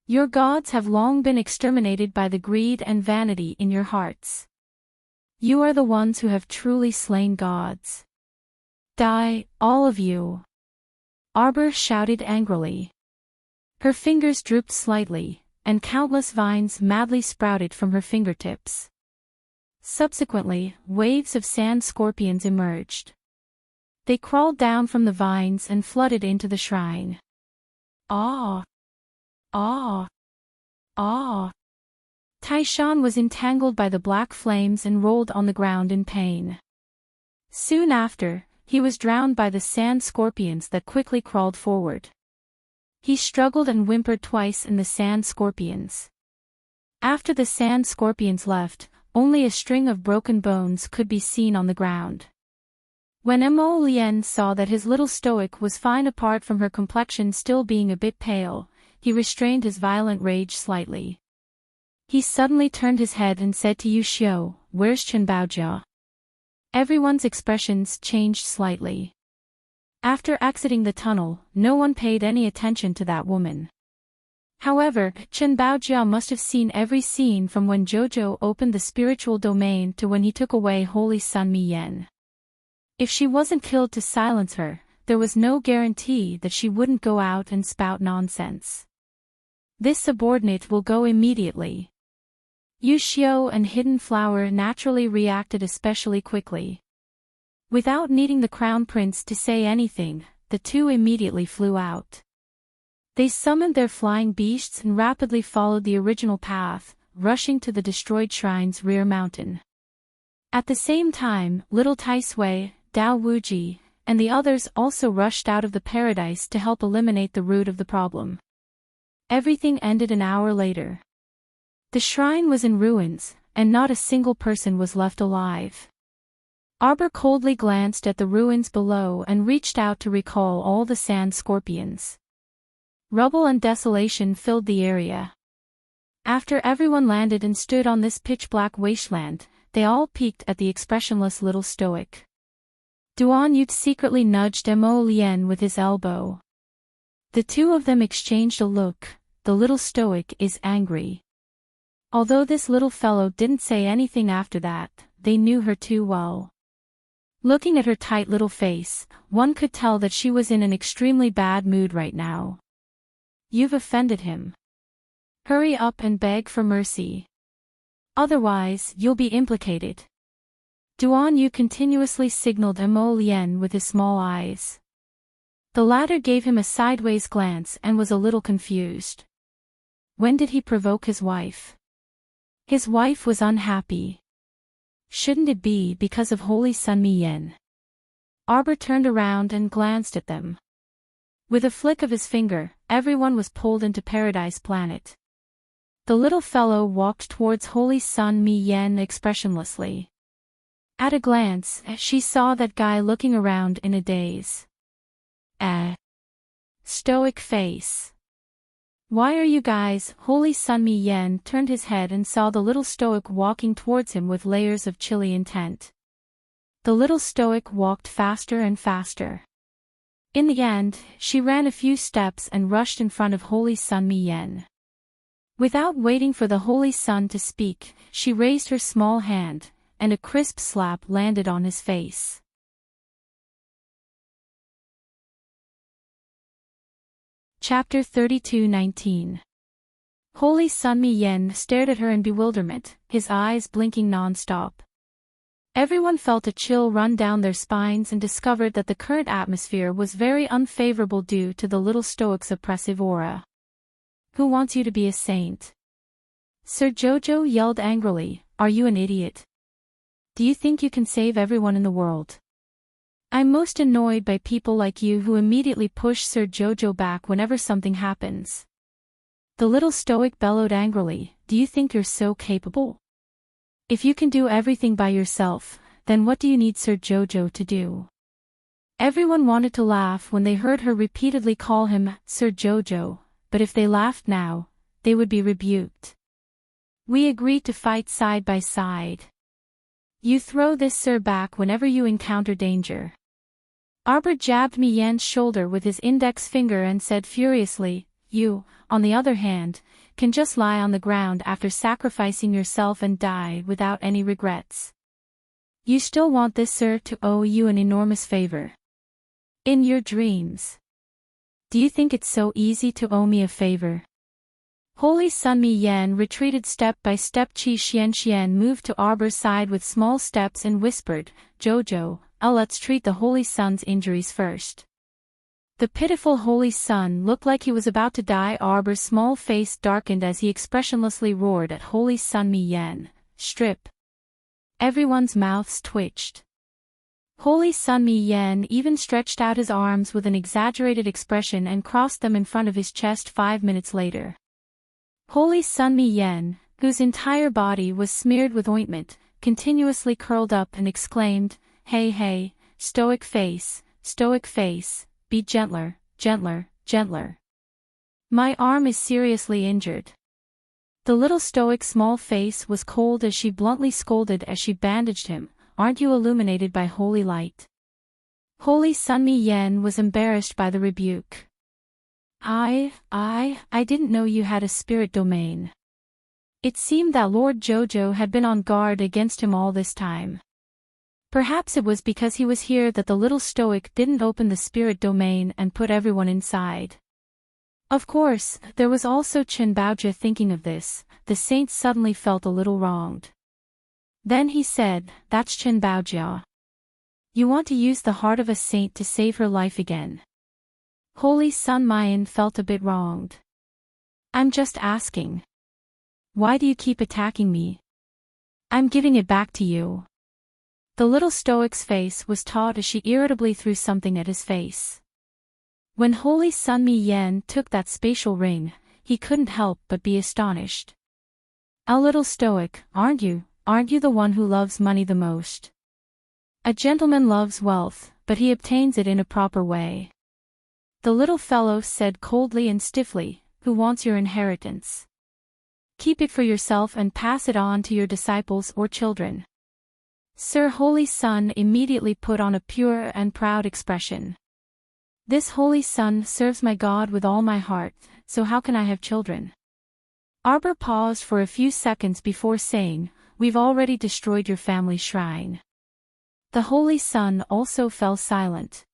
"Your gods have long been exterminated by the greed and vanity in your hearts. You are the ones who have truly slain gods. Die, all of you!" Arbor shouted angrily. Her fingers drooped slightly, and countless vines madly sprouted from her fingertips. Subsequently, waves of sand scorpions emerged. They crawled down from the vines and flooded into the shrine. Ah! Ah! Ah! Tai Shan was entangled by the black flames and rolled on the ground in pain. Soon after, he was drowned by the sand scorpions that quickly crawled forward. He struggled and whimpered twice in the sand scorpions. After the sand scorpions left, only a string of broken bones could be seen on the ground. When Mo Lien saw that his little stoic was fine apart from her complexion still being a bit pale, he restrained his violent rage slightly. He suddenly turned his head and said to Yushio, "Where's Chen Baojia?" Everyone's expressions changed slightly. After exiting the tunnel, no one paid any attention to that woman. However, Chen Baojia must have seen every scene from when Jojo opened the spiritual domain to when he took away Holy Sun Mi Yen. If she wasn't killed to silence her, there was no guarantee that she wouldn't go out and spout nonsense. This subordinate will go immediately. Yushio and Hidden Flower naturally reacted especially quickly. Without needing the Crown Prince to say anything, the two immediately flew out. They summoned their flying beasts and rapidly followed the original path, rushing to the destroyed shrine's rear mountain. At the same time, little Tai Sui, Dao Wuji, and the others also rushed out of the paradise to help eliminate the root of the problem. Everything ended an hour later. The shrine was in ruins, and not a single person was left alive. Arbor coldly glanced at the ruins below and reached out to recall all the sand scorpions. Rubble and desolation filled the area. After everyone landed and stood on this pitch-black wasteland, they all peeked at the expressionless little stoic. Duan Yu secretly nudged Mo Lien with his elbow. The two of them exchanged a look. The little stoic is angry. Although this little fellow didn't say anything after that, they knew her too well. Looking at her tight little face, one could tell that she was in an extremely bad mood right now. You've offended him. Hurry up and beg for mercy. Otherwise, you'll be implicated. Duan Yu continuously signaled Mo Lien with his small eyes. The latter gave him a sideways glance and was a little confused. When did he provoke his wife? His wife was unhappy. Shouldn't it be because of Holy Sun Mi Yen? Arbor turned around and glanced at them. With a flick of his finger, everyone was pulled into Paradise Planet. The little fellow walked towards Holy Sun Mi Yen expressionlessly. At a glance, she saw that guy looking around in a daze. Stoic face. Why are you guys? Holy Sun Mi Yen turned his head and saw the little stoic walking towards him with layers of chilly intent. The little stoic walked faster and faster. In the end, she ran a few steps and rushed in front of Holy Sun Mi Yen. Without waiting for the Holy Sun to speak, she raised her small hand, and a crisp slap landed on his face. Chapter 32:19. Holy Sun Mi Yen stared at her in bewilderment, his eyes blinking non-stop. Everyone felt a chill run down their spines and discovered that the current atmosphere was very unfavorable due to the little stoic's oppressive aura. Who wants you to be a saint? Sir Jojo yelled angrily, are you an idiot? Do you think you can save everyone in the world? I'm most annoyed by people like you who immediately push Sir Jojo back whenever something happens. The little stoic bellowed angrily, do you think you're so capable? If you can do everything by yourself, then what do you need Sir Jojo to do? Everyone wanted to laugh when they heard her repeatedly call him Sir Jojo, but if they laughed now, they would be rebuked. We agreed to fight side by side. You throw this sir back whenever you encounter danger. Arbor jabbed Mi Yen's shoulder with his index finger and said furiously, you, on the other hand, can just lie on the ground after sacrificing yourself and die without any regrets. You still want this sir to owe you an enormous favor. In your dreams. Do you think it's so easy to owe me a favor? Holy Sun Mi Yen retreated step by step. Qi Xian moved to Arbor's side with small steps and whispered, Jojo, let's treat the Holy Sun's injuries first. The pitiful Holy Sun looked like he was about to die. Arbor's small face darkened as he expressionlessly roared at Holy Sun Mi Yen, strip. Everyone's mouths twitched. Holy Sun Mi Yen even stretched out his arms with an exaggerated expression and crossed them in front of his chest 5 minutes later. Holy Sun Mi Yen, whose entire body was smeared with ointment, continuously curled up and exclaimed, hey, stoic face, be gentler, gentler, gentler. My arm is seriously injured. The little stoic's small face was cold as she bluntly scolded as she bandaged him, aren't you illuminated by holy light? Holy Sun Mi Yen was embarrassed by the rebuke. I didn't know you had a spirit domain. It seemed that Lord Jojo had been on guard against him all this time. Perhaps it was because he was here that the little stoic didn't open the spirit domain and put everyone inside. Of course, there was also Chen Baojia thinking of this. The saint suddenly felt a little wronged. Then he said, that's Chen Baojia. You want to use the heart of a saint to save her life again. Holy Sun Mayan felt a bit wronged. I'm just asking. Why do you keep attacking me? I'm giving it back to you. The little stoic's face was taut as she irritably threw something at his face. When Holy Sun Mi Yen took that spatial ring, he couldn't help but be astonished. A little stoic, aren't you the one who loves money the most? A gentleman loves wealth, but he obtains it in a proper way. The little fellow said coldly and stiffly, who wants your inheritance? Keep it for yourself and pass it on to your disciples or children. Sir Holy Sun immediately put on a pure and proud expression. This Holy Sun serves my God with all my heart, so how can I have children? Arbor paused for a few seconds before saying, "We've already destroyed your family shrine." The Holy Sun also fell silent.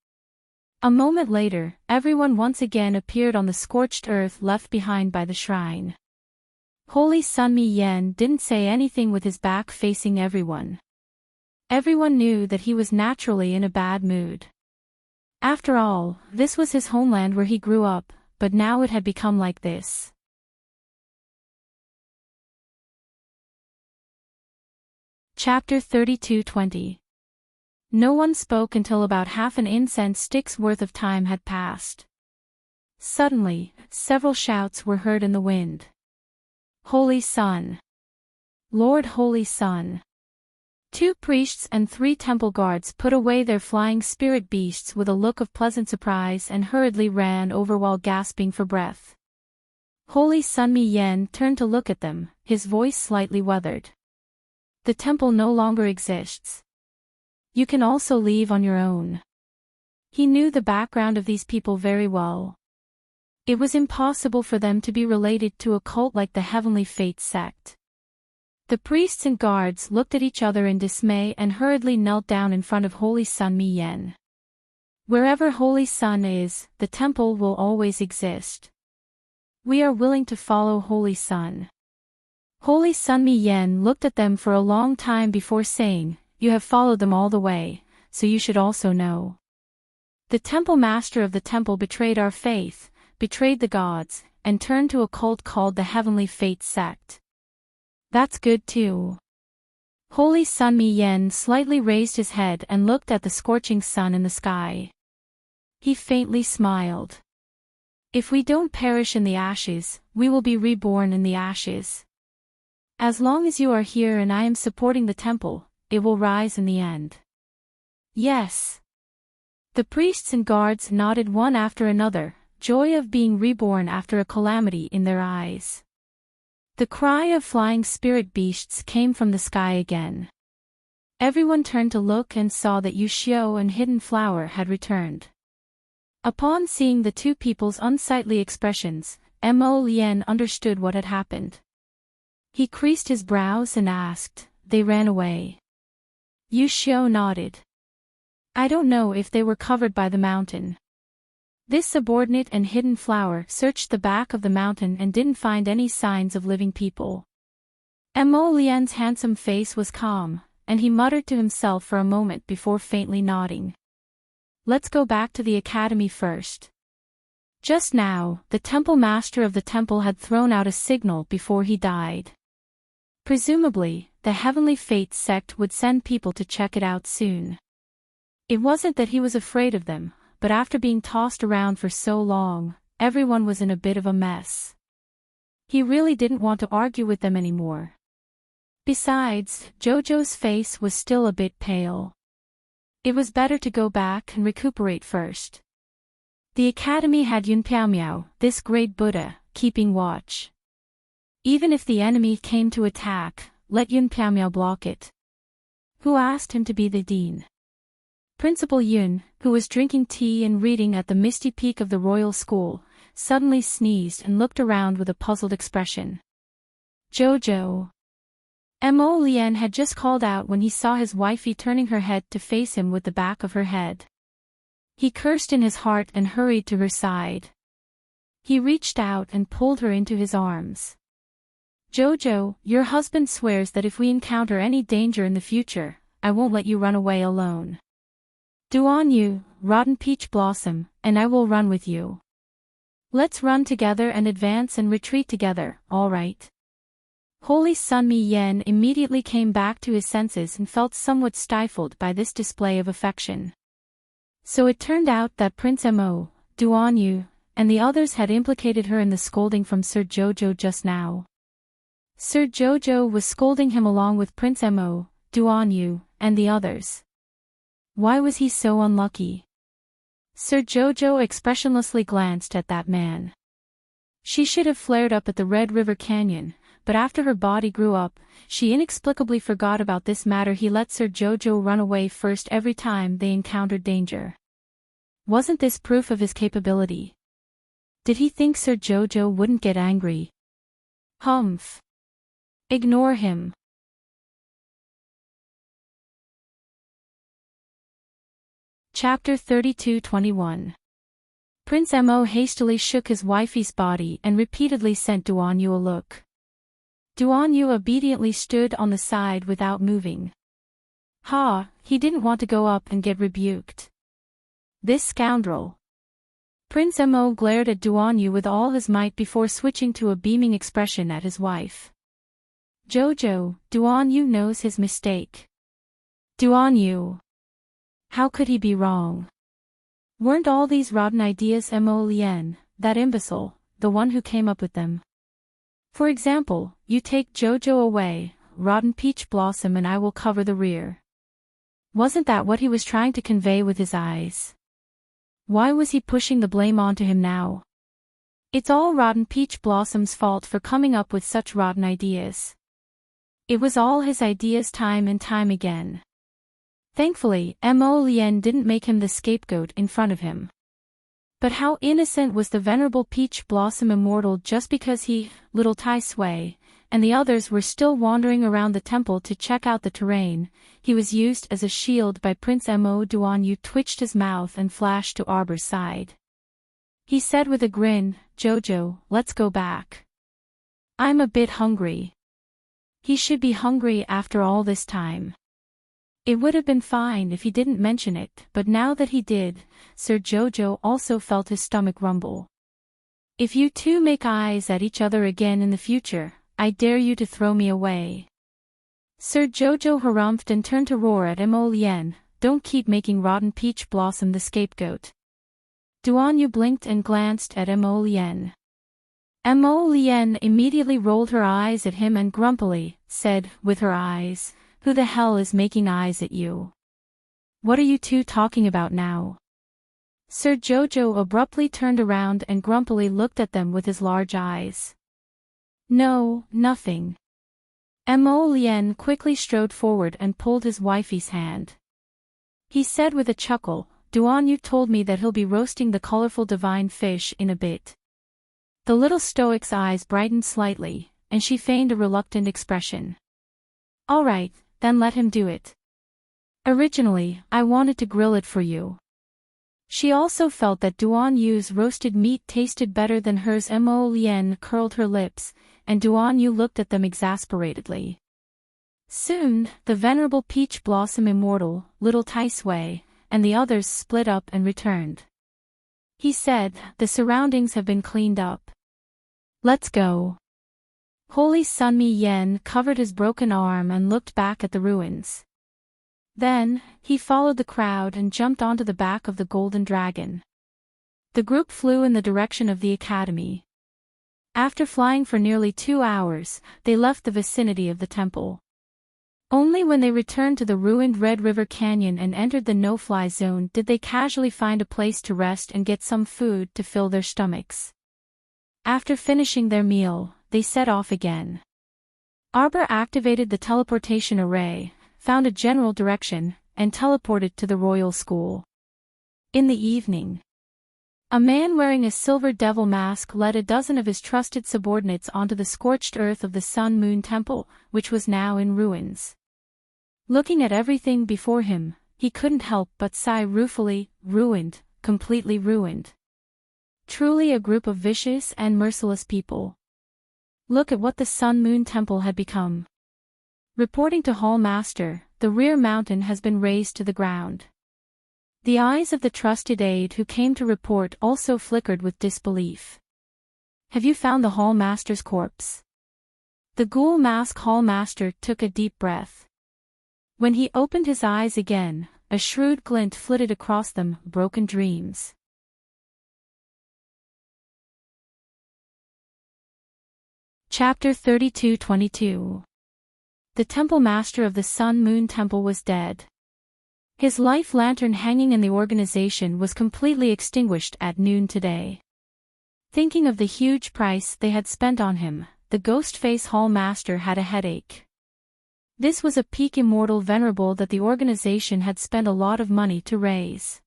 A moment later, everyone once again appeared on the scorched earth left behind by the shrine. Holy Sun Mi Yen didn't say anything with his back facing everyone. Everyone knew that he was naturally in a bad mood. After all, this was his homeland where he grew up, but now it had become like this. Chapter 32:20. No one spoke until about half an incense stick's worth of time had passed. Suddenly, several shouts were heard in the wind. "Holy Sun! Lord Holy Sun!" 2 priests and 3 temple guards put away their flying spirit beasts with a look of pleasant surprise and hurriedly ran over while gasping for breath. Holy Sun Mi Yen turned to look at them, his voice slightly weathered. "The temple no longer exists. You can also leave on your own." He knew the background of these people very well. It was impossible for them to be related to a cult like the Heavenly Fate sect. The priests and guards looked at each other in dismay and hurriedly knelt down in front of Holy Sun Mi Yen. "Wherever Holy Sun is, the temple will always exist. We are willing to follow Holy Sun." Holy Sun Mi Yen looked at them for a long time before saying, "You have followed them all the way, so you should also know. The temple master of the temple betrayed our faith, betrayed the gods, and turned to a cult called the Heavenly Fate sect. That's good too." Holy Sun Mi Yen slightly raised his head and looked at the scorching sun in the sky. He faintly smiled. "If we don't perish in the ashes, we will be reborn in the ashes. As long as you are here and I am supporting the temple, it will rise in the end." "Yes." The priests and guards nodded one after another, joy of being reborn after a calamity in their eyes. The cry of flying spirit beasts came from the sky again. Everyone turned to look and saw that Yu Xiao and Hidden Flower had returned. Upon seeing the 2 people's unsightly expressions, Mo Lien understood what had happened. He creased his brows and asked, "They ran away?" Yu Xiao nodded. "I don't know if they were covered by the mountain." This subordinate and Hidden Flower searched the back of the mountain and didn't find any signs of living people. Mo Lien's handsome face was calm, and he muttered to himself for a moment before faintly nodding. "Let's go back to the academy first." Just now, the temple master of the temple had thrown out a signal before he died. Presumably, the Heavenly Fate sect would send people to check it out soon. It wasn't that he was afraid of them, but after being tossed around for so long, everyone was in a bit of a mess. He really didn't want to argue with them anymore. Besides, Jojo's face was still a bit pale. It was better to go back and recuperate first. The academy had Yun Piao Miao, this great Buddha, keeping watch. Even if the enemy came to attack, let Yun Piao Miao block it. Who asked him to be the dean? Principal Yun, who was drinking tea and reading at the misty peak of the royal school, suddenly sneezed and looked around with a puzzled expression. "Jojo." Mo Lien had just called out when he saw his wifey turning her head to face him with the back of her head. He cursed in his heart and hurried to her side. He reached out and pulled her into his arms. "Jojo, your husband swears that if we encounter any danger in the future, I won't let you run away alone. Duan Yu, Rotten Peach Blossom, and I will run with you. Let's run together and advance and retreat together, all right?" Holy Sun Mi Yen immediately came back to his senses and felt somewhat stifled by this display of affection. So it turned out that Prince Mo, Duan Yu, and the others had implicated her in the scolding from Sir Jojo just now. Sir Jojo was scolding him along with Prince Mo, Duan Yu, and the others. Why was he so unlucky? Sir Jojo expressionlessly glanced at that man. She should have flared up at the Red River Canyon, but after her body grew up, she inexplicably forgot about this matter. He let Sir Jojo run away first every time they encountered danger. Wasn't this proof of his capability? Did he think Sir Jojo wouldn't get angry? Humph. Ignore him. Chapter 32-21. Prince Mo hastily shook his wifey's body and repeatedly sent Duan Yu a look. Duan Yu obediently stood on the side without moving. He didn't want to go up and get rebuked. This scoundrel. Prince Mo glared at Duan Yu with all his might before switching to a beaming expression at his wife. Jojo, Duan Yu knows his mistake. Duan Yu. How could he be wrong? Weren't all these rotten ideas Mo Lien, that imbecile, the one who came up with them? For example, you take Jojo away, rotten peach blossom, and I will cover the rear. Wasn't that what he was trying to convey with his eyes? Why was he pushing the blame onto him now? It's all rotten peach blossom's fault for coming up with such rotten ideas. It was all his ideas time and time again. Thankfully, Mo Lien didn't make him the scapegoat in front of him. But how innocent was the venerable peach blossom immortal just because he, little Tai Sui, and the others were still wandering around the temple to check out the terrain. He was used as a shield by Prince Mo. Duan Yu twitched his mouth and flashed to Arbor's side. He said with a grin, Jojo, let's go back. I'm a bit hungry. He should be hungry after all this time. It would have been fine if he didn't mention it, but now that he did, Sir Jojo also felt his stomach rumble. If you two make eyes at each other again in the future, I dare you to throw me away. Sir Jojo harumphed and turned to roar at Mo Lien, don't keep making rotten peach blossom the scapegoat. Duan Yu blinked and glanced at Mo Lien. Mo Lien immediately rolled her eyes at him and grumpily said, with her eyes, who the hell is making eyes at you? What are you two talking about now? Sir Jojo abruptly turned around and grumpily looked at them with his large eyes. No, nothing. Mo Lien quickly strode forward and pulled his wifey's hand. He said with a chuckle, Duan Yu told me that he'll be roasting the colorful divine fish in a bit. The little stoic's eyes brightened slightly, and she feigned a reluctant expression. All right, then let him do it. Originally, I wanted to grill it for you. She also felt that Duan Yu's roasted meat tasted better than hers. Mo Lien curled her lips, and Duan Yu looked at them exasperatedly. Soon, the venerable peach blossom immortal, little Tai Sui, and the others split up and returned. He said, the surroundings have been cleaned up. Let's go. Holy Sun Mi Yen covered his broken arm and looked back at the ruins. Then, he followed the crowd and jumped onto the back of the golden dragon. The group flew in the direction of the academy. After flying for nearly 2 hours, they left the vicinity of the temple. Only when they returned to the ruined Red River Canyon and entered the no-fly zone did they casually find a place to rest and get some food to fill their stomachs. After finishing their meal, they set off again. Arbor activated the teleportation array, found a general direction, and teleported to the royal school. In the evening, a man wearing a silver devil mask led a dozen of his trusted subordinates onto the scorched earth of the Sun Moon Temple, which was now in ruins. Looking at everything before him, he couldn't help but sigh ruefully, ruined, completely ruined. Truly a group of vicious and merciless people. Look at what the Sun Moon Temple had become. Reporting to Hall Master, the rear mountain has been razed to the ground. The eyes of the trusted aide who came to report also flickered with disbelief. Have you found the Hall Master's corpse? The ghoul mask Hall Master took a deep breath. When he opened his eyes again, a shrewd glint flitted across them, broken dreams. Chapter 32-22. The Temple Master of the Sun Moon Temple was dead. His life lantern hanging in the organization was completely extinguished at noon today. Thinking of the huge price they had spent on him, the Ghostface Hall Master had a headache. This was a peak immortal venerable that the organization had spent a lot of money to raise.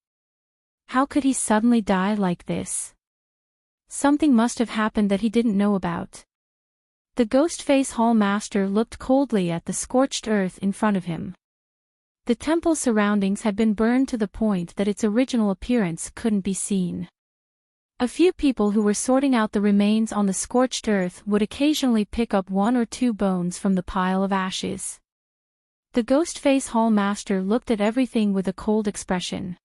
How could he suddenly die like this? Something must have happened that he didn't know about. The Ghostface Hall Master looked coldly at the scorched earth in front of him. The temple's surroundings had been burned to the point that its original appearance couldn't be seen. A few people who were sorting out the remains on the scorched earth would occasionally pick up one or two bones from the pile of ashes. The Ghostface Hall Master looked at everything with a cold expression.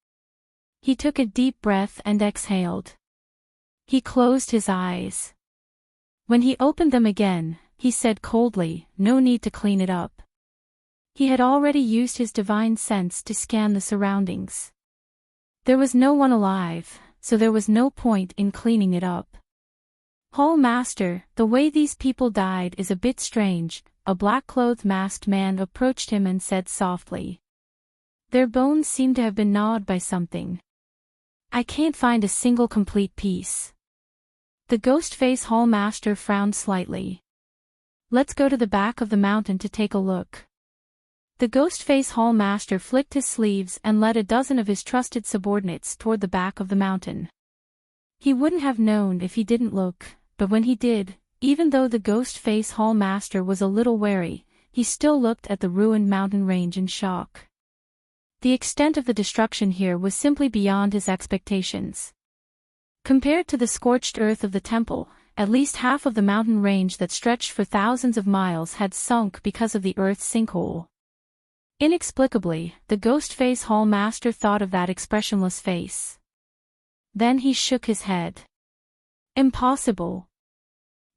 He took a deep breath and exhaled. He closed his eyes. When he opened them again, he said coldly, "No need to clean it up." He had already used his divine sense to scan the surroundings. There was no one alive, so there was no point in cleaning it up. "Hall Master, the way these people died is a bit strange," a black-clothed masked man approached him and said softly. "Their bones seem to have been gnawed by something. I can't find a single complete piece." The Ghostface Hall Master frowned slightly. "Let's go to the back of the mountain to take a look." The Ghostface Hall Master flicked his sleeves and led a dozen of his trusted subordinates toward the back of the mountain. He wouldn't have known if he didn't look, but when he did, even though the Ghostface Hall Master was a little wary, he still looked at the ruined mountain range in shock. The extent of the destruction here was simply beyond his expectations. Compared to the scorched earth of the temple, at least half of the mountain range that stretched for thousands of miles had sunk because of the earth's sinkhole. Inexplicably, the Ghostface Hall Master thought of that expressionless face. Then he shook his head. Impossible.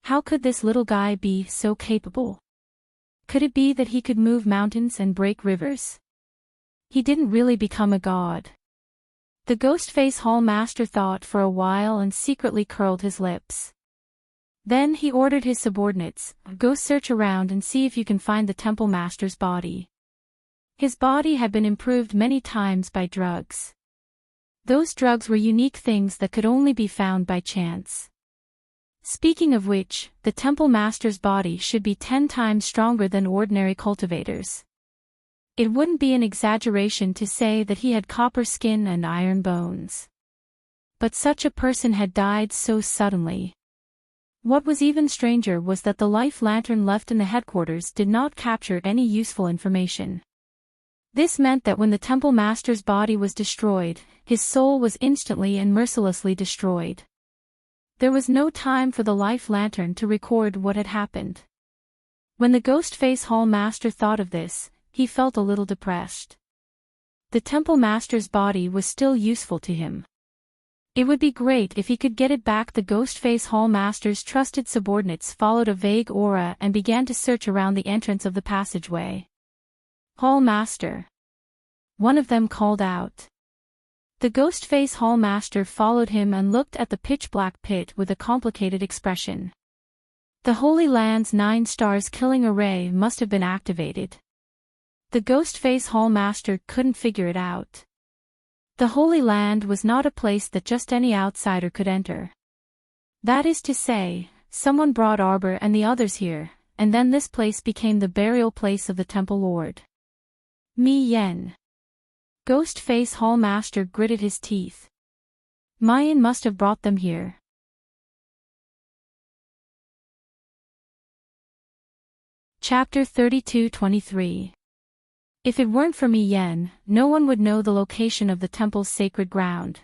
How could this little guy be so capable? Could it be that he could move mountains and break rivers? He didn't really become a god. The Ghostface Hall Master thought for a while and secretly curled his lips. Then he ordered his subordinates, "Go search around and see if you can find the Temple Master's body." His body had been improved many times by drugs. Those drugs were unique things that could only be found by chance. Speaking of which, the Temple Master's body should be 10 times stronger than ordinary cultivators. It wouldn't be an exaggeration to say that he had copper skin and iron bones. But such a person had died so suddenly. What was even stranger was that the life lantern left in the headquarters did not capture any useful information. This meant that when the Temple Master's body was destroyed, his soul was instantly and mercilessly destroyed. There was no time for the life lantern to record what had happened. When the Ghostface Hall Master thought of this, he felt a little depressed. The Temple Master's body was still useful to him. It would be great if he could get it back. The Ghostface Hall Master's trusted subordinates followed a vague aura and began to search around the entrance of the passageway. "Hall Master." One of them called out. The Ghostface Hall Master followed him and looked at the pitch-black pit with a complicated expression. The Holy Land's 9 stars killing array must have been activated. The Ghostface Hall Master couldn't figure it out. The Holy Land was not a place that just any outsider could enter. That is to say, someone brought Arbor and the others here, and then this place became the burial place of the Temple Lord. Mi Yen. Ghostface Hall Master gritted his teeth. Mayan must have brought them here. Chapter 32-23. If it weren't for Mi Yen, no one would know the location of the temple's sacred ground.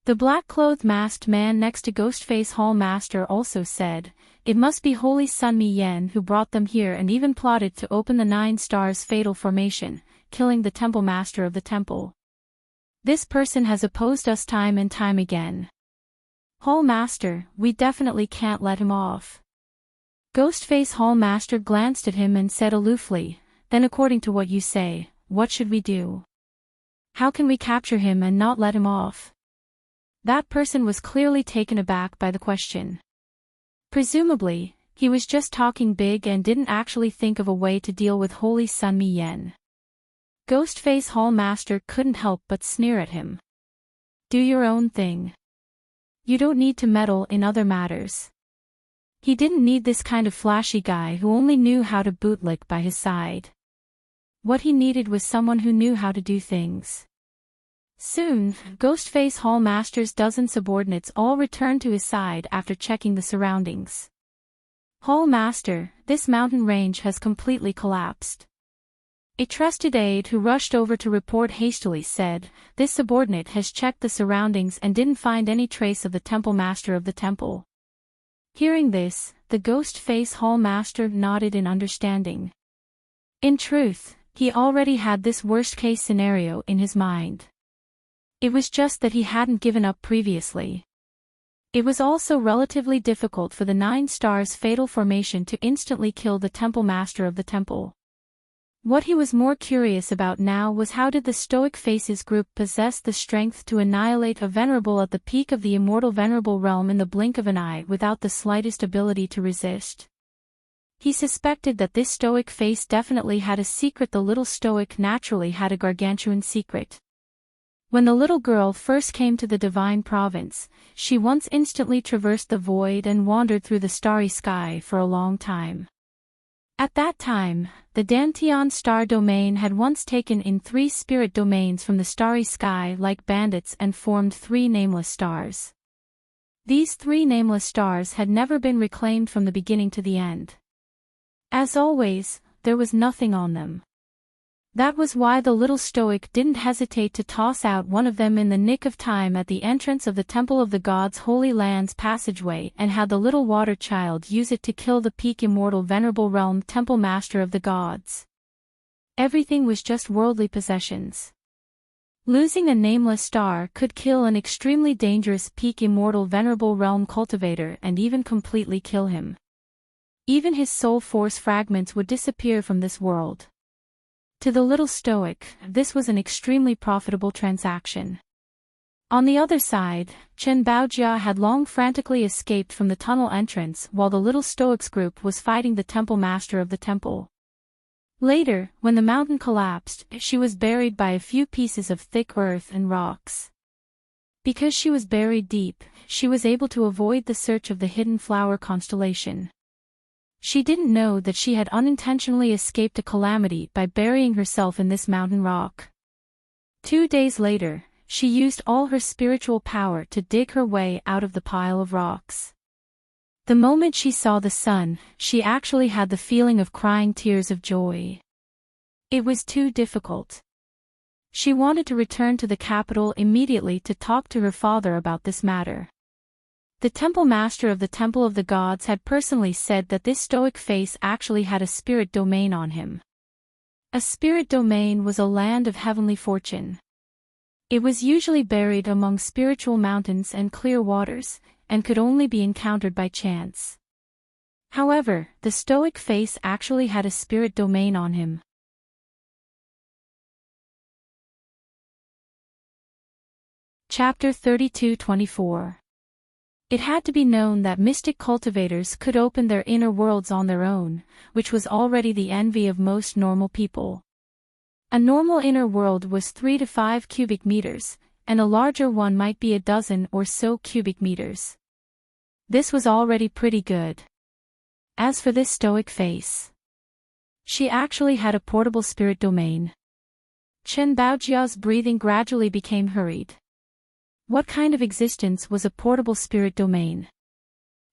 The black-clothed masked man next to Ghostface Hall Master also said, "It must be Holy Sun Mi Yen who brought them here and even plotted to open the 9 stars fatal formation, killing the Temple Master of the temple. This person has opposed us time and time again. Hall Master, we definitely can't let him off." Ghostface Hall Master glanced at him and said aloofly, "Then according to what you say, what should we do? How can we capture him and not let him off?" That person was clearly taken aback by the question. Presumably, he was just talking big and didn't actually think of a way to deal with Holy Sun Mi Yen. Ghostface Hall Master couldn't help but sneer at him. "Do your own thing. You don't need to meddle in other matters." He didn't need this kind of flashy guy who only knew how to bootlick by his side. What he needed was someone who knew how to do things. Soon, Ghostface Hall Master's dozen subordinates all returned to his side after checking the surroundings. "Hall Master, this mountain range has completely collapsed." A trusted aide who rushed over to report hastily said, "This subordinate has checked the surroundings and didn't find any trace of the temple master of the temple." Hearing this, the ghost-face hall master nodded in understanding. In truth, he already had this worst-case scenario in his mind. It was just that he hadn't given up previously. It was also relatively difficult for the 9 stars fatal formation to instantly kill the temple master of the temple. What he was more curious about now was how did the Stoic Faces group possess the strength to annihilate a venerable at the peak of the immortal venerable realm in the blink of an eye without the slightest ability to resist. He suspected that this Stoic Face definitely had a secret. The little Stoic naturally had a gargantuan secret. When the little girl first came to the Divine Province, she once instantly traversed the void and wandered through the starry sky for a long time. At that time, the Dantian star domain had once taken in 3 spirit domains from the starry sky like bandits and formed 3 nameless stars. These 3 nameless stars had never been reclaimed from the beginning to the end. As always, there was nothing on them. That was why the little Stoic didn't hesitate to toss out one of them in the nick of time at the entrance of the Temple of the Gods' Holy Land's passageway and had the little water child use it to kill the peak immortal venerable realm temple master of the gods. Everything was just worldly possessions. Losing a nameless star could kill an extremely dangerous peak immortal venerable realm cultivator and even completely kill him. Even his soul force fragments would disappear from this world. To the little Stoic, this was an extremely profitable transaction. On the other side, Chen Baojia had long frantically escaped from the tunnel entrance while the little Stoics group was fighting the temple master of the temple. Later, when the mountain collapsed, she was buried by a few pieces of thick earth and rocks. Because she was buried deep, she was able to avoid the search of the hidden flower constellation. She didn't know that she had unintentionally escaped a calamity by burying herself in this mountain rock. 2 days later, she used all her spiritual power to dig her way out of the pile of rocks. The moment she saw the sun, she actually had the feeling of crying tears of joy. It was too difficult. She wanted to return to the capital immediately to talk to her father about this matter. The temple master of the Temple of the Gods had personally said that this Stoic Face actually had a spirit domain on him. A spirit domain was a land of heavenly fortune. It was usually buried among spiritual mountains and clear waters, and could only be encountered by chance. However, the Stoic Face actually had a spirit domain on him. Chapter 32-24. It had to be known that mystic cultivators could open their inner worlds on their own, which was already the envy of most normal people. A normal inner world was 3 to 5 cubic meters, and a larger one might be a dozen or so cubic meters. This was already pretty good. As for this Stoic Face, she actually had a portable spirit domain. Chen Baojia's breathing gradually became hurried. What kind of existence was a portable spirit domain?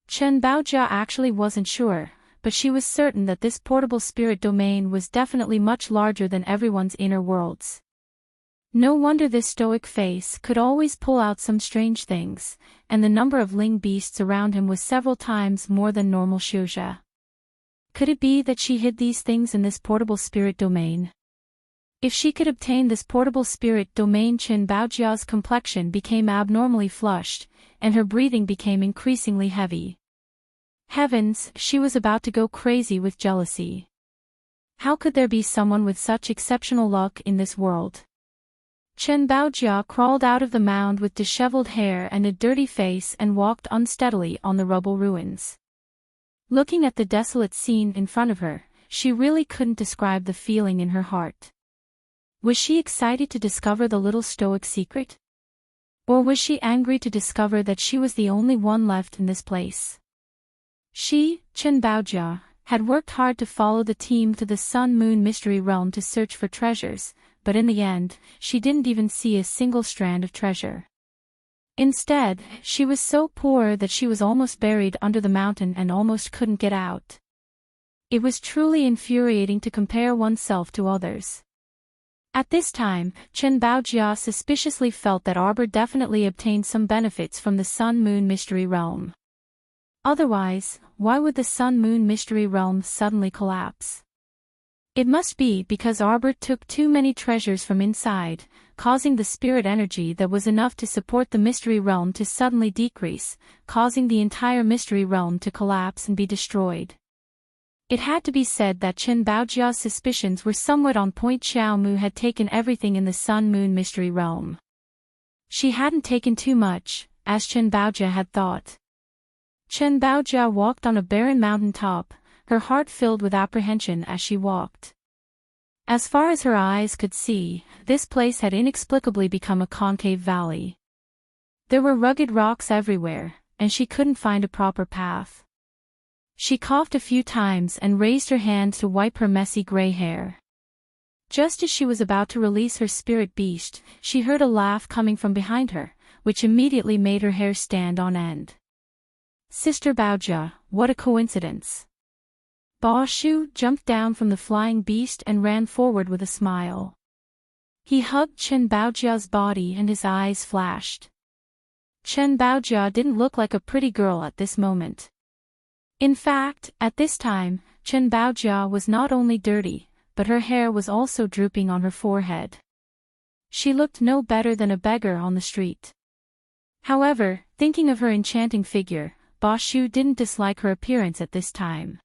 Chen Baojia actually wasn't sure, but she was certain that this portable spirit domain was definitely much larger than everyone's inner worlds. No wonder this Stoic Face could always pull out some strange things, and the number of ling beasts around him was several times more than normal Shuja. Could it be that she hid these things in this portable spirit domain? If she could obtain this portable spirit domain, Chen Baojia's complexion became abnormally flushed, and her breathing became increasingly heavy. Heavens, she was about to go crazy with jealousy. How could there be someone with such exceptional luck in this world? Chen Baojia crawled out of the mound with disheveled hair and a dirty face and walked unsteadily on the rubble ruins. Looking at the desolate scene in front of her, she really couldn't describe the feeling in her heart. Was she excited to discover the little Stoic secret? Or was she angry to discover that she was the only one left in this place? She, Chen Baojia, had worked hard to follow the team to the Sun-Moon Mystery Realm to search for treasures, but in the end, she didn't even see a single strand of treasure. Instead, she was so poor that she was almost buried under the mountain and almost couldn't get out. It was truly infuriating to compare oneself to others. At this time, Chen Baojia suspiciously felt that Arbor definitely obtained some benefits from the Sun-Moon Mystery Realm. Otherwise, why would the Sun-Moon Mystery Realm suddenly collapse? It must be because Arbor took too many treasures from inside, causing the spirit energy that was enough to support the Mystery Realm to suddenly decrease, causing the entire Mystery Realm to collapse and be destroyed. It had to be said that Chen Baojia's suspicions were somewhat on point. Xiao Mu had taken everything in the Sun-Moon Mystery Realm. She hadn't taken too much, as Chen Baojia had thought. Chen Baojia walked on a barren mountain top, her heart filled with apprehension as she walked. As far as her eyes could see, this place had inexplicably become a concave valley. There were rugged rocks everywhere, and she couldn't find a proper path. She coughed a few times and raised her hand to wipe her messy gray hair. Just as she was about to release her spirit beast, she heard a laugh coming from behind her, which immediately made her hair stand on end. Sister Baojia, what a coincidence. Ba Shu jumped down from the flying beast and ran forward with a smile. He hugged Chen Baojia's body and his eyes flashed. Chen Baojia didn't look like a pretty girl at this moment. In fact, at this time, Chen Baojia was not only dirty, but her hair was also drooping on her forehead. She looked no better than a beggar on the street. However, thinking of her enchanting figure, Ba Shu didn't dislike her appearance at this time.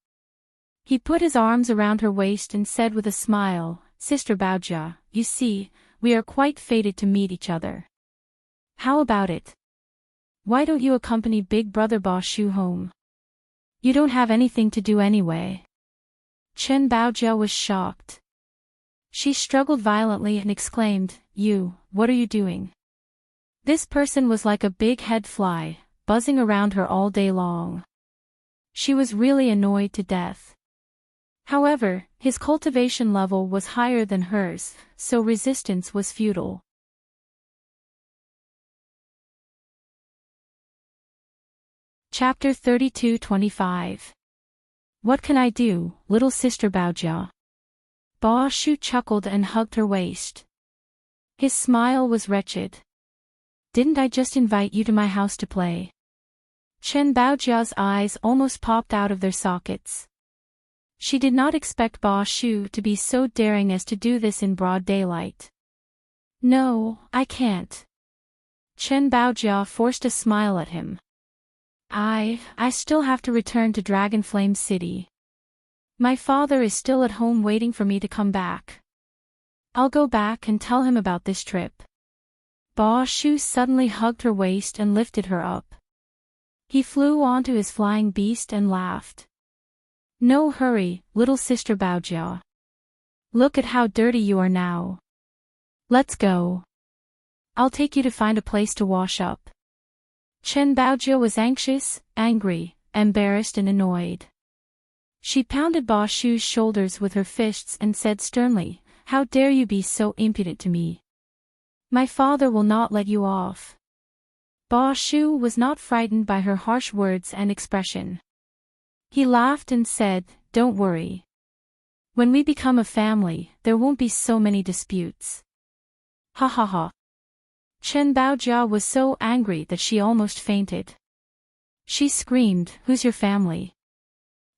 He put his arms around her waist and said with a smile, Sister Baojia, you see, we are quite fated to meet each other. How about it? Why don't you accompany big brother Ba Shu home? You don't have anything to do anyway. Chen Baojia was shocked. She struggled violently and exclaimed, what are you doing? This person was like a big head fly, buzzing around her all day long. She was really annoyed to death. However, his cultivation level was higher than hers, so resistance was futile. Chapter 32-25. What can I do, little sister Baojia? Ba Shu chuckled and hugged her waist. His smile was wretched. Didn't I just invite you to my house to play? Chen Baojia's eyes almost popped out of their sockets. She did not expect Ba Shu to be so daring as to do this in broad daylight. No, I can't. Chen Baojia forced a smile at him. I still have to return to Dragonflame City. My father is still at home waiting for me to come back. I'll go back and tell him about this trip. Ba Shu suddenly hugged her waist and lifted her up. He flew onto his flying beast and laughed. No hurry, little sister Baojia. Look at how dirty you are now. Let's go. I'll take you to find a place to wash up. Chen Baojia was anxious, angry, embarrassed and annoyed. She pounded Ba Shu's shoulders with her fists and said sternly, How dare you be so impudent to me? My father will not let you off. Ba Shu was not frightened by her harsh words and expression. He laughed and said, Don't worry. When we become a family, there won't be so many disputes. Ha ha ha. Chen Baojia was so angry that she almost fainted. She screamed, Who's your family?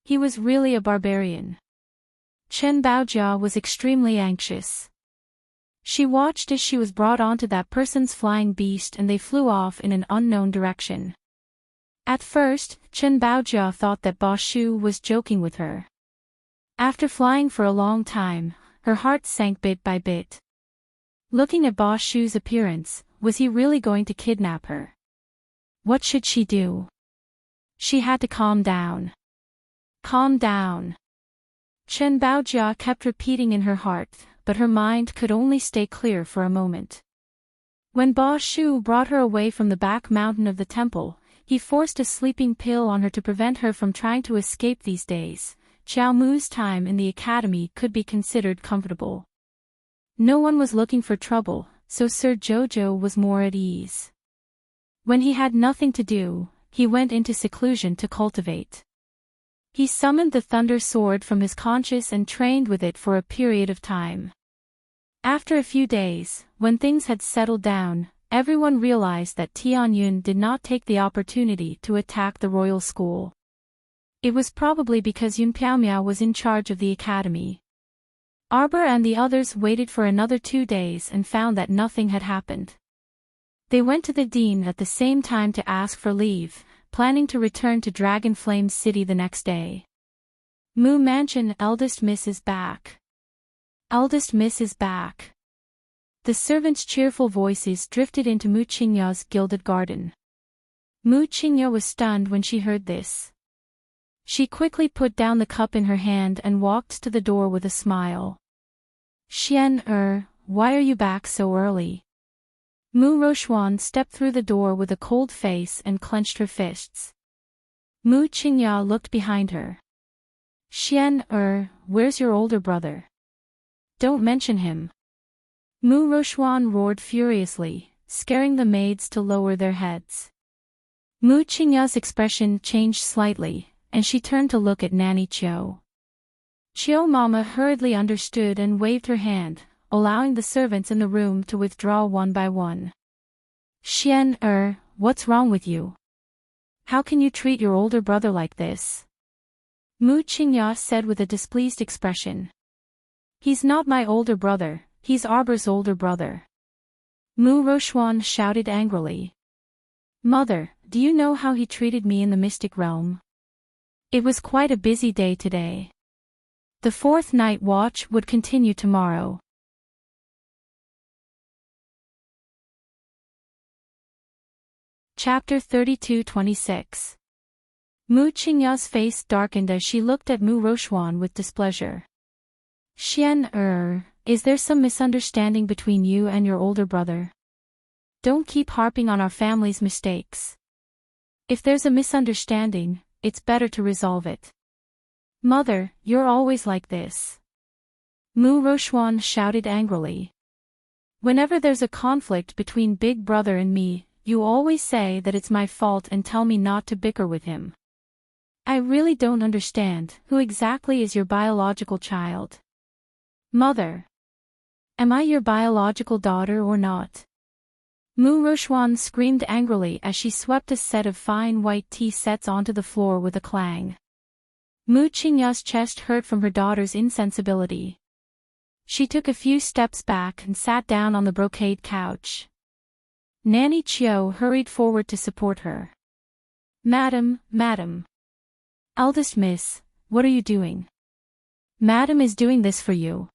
He was really a barbarian. Chen Baojia was extremely anxious. She watched as she was brought onto that person's flying beast and they flew off in an unknown direction. At first, Chen Baojia thought that Ba Shu was joking with her. After flying for a long time, her heart sank bit by bit. Looking at Ba Shu's appearance, was he really going to kidnap her? What should she do? She had to calm down. Calm down. Chen Baojia kept repeating in her heart, but her mind could only stay clear for a moment. When Ba Shu brought her away from the back mountain of the temple, he forced a sleeping pill on her to prevent her from trying to escape these days. Xiao Mu's time in the academy could be considered comfortable. No one was looking for trouble, so Sir Jojo was more at ease. When he had nothing to do, he went into seclusion to cultivate. He summoned the thunder sword from his conscience and trained with it for a period of time. After a few days, when things had settled down, everyone realized that Tianyun did not take the opportunity to attack the royal school. It was probably because Yun Piaomiao was in charge of the academy. Arbor and the others waited for another 2 days and found that nothing had happened. They went to the dean at the same time to ask for leave, planning to return to Dragon Flame City the next day. Mu Mansion. Eldest Miss is back. Eldest Miss is back. The servants' cheerful voices drifted into Mu Qingya's gilded garden. Mu Qingya was stunned when she heard this. She quickly put down the cup in her hand and walked to the door with a smile. Xian why are you back so early? Mu Rochuan stepped through the door with a cold face and clenched her fists. Mu Qingya looked behind her. Xian where's your older brother? Don't mention him. Mu Rochuan roared furiously, scaring the maids to lower their heads. Mu Qingya's expression changed slightly, and she turned to look at Nanny Chiu. Chiu Mama hurriedly understood and waved her hand, allowing the servants in the room to withdraw one by one. Xian what's wrong with you? How can you treat your older brother like this? Mu Qingya said with a displeased expression. He's not my older brother, he's Arbor's older brother. Mu Rochuan shouted angrily. Mother, do you know how he treated me in the mystic realm? It was quite a busy day today. The 4th night watch would continue tomorrow. Chapter 32-26. Mu Qingya's face darkened as she looked at Mu Rochuan with displeasure. Xian is there some misunderstanding between you and your older brother? Don't keep harping on our family's mistakes. If there's a misunderstanding, it's better to resolve it. Mother, you're always like this. Mu Rochuan shouted angrily. Whenever there's a conflict between Big Brother and me, you always say that it's my fault and tell me not to bicker with him. I really don't understand, who exactly is your biological child? Mother. Am I your biological daughter or not? Mu Rochuan screamed angrily as she swept a set of fine white tea sets onto the floor with a clang. Mu Qingya's chest hurt from her daughter's insensibility. She took a few steps back and sat down on the brocade couch. Nanny Chiu hurried forward to support her. Madam. Eldest Miss, what are you doing? Madam is doing this for you.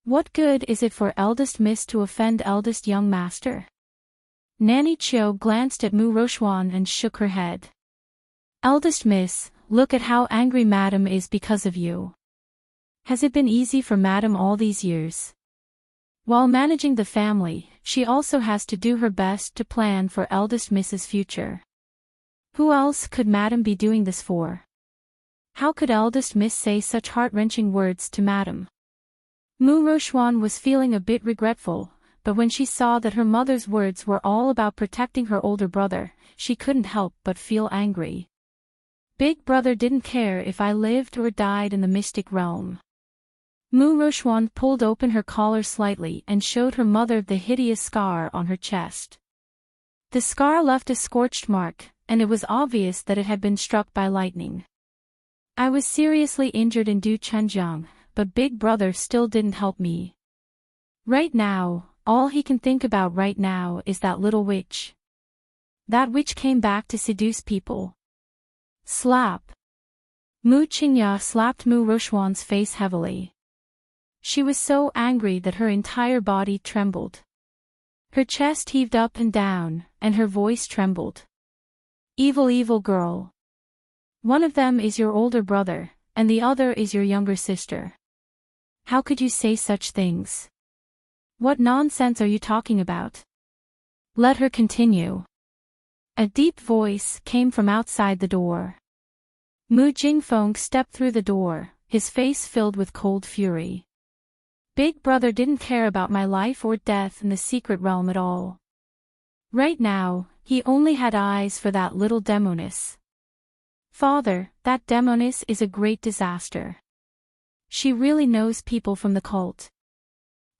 What good is it for Eldest Miss to offend Eldest Young Master? Nanny Chiu glanced at Mu Rochuan and shook her head. Eldest Miss, look at how angry Madam is because of you. Has it been easy for Madam all these years? While managing the family, she also has to do her best to plan for Eldest Miss's future. Who else could Madam be doing this for? How could Eldest Miss say such heart-wrenching words to Madam? Mu Rochuan was feeling a bit regretful, but when she saw that her mother's words were all about protecting her older brother, she couldn't help but feel angry. Big Brother didn't care if I lived or died in the mystic realm. Mu Rochuan pulled open her collar slightly and showed her mother the hideous scar on her chest. The scar left a scorched mark, and it was obvious that it had been struck by lightning. I was seriously injured in Du Chenjiang, but Big Brother still didn't help me. Right now, all he can think about right now is that little witch. That witch came back to seduce people. Slap. Mu Qingya slapped Mu Rochuan's face heavily. She was so angry that her entire body trembled. Her chest heaved up and down, and her voice trembled. Evil girl. One of them is your older brother, and the other is your younger sister. How could you say such things? What nonsense are you talking about? Let her continue. A deep voice came from outside the door. Mu Jingfeng stepped through the door, his face filled with cold fury. Big Brother didn't care about my life or death in the secret realm at all. Right now, he only had eyes for that little demoness. Father, that demoness is a great disaster. She really knows people from the cult.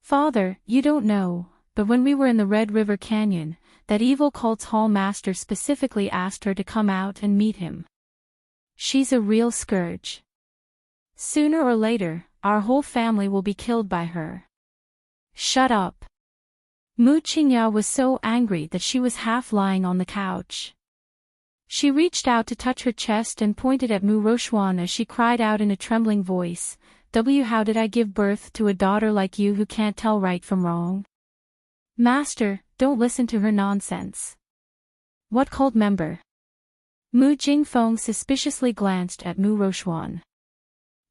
Father, you don't know, but when we were in the Red River Canyon, that evil cult's hall master specifically asked her to come out and meet him. She's a real scourge. Sooner or later, our whole family will be killed by her. Shut up. Mu Qingya was so angry that she was half lying on the couch. She reached out to touch her chest and pointed at Mu Rochuan as she cried out in a trembling voice, How did I give birth to a daughter like you who can't tell right from wrong? Master, don't listen to her nonsense. What cult member? Mu Jingfeng suspiciously glanced at Mu Rochuan.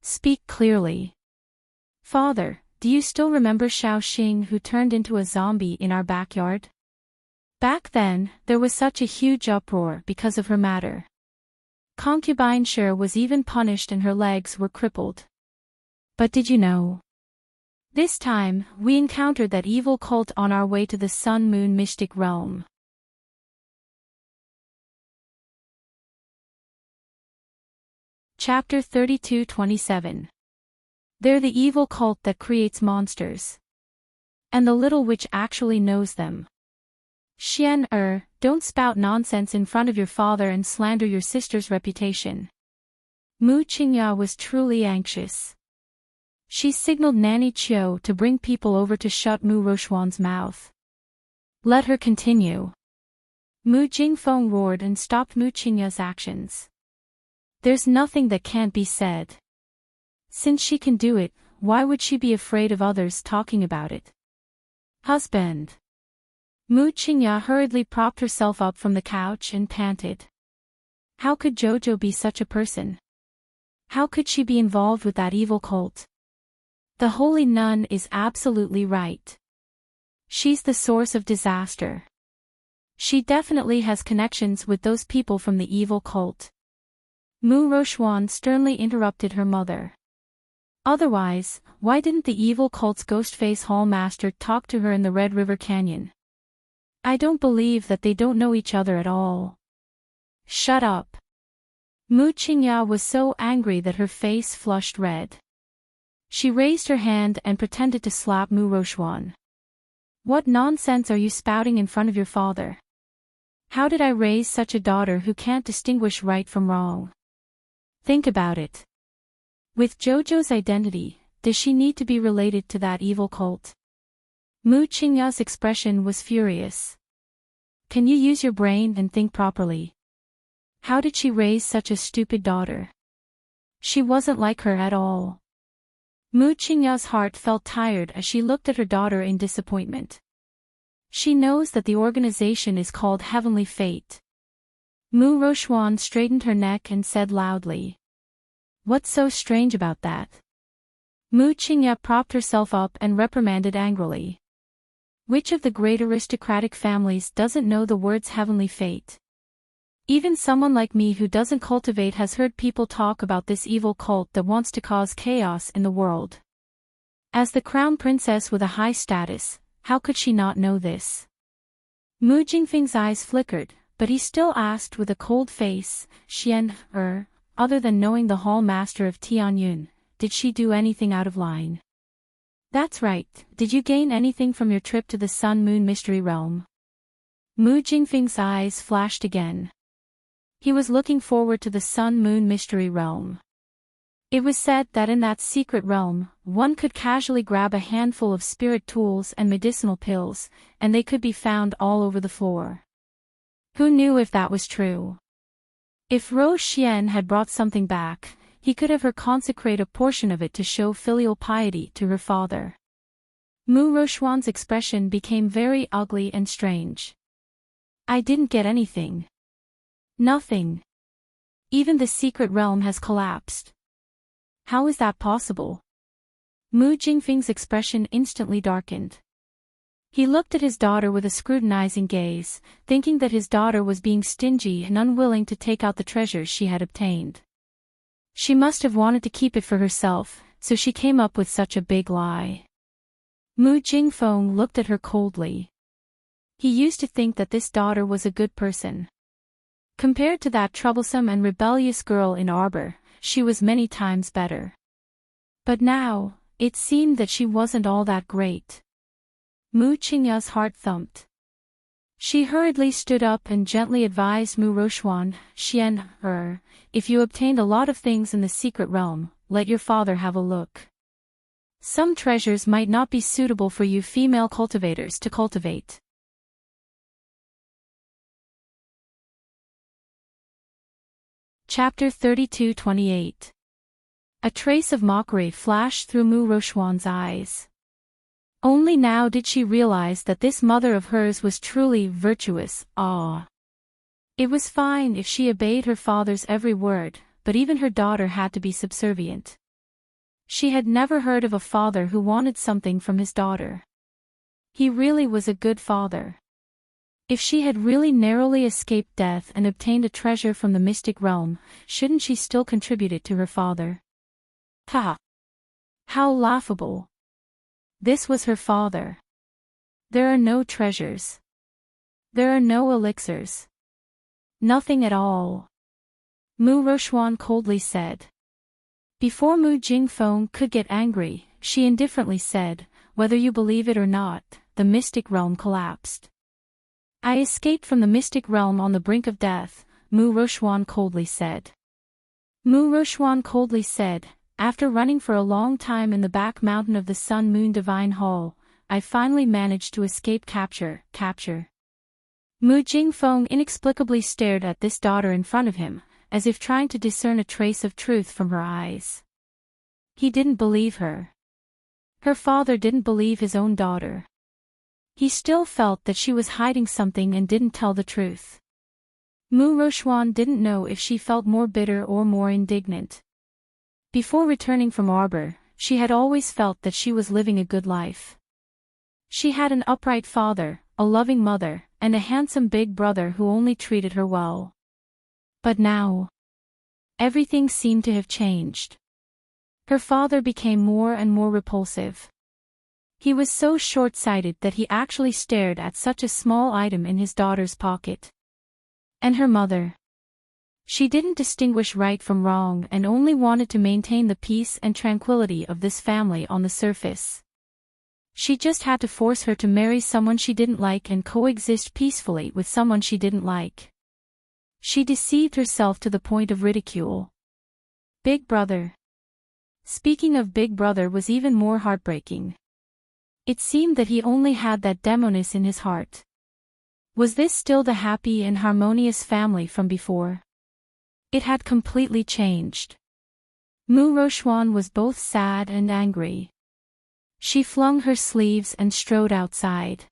Speak clearly. Father, do you still remember Xiao Xing who turned into a zombie in our backyard? Back then, there was such a huge uproar because of her matter. Concubine Shi was even punished and her legs were crippled. But did you know? This time, we encountered that evil cult on our way to the Sun-Moon mystic realm. Chapter 32-27. They're the evil cult that creates monsters. And the little witch actually knows them. Xian don't spout nonsense in front of your father and slander your sister's reputation. Mu Qingya was truly anxious. She signaled Nanny Chiu to bring people over to shut Mu Rochuan's mouth. Let her continue. Mu Jingfeng roared and stopped Mu Qingya's actions. There's nothing that can't be said. Since she can do it, why would she be afraid of others talking about it? Husband. Mu Qingya hurriedly propped herself up from the couch and panted. How could Jojo be such a person? How could she be involved with that evil cult? The holy nun is absolutely right. She's the source of disaster. She definitely has connections with those people from the evil cult. Mu Rochuan sternly interrupted her mother. Otherwise, why didn't the evil cult's Ghostface Hall Master talk to her in the Red River Canyon? I don't believe that they don't know each other at all. Shut up. Mu Qingya was so angry that her face flushed red. She raised her hand and pretended to slap Mu Rochuan. What nonsense are you spouting in front of your father? How did I raise such a daughter who can't distinguish right from wrong? Think about it. With Jojo's identity, does she need to be related to that evil cult? Mu Qingya's expression was furious. Can you use your brain and think properly? How did she raise such a stupid daughter? She wasn't like her at all. Mu Qingya's heart felt tired as she looked at her daughter in disappointment. She knows that the organization is called Heavenly Fate. Mu Rochuan straightened her neck and said loudly. What's so strange about that? Mu Qingya propped herself up and reprimanded angrily. Which of the great aristocratic families doesn't know the words Heavenly Fate? Even someone like me who doesn't cultivate has heard people talk about this evil cult that wants to cause chaos in the world. As the crown princess with a high status, how could she not know this? Mu Jingfeng's eyes flickered, but he still asked with a cold face, Xian, other than knowing the hall master of Tianyun, did she do anything out of line? That's right, did you gain anything from your trip to the Sun-Moon Mystery Realm? Mu Jingfeng's eyes flashed again. He was looking forward to the Sun-Moon Mystery Realm. It was said that in that secret realm, one could casually grab a handful of spirit tools and medicinal pills, and they could be found all over the floor. Who knew if that was true? If Rose Xian had brought something back, he could have her consecrate a portion of it to show filial piety to her father. Mu Rochuan's expression became very ugly and strange. I didn't get anything. Nothing. Even the secret realm has collapsed. How is that possible? Mu Jingfeng's expression instantly darkened. He looked at his daughter with a scrutinizing gaze, thinking that his daughter was being stingy and unwilling to take out the treasures she had obtained. She must have wanted to keep it for herself, so she came up with such a big lie. Mu Jingfeng looked at her coldly. He used to think that this daughter was a good person. Compared to that troublesome and rebellious girl in Arbor, she was many times better. But now, it seemed that she wasn't all that great. Mu Qingya's heart thumped. She hurriedly stood up and gently advised Mu Rochuan, Xian, if you obtained a lot of things in the secret realm, let your father have a look. Some treasures might not be suitable for you female cultivators to cultivate. Chapter 32-28. A trace of mockery flashed through Mu Rochuan's eyes. Only now did she realize that this mother of hers was truly virtuous. It was fine if she obeyed her father's every word, but even her daughter had to be subservient. She had never heard of a father who wanted something from his daughter. He really was a good father. If she had really narrowly escaped death and obtained a treasure from the mystic realm, shouldn't she still contribute it to her father? Ha! How laughable! This was her father. There are no treasures. There are no elixirs. Nothing at all. Mu Rochuan coldly said. Before Mu Jingfeng could get angry, she indifferently said, whether you believe it or not, the mystic realm collapsed. I escaped from the mystic realm on the brink of death, Mu Rochuan coldly said. Mu Rochuan coldly said, after running for a long time in the back mountain of the Sun Moon Divine Hall, I finally managed to escape capture. Mu Jingfeng inexplicably stared at this daughter in front of him, as if trying to discern a trace of truth from her eyes. He didn't believe her. Her father didn't believe his own daughter. He still felt that she was hiding something and didn't tell the truth. Mu Rochuan didn't know if she felt more bitter or more indignant. Before returning from Arbor, she had always felt that she was living a good life. She had an upright father, a loving mother, and a handsome big brother who only treated her well. But now, everything seemed to have changed. Her father became more and more repulsive. He was so short-sighted that he actually stared at such a small item in his daughter's pocket. And her mother. She didn't distinguish right from wrong and only wanted to maintain the peace and tranquility of this family on the surface. She just had to force her to marry someone she didn't like and coexist peacefully with someone she didn't like. She deceived herself to the point of ridicule. Big Brother. Speaking of Big Brother was even more heartbreaking. It seemed that he only had that demoness in his heart. Was this still the happy and harmonious family from before? It had completely changed. Mu Rochuan was both sad and angry. She flung her sleeves and strode outside.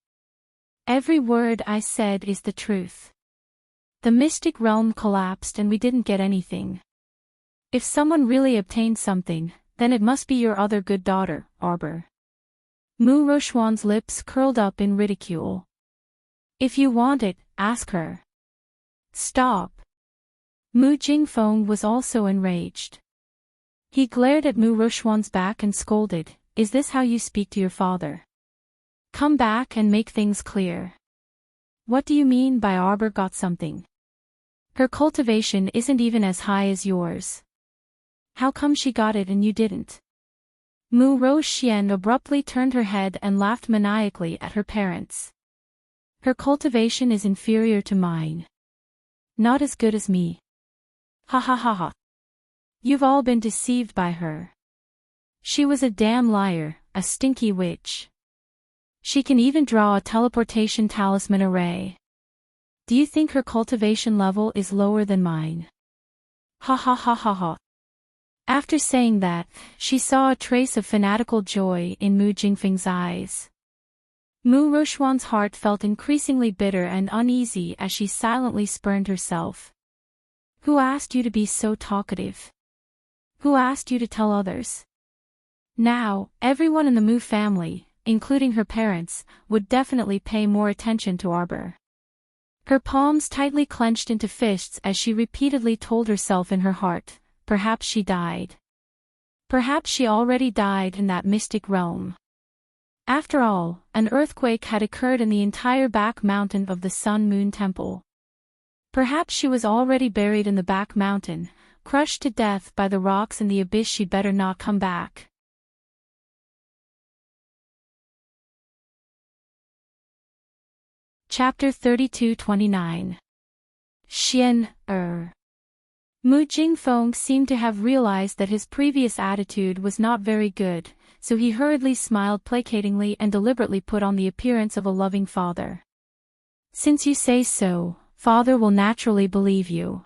Every word I said is the truth. The mystic realm collapsed and we didn't get anything. If someone really obtained something, then it must be your other good daughter, Arbor. Mu Rochuan's lips curled up in ridicule. If you want it, ask her. Stop. Mu Jingfeng was also enraged. He glared at Mu Rochuan's back and scolded, is this how you speak to your father? Come back and make things clear. What do you mean by Arbor got something? Her cultivation isn't even as high as yours. How come she got it and you didn't? Mu Roxian abruptly turned her head and laughed maniacally at her parents. Her cultivation is inferior to mine. Not as good as me. Ha ha ha ha. You've all been deceived by her. She was a damn liar, a stinky witch. She can even draw a teleportation talisman array. Do you think her cultivation level is lower than mine? Ha ha ha ha ha. After saying that, she saw a trace of fanatical joy in Mu Jingfeng's eyes. Mu Rochuan's heart felt increasingly bitter and uneasy as she silently spurned herself. Who asked you to be so talkative? Who asked you to tell others? Now, everyone in the Mu family, including her parents, would definitely pay more attention to Arbor. Her palms tightly clenched into fists as she repeatedly told herself in her heart, perhaps she died. Perhaps she already died in that mystic realm. After all, an earthquake had occurred in the entire back mountain of the Sun Moon Temple. Perhaps she was already buried in the back mountain, crushed to death by the rocks in the abyss. She'd better not come back. Chapter 32-29. Xian. Mu Jingfeng seemed to have realized that his previous attitude was not very good, so he hurriedly smiled placatingly and deliberately put on the appearance of a loving father. Since you say so, father will naturally believe you.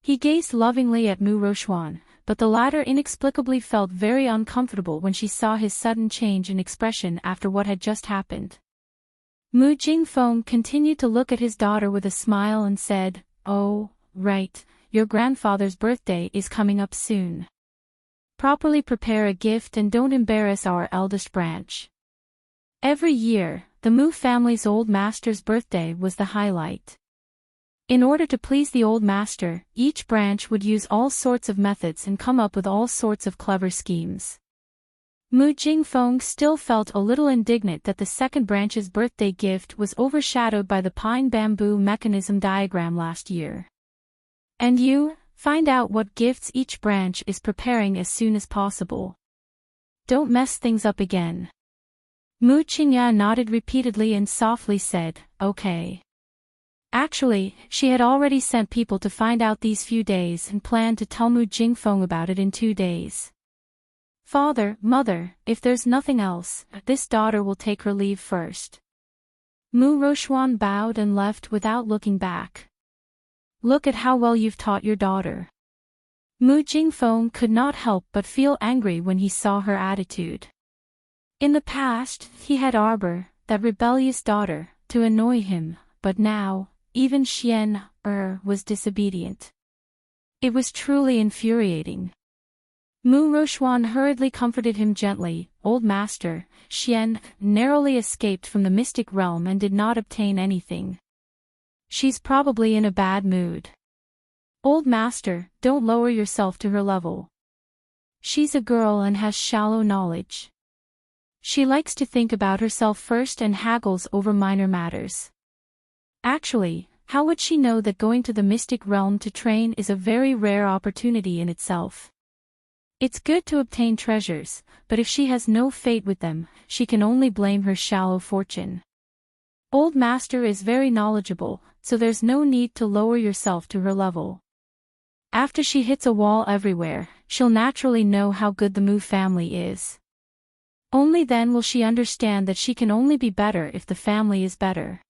He gazed lovingly at Mu Rochuan, but the latter inexplicably felt very uncomfortable when she saw his sudden change in expression after what had just happened. Mu Jingfeng continued to look at his daughter with a smile and said, "Oh, right, your grandfather's birthday is coming up soon. Properly prepare a gift and don't embarrass our eldest branch." Every year, the Mu family's old master's birthday was the highlight. In order to please the old master, each branch would use all sorts of methods and come up with all sorts of clever schemes. Mu Jingfeng still felt a little indignant that the second branch's birthday gift was overshadowed by the pine bamboo mechanism diagram last year. And you, find out what gifts each branch is preparing as soon as possible. Don't mess things up again. Mu Qingya nodded repeatedly and softly said, "Okay." Actually, she had already sent people to find out these few days and planned to tell Mu Jingfeng about it in 2 days. "Father, mother, if there's nothing else, this daughter will take her leave first." Mu Rochuan bowed and left without looking back. "Look at how well you've taught your daughter." Mu Jingfeng could not help but feel angry when he saw her attitude. In the past, he had harbored that rebellious daughter to annoy him, but now, even Xian was disobedient. It was truly infuriating. Mu Rochuan hurriedly comforted him gently. "Old master, Xian narrowly escaped from the mystic realm and did not obtain anything. She's probably in a bad mood. Old master, don't lower yourself to her level. She's a girl and has shallow knowledge. She likes to think about herself first and haggles over minor matters. Actually, how would she know that going to the mystic realm to train is a very rare opportunity in itself? It's good to obtain treasures, but if she has no fate with them, she can only blame her shallow fortune. Old master is very knowledgeable, so there's no need to lower yourself to her level. After she hits a wall everywhere, she'll naturally know how good the Mu family is. Only then will she understand that she can only be better if the family is better."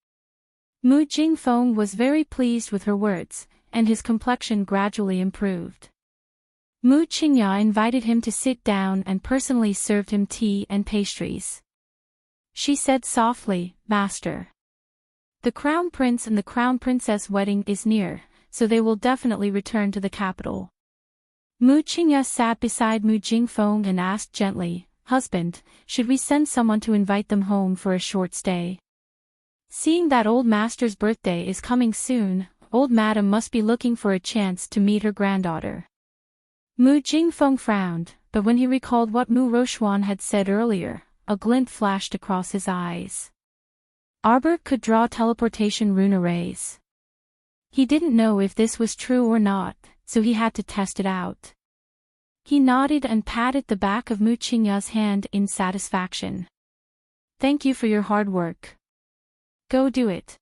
Mu Jingfeng was very pleased with her words, and his complexion gradually improved. Mu Qingya invited him to sit down and personally served him tea and pastries. She said softly, "Master, the Crown Prince and the Crown Princess wedding is near, so they will definitely return to the capital." Mu Qingya sat beside Mu Jingfeng and asked gently, "Husband, should we send someone to invite them home for a short stay? Seeing that old master's birthday is coming soon, old madam must be looking for a chance to meet her granddaughter." Mu Jingfeng frowned, but when he recalled what Mu Rochuan had said earlier, a glint flashed across his eyes. Arbor could draw teleportation rune arrays. He didn't know if this was true or not, so he had to test it out. He nodded and patted the back of Mu Qingya's hand in satisfaction. "Thank you for your hard work. Go do it."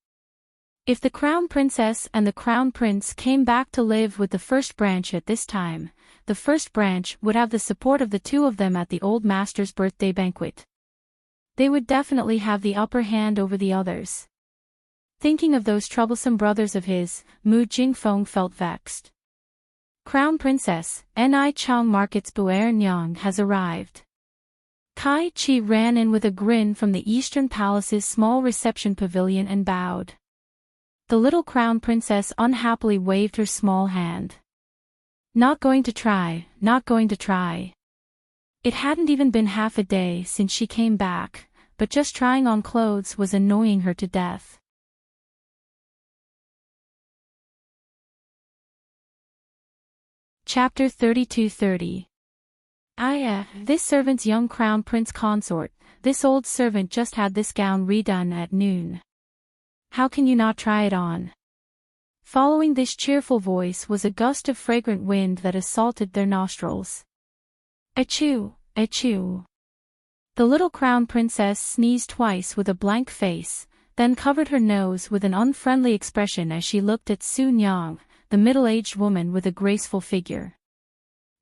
If the Crown Princess and the Crown Prince came back to live with the first branch at this time, the first branch would have the support of the two of them at the old master's birthday banquet. They would definitely have the upper hand over the others. Thinking of those troublesome brothers of his, Mu Jingfeng felt vexed. "Crown Princess, Ni Chang Market's Buer Nyang has arrived." Kai Chi ran in with a grin from the Eastern Palace's small reception pavilion and bowed. The little Crown Princess unhappily waved her small hand. "Not going to try, not going to try." It hadn't even been half a day since she came back, but just trying on clothes was annoying her to death. Chapter 32-30. This servant's young Crown Prince Consort, this old servant just had this gown redone at noon. How can you not try it on? Following this cheerful voice was a gust of fragrant wind that assaulted their nostrils. Achoo, achoo. The little crown princess sneezed twice with a blank face, then covered her nose with an unfriendly expression as she looked at Sun Yang, the middle-aged woman with a graceful figure.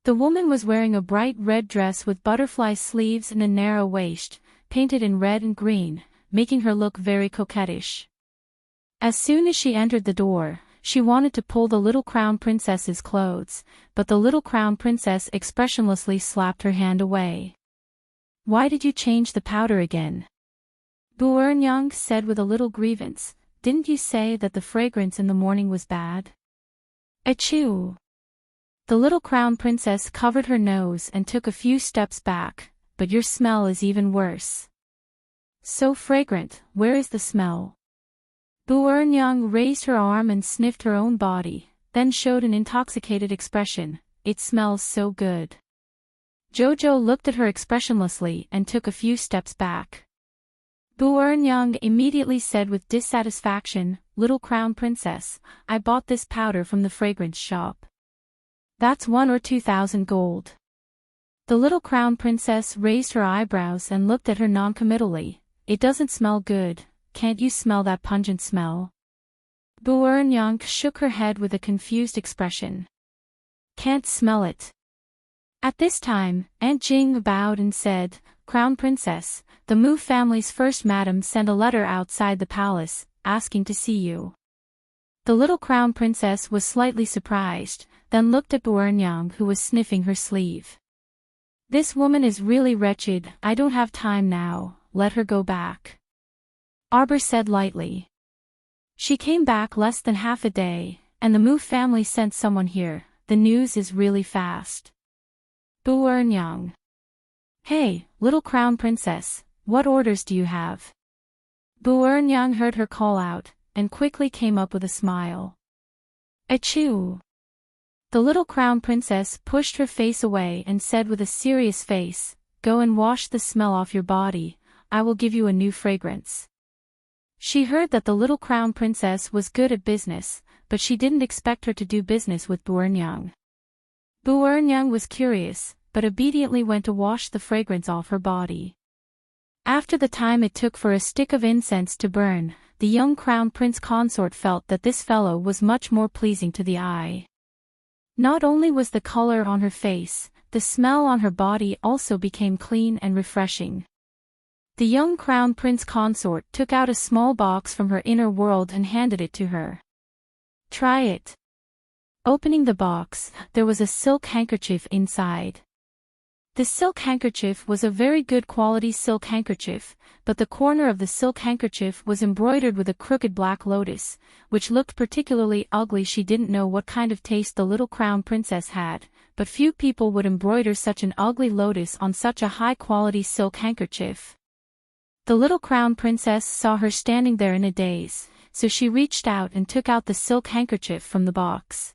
The woman was wearing a bright red dress with butterfly sleeves and a narrow waist, painted in red and green, making her look very coquettish. As soon as she entered the door, she wanted to pull the little crown princess's clothes, but the little crown princess expressionlessly slapped her hand away. Why did you change the powder again? Buernyang said with a little grievance, didn't you say that the fragrance in the morning was bad? Achoo! The little crown princess covered her nose and took a few steps back, but your smell is even worse. So fragrant, where is the smell? Buernyang raised her arm and sniffed her own body, then showed an intoxicated expression, it smells so good. Jojo looked at her expressionlessly and took a few steps back. Buernyang immediately said with dissatisfaction, little crown princess, I bought this powder from the fragrance shop. That's 1 or 2,000 gold. The little crown princess raised her eyebrows and looked at her noncommittally. It doesn't smell good, can't you smell that pungent smell? Buernyang shook her head with a confused expression. Can't smell it. At this time, Aunt Jing bowed and said, Crown Princess, the Mu family's first madam sent a letter outside the palace, asking to see you. The little crown princess was slightly surprised, then looked at Buernyang who was sniffing her sleeve. This woman is really wretched, I don't have time now, let her go back. Arbor said lightly. She came back less than half a day, and the Mu family sent someone here, the news is really fast. Buernyang. Hey, little crown princess, what orders do you have? Buernyang heard her call out, and quickly came up with a smile. Achoo! The little crown princess pushed her face away and said with a serious face, go and wash the smell off your body, I will give you a new fragrance. She heard that the little crown princess was good at business, but she didn't expect her to do business with Buernyang. Buernyang was curious, but obediently went to wash the fragrance off her body. After the time it took for a stick of incense to burn, the young crown prince consort felt that this fellow was much more pleasing to the eye. Not only was the color on her face, the smell on her body also became clean and refreshing. The young crown prince consort took out a small box from her inner world and handed it to her. Try it. Opening the box, there was a silk handkerchief inside. The silk handkerchief was a very good quality silk handkerchief, but the corner of the silk handkerchief was embroidered with a crooked black lotus, which looked particularly ugly. She didn't know what kind of taste the little crown princess had, but few people would embroider such an ugly lotus on such a high-quality silk handkerchief. The little crown princess saw her standing there in a daze, so she reached out and took out the silk handkerchief from the box.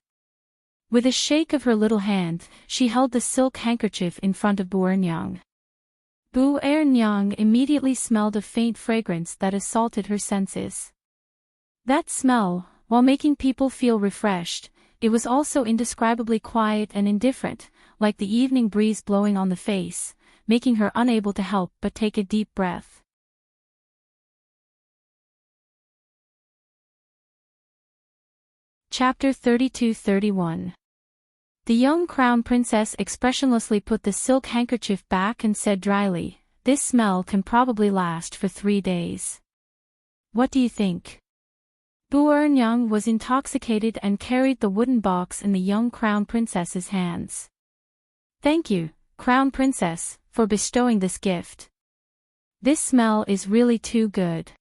With a shake of her little hand, she held the silk handkerchief in front of Buernyang. Buernyang immediately smelled a faint fragrance that assaulted her senses. That smell, while making people feel refreshed, it was also indescribably quiet and indifferent, like the evening breeze blowing on the face, making her unable to help but take a deep breath. Chapter 32-31. The young crown princess expressionlessly put the silk handkerchief back and said dryly, this smell can probably last for 3 days. What do you think? Buernyang was intoxicated and carried the wooden box in the young crown princess's hands. Thank you, crown princess, for bestowing this gift. This smell is really too good.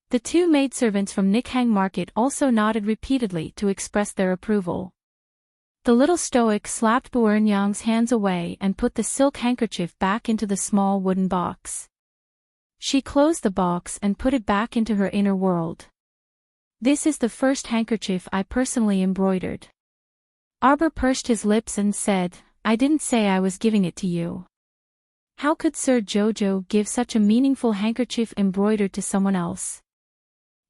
The 2 maidservants from Nikhang Market also nodded repeatedly to express their approval. The little stoic slapped Buernyang's hands away and put the silk handkerchief back into the small wooden box. She closed the box and put it back into her inner world. This is the first handkerchief I personally embroidered. Arbor pursed his lips and said, I didn't say I was giving it to you. How could Sir Jojo give such a meaningful handkerchief embroidered to someone else?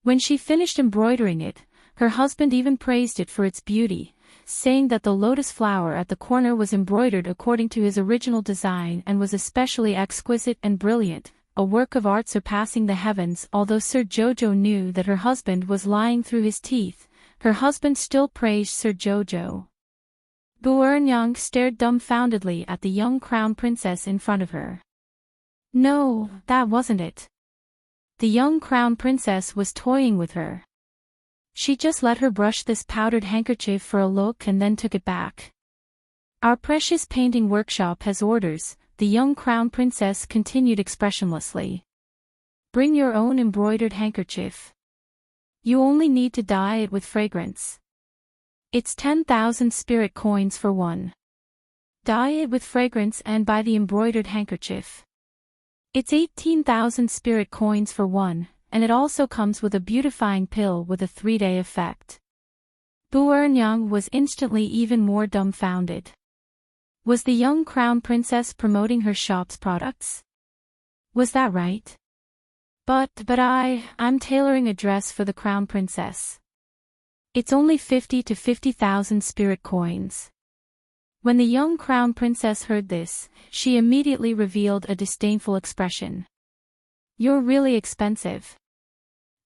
When she finished embroidering it, her husband even praised it for its beauty, saying that the lotus flower at the corner was embroidered according to his original design and was especially exquisite and brilliant, a work of art surpassing the heavens. Although Sir Jojo knew that her husband was lying through his teeth, her husband still praised Sir Jojo. Buernyang stared dumbfoundedly at the young crown princess in front of her. No, that wasn't it. The young crown princess was toying with her. She just let her brush this powdered handkerchief for a look and then took it back. Our precious painting workshop has orders, the young crown princess continued expressionlessly. Bring your own embroidered handkerchief. You only need to dye it with fragrance. It's 10,000 spirit coins for one. Dye it with fragrance and buy the embroidered handkerchief. It's 18,000 spirit coins for one, and it also comes with a beautifying pill with a 3-day effect. Buernyang was instantly even more dumbfounded. Was the young crown princess promoting her shop's products? Was that right? But I'm tailoring a dress for the crown princess. It's only 50 to 50,000 spirit coins. When the young crown princess heard this, she immediately revealed a disdainful expression. You're really expensive.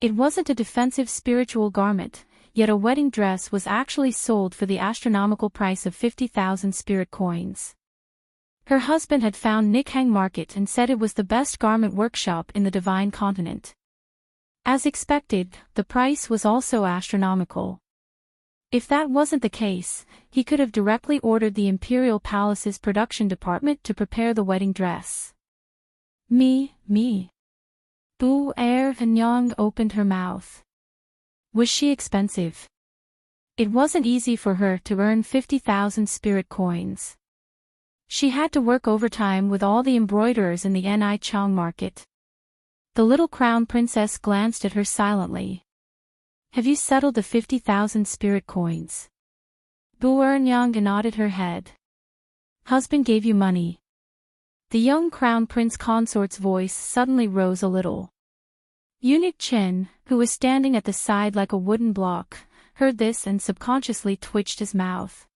It wasn't a defensive spiritual garment, yet a wedding dress was actually sold for the astronomical price of 50,000 spirit coins. Her husband had found Nikhang Market and said it was the best garment workshop in the Divine Continent. As expected, the price was also astronomical. If that wasn't the case, he could have directly ordered the Imperial Palace's production department to prepare the wedding dress. Me. Buernyang opened her mouth. Was she expensive? It wasn't easy for her to earn 50,000 spirit coins. She had to work overtime with all the embroiderers in the Nichang market. The little crown princess glanced at her silently. Have you settled the 50,000 spirit coins? Buernyang nodded her head. Husband gave you money. The young crown prince consort's voice suddenly rose a little. Eunuch Chen, who was standing at the side like a wooden block, heard this and subconsciously twitched his mouth.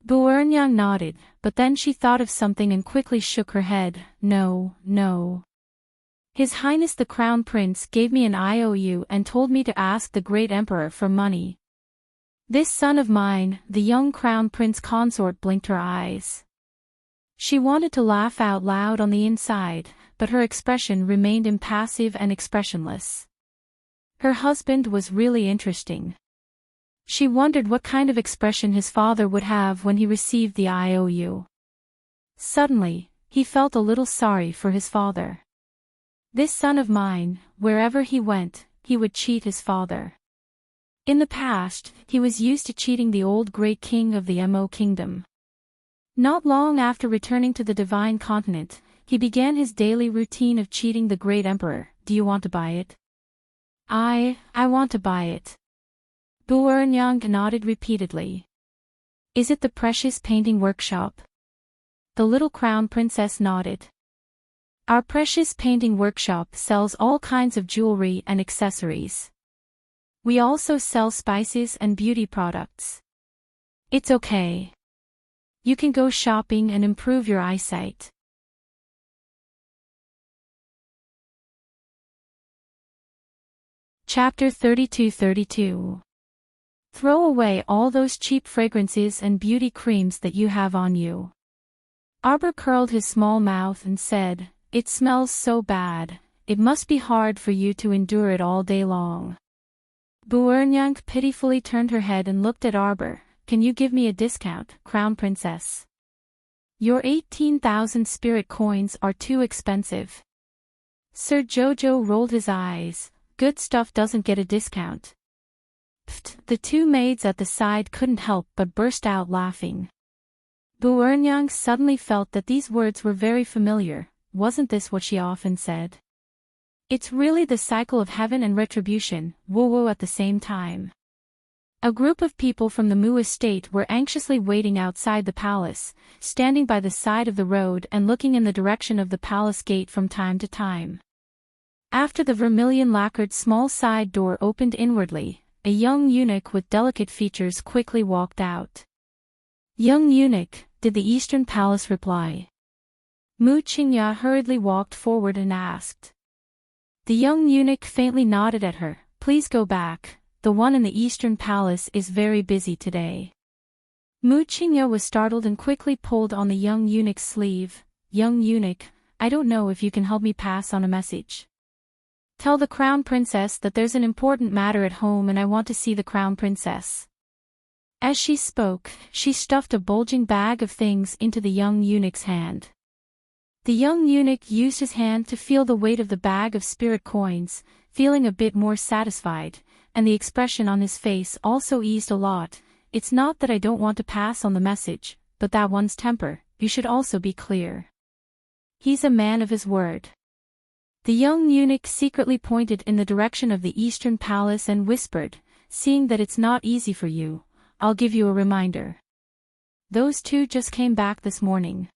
Buernyang nodded, but then she thought of something and quickly shook her head. No. His Highness the Crown Prince gave me an IOU and told me to ask the Great Emperor for money. This son of mine, the young Crown Prince consort blinked her eyes. She wanted to laugh out loud on the inside, but her expression remained impassive and expressionless. Her husband was really interesting. She wondered what kind of expression his father would have when he received the IOU. Suddenly, he felt a little sorry for his father. This son of mine, wherever he went, he would cheat his father. In the past, he was used to cheating the old great king of the Mo Kingdom. Not long after returning to the Divine Continent, he began his daily routine of cheating the great emperor. Do you want to buy it? I want to buy it. Buernyang nodded repeatedly. Is it the precious painting workshop? The little crown princess nodded. Our precious painting workshop sells all kinds of jewelry and accessories. We also sell spices and beauty products. It's okay. You can go shopping and improve your eyesight. Chapter 32. Throw away all those cheap fragrances and beauty creams that you have on you. Arbor curled his small mouth and said, It smells so bad, it must be hard for you to endure it all day long. Buernyang pitifully turned her head and looked at Arbor. Can you give me a discount, Crown Princess? Your 18,000 spirit coins are too expensive. Sir Jojo rolled his eyes. Good stuff doesn't get a discount. Pfft, the two maids at the side couldn't help but burst out laughing. Buernyang suddenly felt that these words were very familiar. Wasn't this what she often said? It's really the cycle of heaven and retribution, woo-woo at the same time. A group of people from the Mu estate were anxiously waiting outside the palace, standing by the side of the road and looking in the direction of the palace gate from time to time. After the vermilion-lacquered small side door opened inwardly, a young eunuch with delicate features quickly walked out. "Young eunuch," did the Eastern Palace reply. Mu Qingya hurriedly walked forward and asked. The young eunuch faintly nodded at her. "Please go back, the one in the Eastern Palace is very busy today." Mu Qingya was startled and quickly pulled on the young eunuch's sleeve. "Young eunuch, I don't know if you can help me pass on a message. Tell the Crown Princess that there's an important matter at home and I want to see the Crown Princess." As she spoke, she stuffed a bulging bag of things into the young eunuch's hand. The young eunuch used his hand to feel the weight of the bag of spirit coins, feeling a bit more satisfied, and the expression on his face also eased a lot. "It's not that I don't want to pass on the message, but that one's temper, you should also be clear. He's a man of his word." The young eunuch secretly pointed in the direction of the Eastern Palace and whispered, "Seeing that it's not easy for you, I'll give you a reminder. Those two just came back this morning.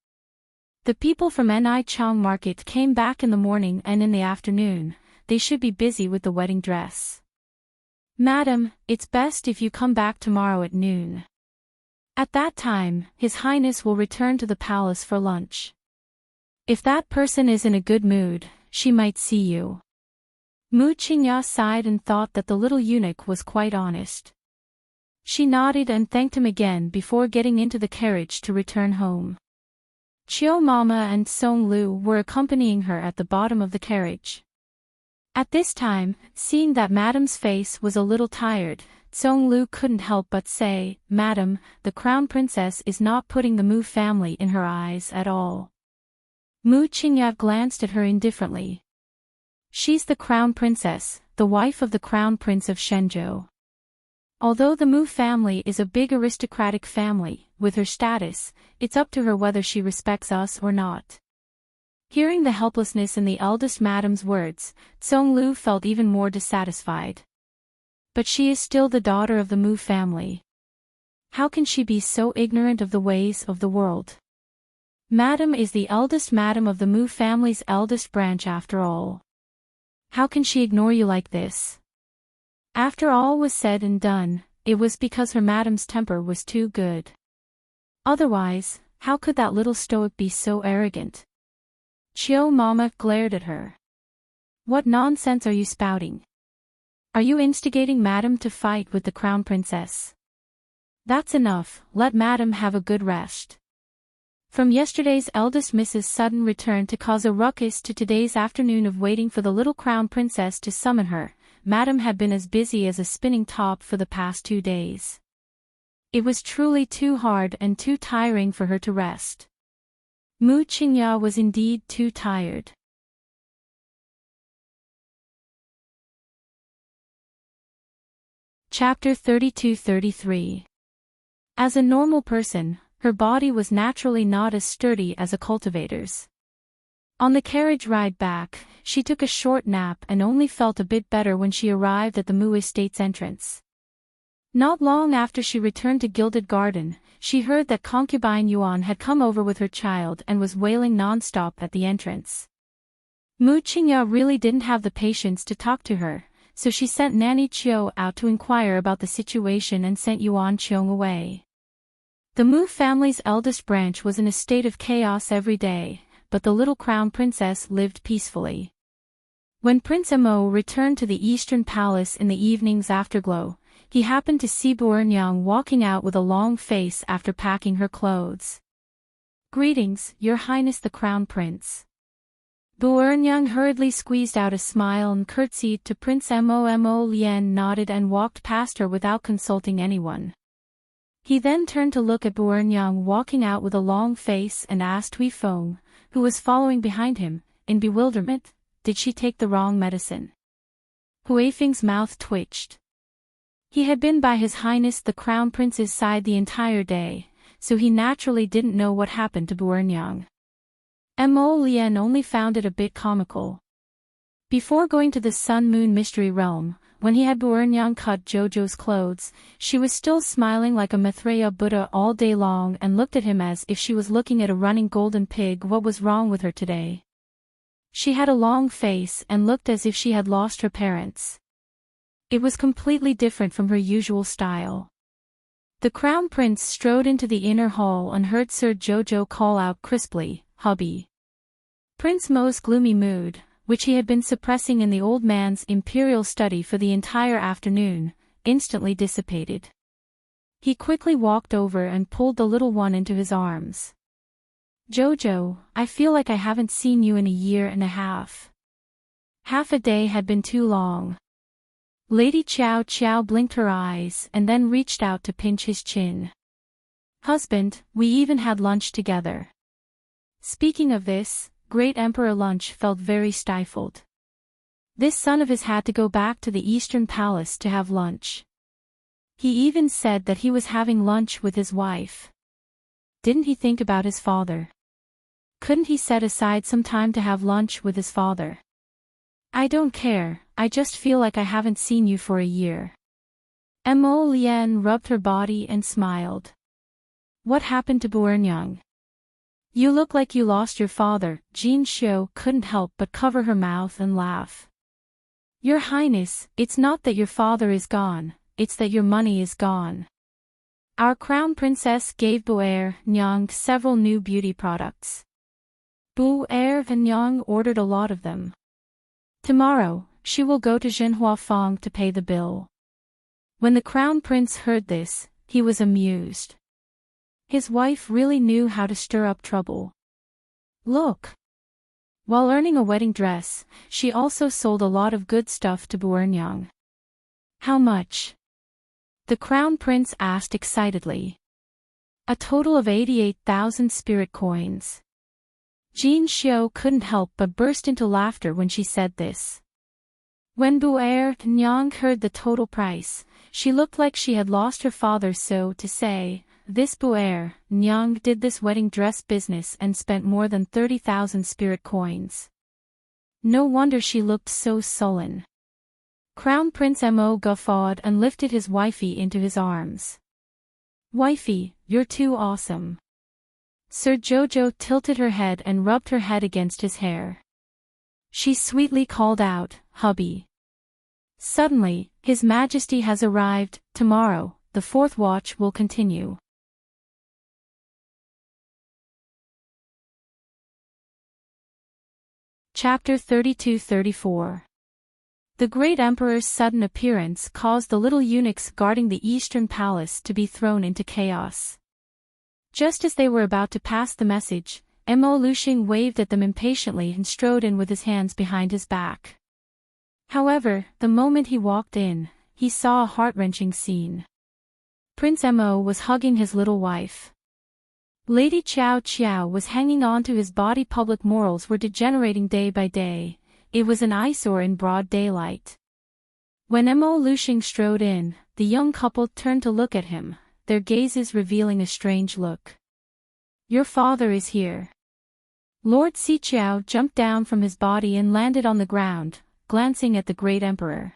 The people from Nichang Market came back in the morning and in the afternoon. They should be busy with the wedding dress. Madam, it's best if you come back tomorrow at noon. At that time, His Highness will return to the palace for lunch. If that person is in a good mood, she might see you." Mu Qingya sighed and thought that the little eunuch was quite honest. She nodded and thanked him again before getting into the carriage to return home. Chiao Mama and Song Lu were accompanying her at the bottom of the carriage. At this time, seeing that Madam's face was a little tired, Song Lu couldn't help but say, "Madam, the Crown Princess is not putting the Mu family in her eyes at all." Mu Qingya glanced at her indifferently. "She's the Crown Princess, the wife of the Crown Prince of Shenzhou. Although the Mu family is a big aristocratic family, with her status, it's up to her whether she respects us or not." Hearing the helplessness in the eldest madam's words, Song Lu felt even more dissatisfied. But she is still the daughter of the Mu family. How can she be so ignorant of the ways of the world? Madam is the eldest madam of the Mu family's eldest branch after all. How can she ignore you like this? After all was said and done, it was because her madam's temper was too good. Otherwise, how could that little stoic be so arrogant? Chiao Mama glared at her. "What nonsense are you spouting? Are you instigating Madam to fight with the Crown Princess? That's enough, let Madam have a good rest." From yesterday's eldest Mrs. sudden return to cause a ruckus to today's afternoon of waiting for the little Crown Princess to summon her, Madam had been as busy as a spinning top for the past 2 days. It was truly too hard and too tiring for her to rest. Mu Qingya was indeed too tired. Chapter 32-33. As a normal person, her body was naturally not as sturdy as a cultivator's. On the carriage ride back, she took a short nap and only felt a bit better when she arrived at the Mu estate's entrance. Not long after she returned to Gilded Garden, she heard that concubine Yuan had come over with her child and was wailing non-stop at the entrance. Mu Qingya really didn't have the patience to talk to her, so she sent Nanny Chiu out to inquire about the situation and sent Yuan Qiong away. The Mu family's eldest branch was in a state of chaos every day, but the little Crown Princess lived peacefully. When Prince Mo returned to the Eastern Palace in the evening's afterglow, he happened to see Buernyang walking out with a long face after packing her clothes. "Greetings, Your Highness the Crown Prince." Buernyang hurriedly squeezed out a smile and curtsied to Prince Mo. Lien nodded and walked past her without consulting anyone. He then turned to look at Buernyang walking out with a long face and asked Hui Feng, who was following behind him, in bewilderment, "Did she take the wrong medicine?" Hui Feng's mouth twitched. He had been by His Highness the Crown Prince's side the entire day, so he naturally didn't know what happened to Buernyang. Mo Lien only found it a bit comical. Before going to the Sun Moon Mystery Realm, when he had Buernyang cut Jojo's clothes, she was still smiling like a Maitreya Buddha all day long and looked at him as if she was looking at a running golden pig. What was wrong with her today? She had a long face and looked as if she had lost her parents. It was completely different from her usual style. The Crown Prince strode into the inner hall and heard Sir Jojo call out crisply, "Hubby." Prince Mo's gloomy mood, which he had been suppressing in the old man's imperial study for the entire afternoon, instantly dissipated. He quickly walked over and pulled the little one into his arms. "Jojo, I feel like I haven't seen you in a year and a half." Half a day had been too long. Lady Chow Chow blinked her eyes and then reached out to pinch his chin. "Husband, we even had lunch together." Speaking of this, Great Emperor Lunch felt very stifled. This son of his had to go back to the Eastern Palace to have lunch. He even said that he was having lunch with his wife. Didn't he think about his father? Couldn't he set aside some time to have lunch with his father? "I don't care, I just feel like I haven't seen you for a year." Mo Lian rubbed her body and smiled. "What happened to Buernyang? You look like you lost your father." Jin Xiu couldn't help but cover her mouth and laugh. "Your Highness, it's not that your father is gone, it's that your money is gone. Our Crown Princess gave Buernyang several new beauty products. Buernyang ordered a lot of them. Tomorrow, she will go to Zhenhua Fong to pay the bill." When the Crown Prince heard this, he was amused. His wife really knew how to stir up trouble. Look! While earning a wedding dress, she also sold a lot of good stuff to Buernyang. "How much?" the Crown Prince asked excitedly. "A total of 88,000 spirit coins." Jin Xiu couldn't help but burst into laughter when she said this. When Buernyang heard the total price, she looked like she had lost her father. So to say, this Buernyang did this wedding dress business and spent more than 30,000 spirit coins. No wonder she looked so sullen. Crown Prince Mo guffawed and lifted his wifey into his arms. "Wifey, you're too awesome." Sir Jojo tilted her head and rubbed her head against his hair. She sweetly called out, "Hubby." Suddenly, His Majesty has arrived. Tomorrow, the fourth watch will continue. Chapter 32-34. The great emperor's sudden appearance caused the little eunuchs guarding the eastern palace to be thrown into chaos. Just as they were about to pass the message, Mo Luxing waved at them impatiently and strode in with his hands behind his back. However, the moment he walked in, he saw a heart-wrenching scene. Prince Mo was hugging his little wife. Lady Chow Chow was hanging on to his body. Public morals were degenerating day by day. It was an eyesore in broad daylight. When Mo Luxing strode in, the young couple turned to look at him, their gazes revealing a strange look. "Your father is here." Lord Xiqiao jumped down from his body and landed on the ground, glancing at the great emperor.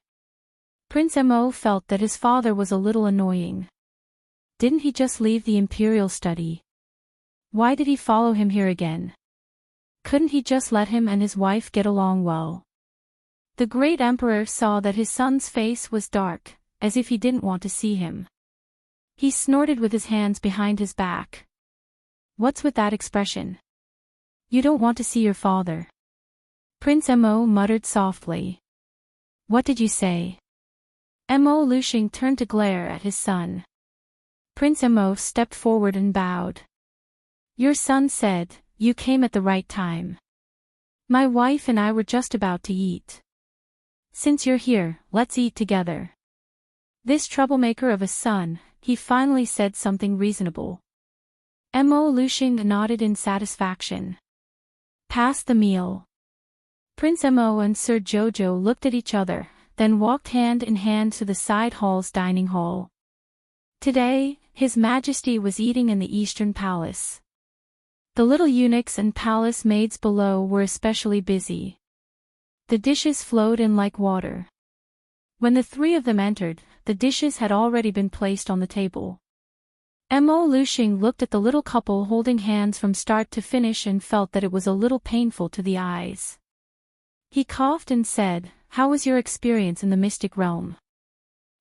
Prince Mo felt that his father was a little annoying. Didn't he just leave the imperial study? Why did he follow him here again? Couldn't he just let him and his wife get along well? The great emperor saw that his son's face was dark, as if he didn't want to see him. He snorted with his hands behind his back. "What's with that expression? You don't want to see your father?" Prince Mo muttered softly. "What did you say?" Mo Luxing turned to glare at his son. Prince Mo stepped forward and bowed. "Your son said, you came at the right time. My wife and I were just about to eat. Since you're here, let's eat together." This troublemaker of a son, he finally said something reasonable. Mo Luxing nodded in satisfaction. Pass the meal. Prince Mo and Sir Jojo looked at each other, then walked hand in hand to the side hall's dining hall. Today, His Majesty was eating in the Eastern Palace. The little eunuchs and palace maids below were especially busy. The dishes flowed in like water. When the three of them entered, the dishes had already been placed on the table. Mo Luxing looked at the little couple holding hands from start to finish and felt that it was a little painful to the eyes. He coughed and said, "How was your experience in the mystic realm?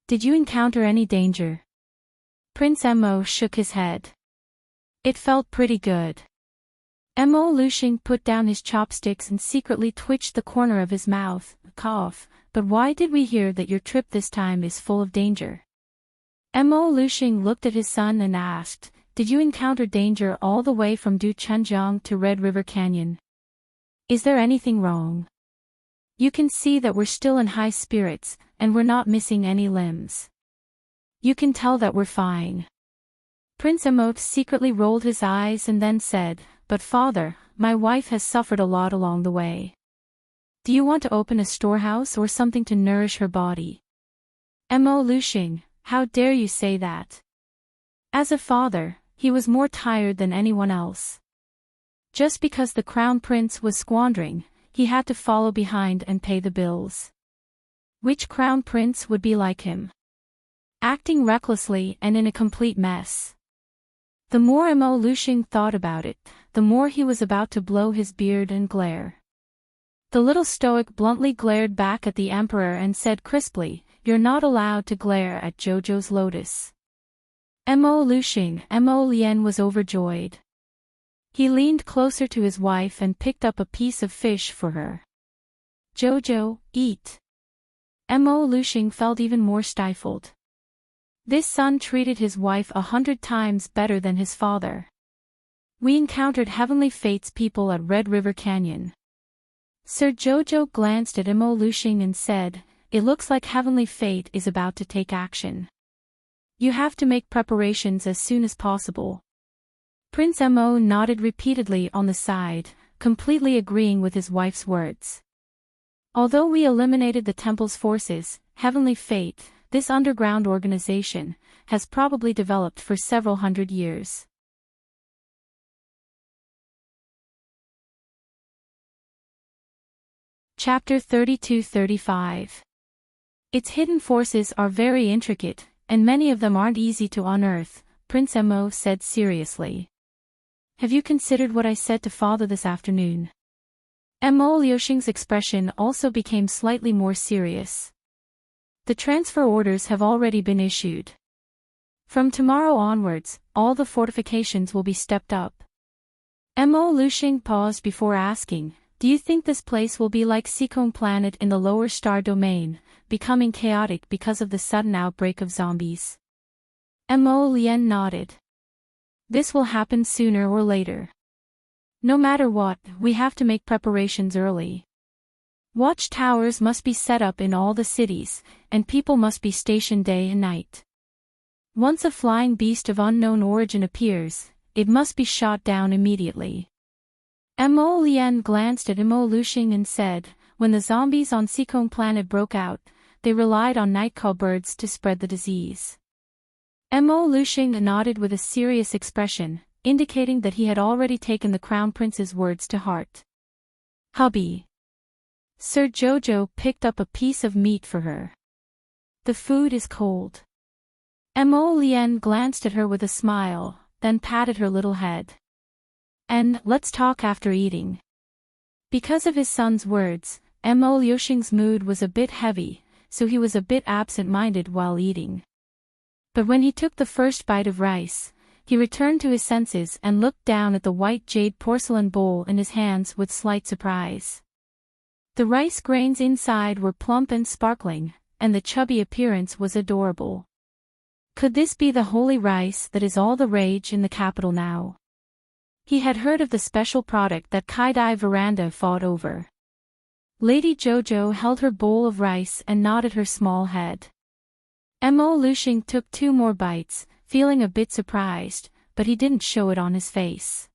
Did you encounter any danger?" Prince Mo shook his head. "It felt pretty good." Mo Luxing put down his chopsticks and secretly twitched the corner of his mouth, cough, "But why did we hear that your trip this time is full of danger?" Mo Luxing looked at his son and asked, "Did you encounter danger all the way from Du Chunjiang to Red River Canyon? Is there anything wrong? You can see that we're still in high spirits, and we're not missing any limbs. You can tell that we're fine." Prince Mo secretly rolled his eyes and then said, "But father, my wife has suffered a lot along the way. Do you want to open a storehouse or something to nourish her body?" Mo Luxing, how dare you say that? As a father, he was more tired than anyone else. Just because the crown prince was squandering, he had to follow behind and pay the bills. Which crown prince would be like him? Acting recklessly and in a complete mess. The more Mo Luxing thought about it, the more he was about to blow his beard and glare. The little stoic bluntly glared back at the emperor and said crisply, "You're not allowed to glare at Jojo's lotus." Mo Luxing, Mo Lien was overjoyed. He leaned closer to his wife and picked up a piece of fish for her. "Jojo, eat." Mo Luxing felt even more stifled. This son treated his wife 100 times better than his father. "We encountered Heavenly Fate's people at Red River Canyon." Sir Jojo glanced at Mo Luxing and said, "It looks like Heavenly Fate is about to take action. You have to make preparations as soon as possible." Prince Mo nodded repeatedly on the side, completely agreeing with his wife's words. "Although we eliminated the temple's forces, Heavenly Fate, this underground organization, has probably developed for several hundred years." Chapter 32-35. Its hidden forces are very intricate, and many of them aren't easy to unearth, Prince Mo said seriously. "Have you considered what I said to father this afternoon?" Mo Luxing's expression also became slightly more serious. "The transfer orders have already been issued. From tomorrow onwards, all the fortifications will be stepped up." Mo Luxing paused before asking, "Do you think this place will be like Seacombe Planet in the lower star domain, becoming chaotic because of the sudden outbreak of zombies?" Mo Lien nodded. "This will happen sooner or later. No matter what, we have to make preparations early. Watchtowers must be set up in all the cities, and people must be stationed day and night. Once a flying beast of unknown origin appears, it must be shot down immediately." Mo Lien glanced at Mo Luxing and said, "When the zombies on Seacombe Planet broke out, they relied on night cowbirds to spread the disease." Mo Luxing nodded with a serious expression, indicating that he had already taken the Crown Prince's words to heart. "Hubby." Sir Jojo picked up a piece of meat for her. "The food is cold." Mo Lien glanced at her with a smile, then patted her little head. "And let's talk after eating." Because of his son's words, Mo Luxing's mood was a bit heavy, so he was a bit absent-minded while eating. But when he took the first bite of rice, he returned to his senses and looked down at the white jade porcelain bowl in his hands with slight surprise. The rice grains inside were plump and sparkling, and the chubby appearance was adorable. Could this be the holy rice that is all the rage in the capital now? He had heard of the special product that Kaidai Veranda fought over. Lady Jojo held her bowl of rice and nodded her small head. Mo Luxing took 2 more bites, feeling a bit surprised, but he didn't show it on his face.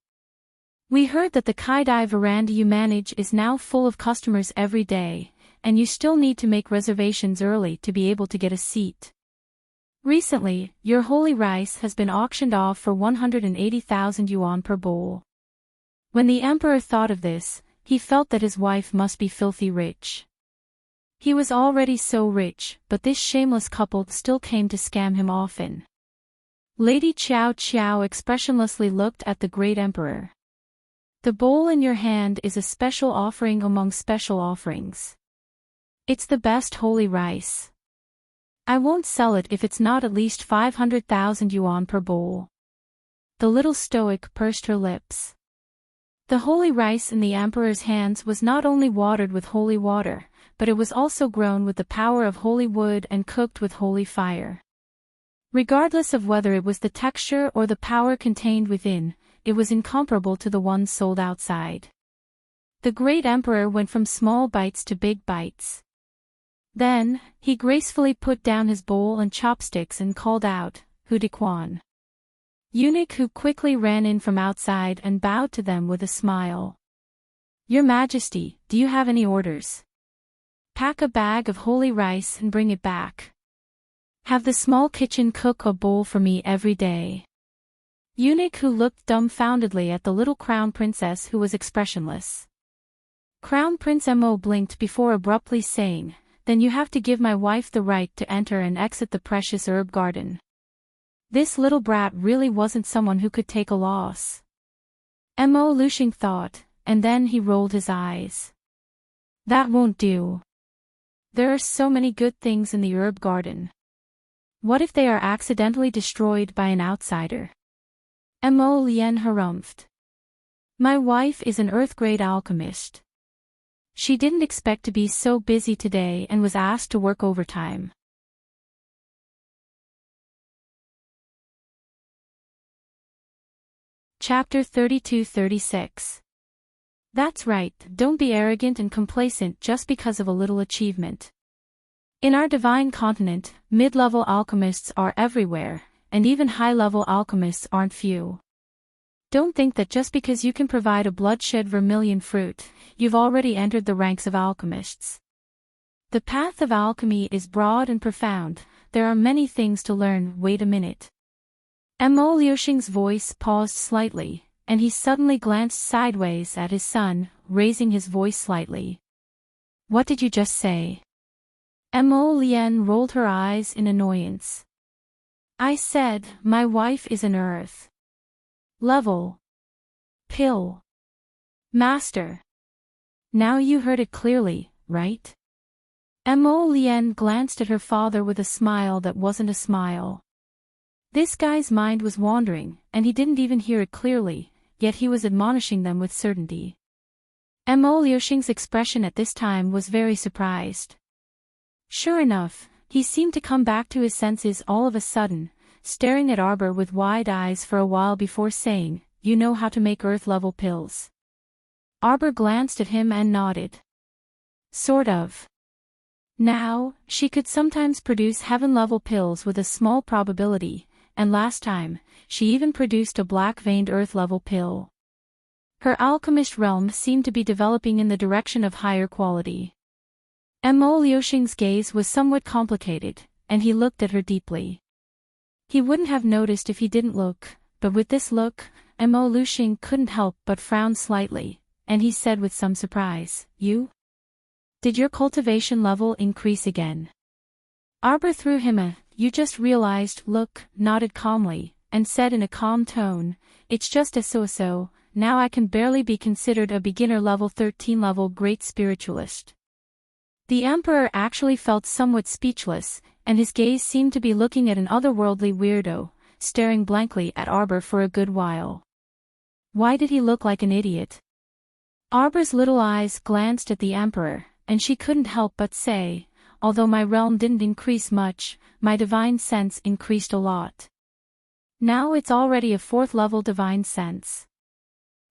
"We heard that the Kaidai Veranda you manage is now full of customers every day, and you still need to make reservations early to be able to get a seat. Recently, your holy rice has been auctioned off for 180,000 yuan per bowl." When the emperor thought of this, he felt that his wife must be filthy rich. He was already so rich, but this shameless couple still came to scam him often. Lady Qiao Qiao expressionlessly looked at the great emperor. The bowl in your hand is a special offering among special offerings. It's the best holy rice. I won't sell it if it's not at least 500,000 yuan per bowl. The little stoic pursed her lips. The holy rice in the emperor's hands was not only watered with holy water, but it was also grown with the power of holy wood and cooked with holy fire. Regardless of whether it was the texture or the power contained within, it was incomparable to the ones sold outside. The great emperor went from small bites to big bites. Then, he gracefully put down his bowl and chopsticks and called out, "Hu de Quan." Eunuch who quickly ran in from outside and bowed to them with a smile. "Your Majesty, do you have any orders?" "Pack a bag of holy rice and bring it back. Have the small kitchen cook a bowl for me every day." Eunuch who looked dumbfoundedly at the little crown princess who was expressionless. Crown Prince Mo blinked before abruptly saying, "Then you have to give my wife the right to enter and exit the precious herb garden." This little brat really wasn't someone who could take a loss. Mo Lushing thought, and then he rolled his eyes. That won't do. There are so many good things in the herb garden. What if they are accidentally destroyed by an outsider? Mo Lien harumphed. My wife is an earth-grade alchemist. She didn't expect to be so busy today and was asked to work overtime. Chapter 32-36. That's right, don't be arrogant and complacent just because of a little achievement. In our divine continent, mid-level alchemists are everywhere, and even high-level alchemists aren't few. Don't think that just because you can provide a bloodshed vermilion fruit, you've already entered the ranks of alchemists. The path of alchemy is broad and profound, there are many things to learn. Wait a minute. Mo Liuxing's voice paused slightly, and he suddenly glanced sideways at his son, raising his voice slightly. What did you just say? Mo Lien rolled her eyes in annoyance. I said, my wife is an earth level pill master. Now you heard it clearly, right? Mo Lien glanced at her father with a smile that wasn't a smile. This guy's mind was wandering, and he didn't even hear it clearly, yet he was admonishing them with certainty. Mo Liuxing's expression at this time was very surprised. Sure enough, he seemed to come back to his senses all of a sudden, staring at Arbor with wide eyes for a while before saying, You know how to make earth-level pills. Arbor glanced at him and nodded. Sort of. Now, she could sometimes produce heaven-level pills with a small probability, and last time, she even produced a black-veined earth-level pill. Her alchemist realm seemed to be developing in the direction of higher quality. Mo Liuxing's gaze was somewhat complicated, and he looked at her deeply. He wouldn't have noticed if he didn't look, but with this look, Mo Liuxing couldn't help but frown slightly, and he said with some surprise, You? Did your cultivation level increase again? Arbor threw him a, You just realized look, nodded calmly, and said in a calm tone, It's just a so-so, now I can barely be considered a beginner level 13 level great spiritualist. The emperor actually felt somewhat speechless, and his gaze seemed to be looking at an otherworldly weirdo, staring blankly at Arbor for a good while. Why did he look like an idiot? Arbor's little eyes glanced at the emperor, and she couldn't help but say, Although my realm didn't increase much, my divine sense increased a lot. Now it's already a 4th level divine sense.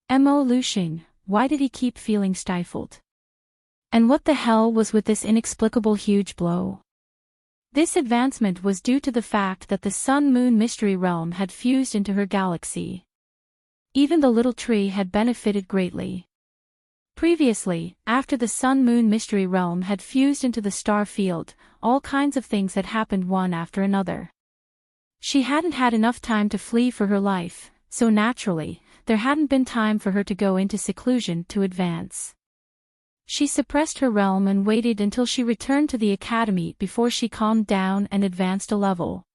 Mo Liuxing, why did he keep feeling stifled? And what the hell was with this inexplicable huge blow? This advancement was due to the fact that the Sun-Moon Mystery Realm had fused into her galaxy. Even the little tree had benefited greatly. Previously, after the Sun-Moon Mystery Realm had fused into the star field, all kinds of things had happened one after another. She hadn't had enough time to flee for her life, so naturally, there hadn't been time for her to go into seclusion to advance. She suppressed her realm and waited until she returned to the academy before she calmed down and advanced a level.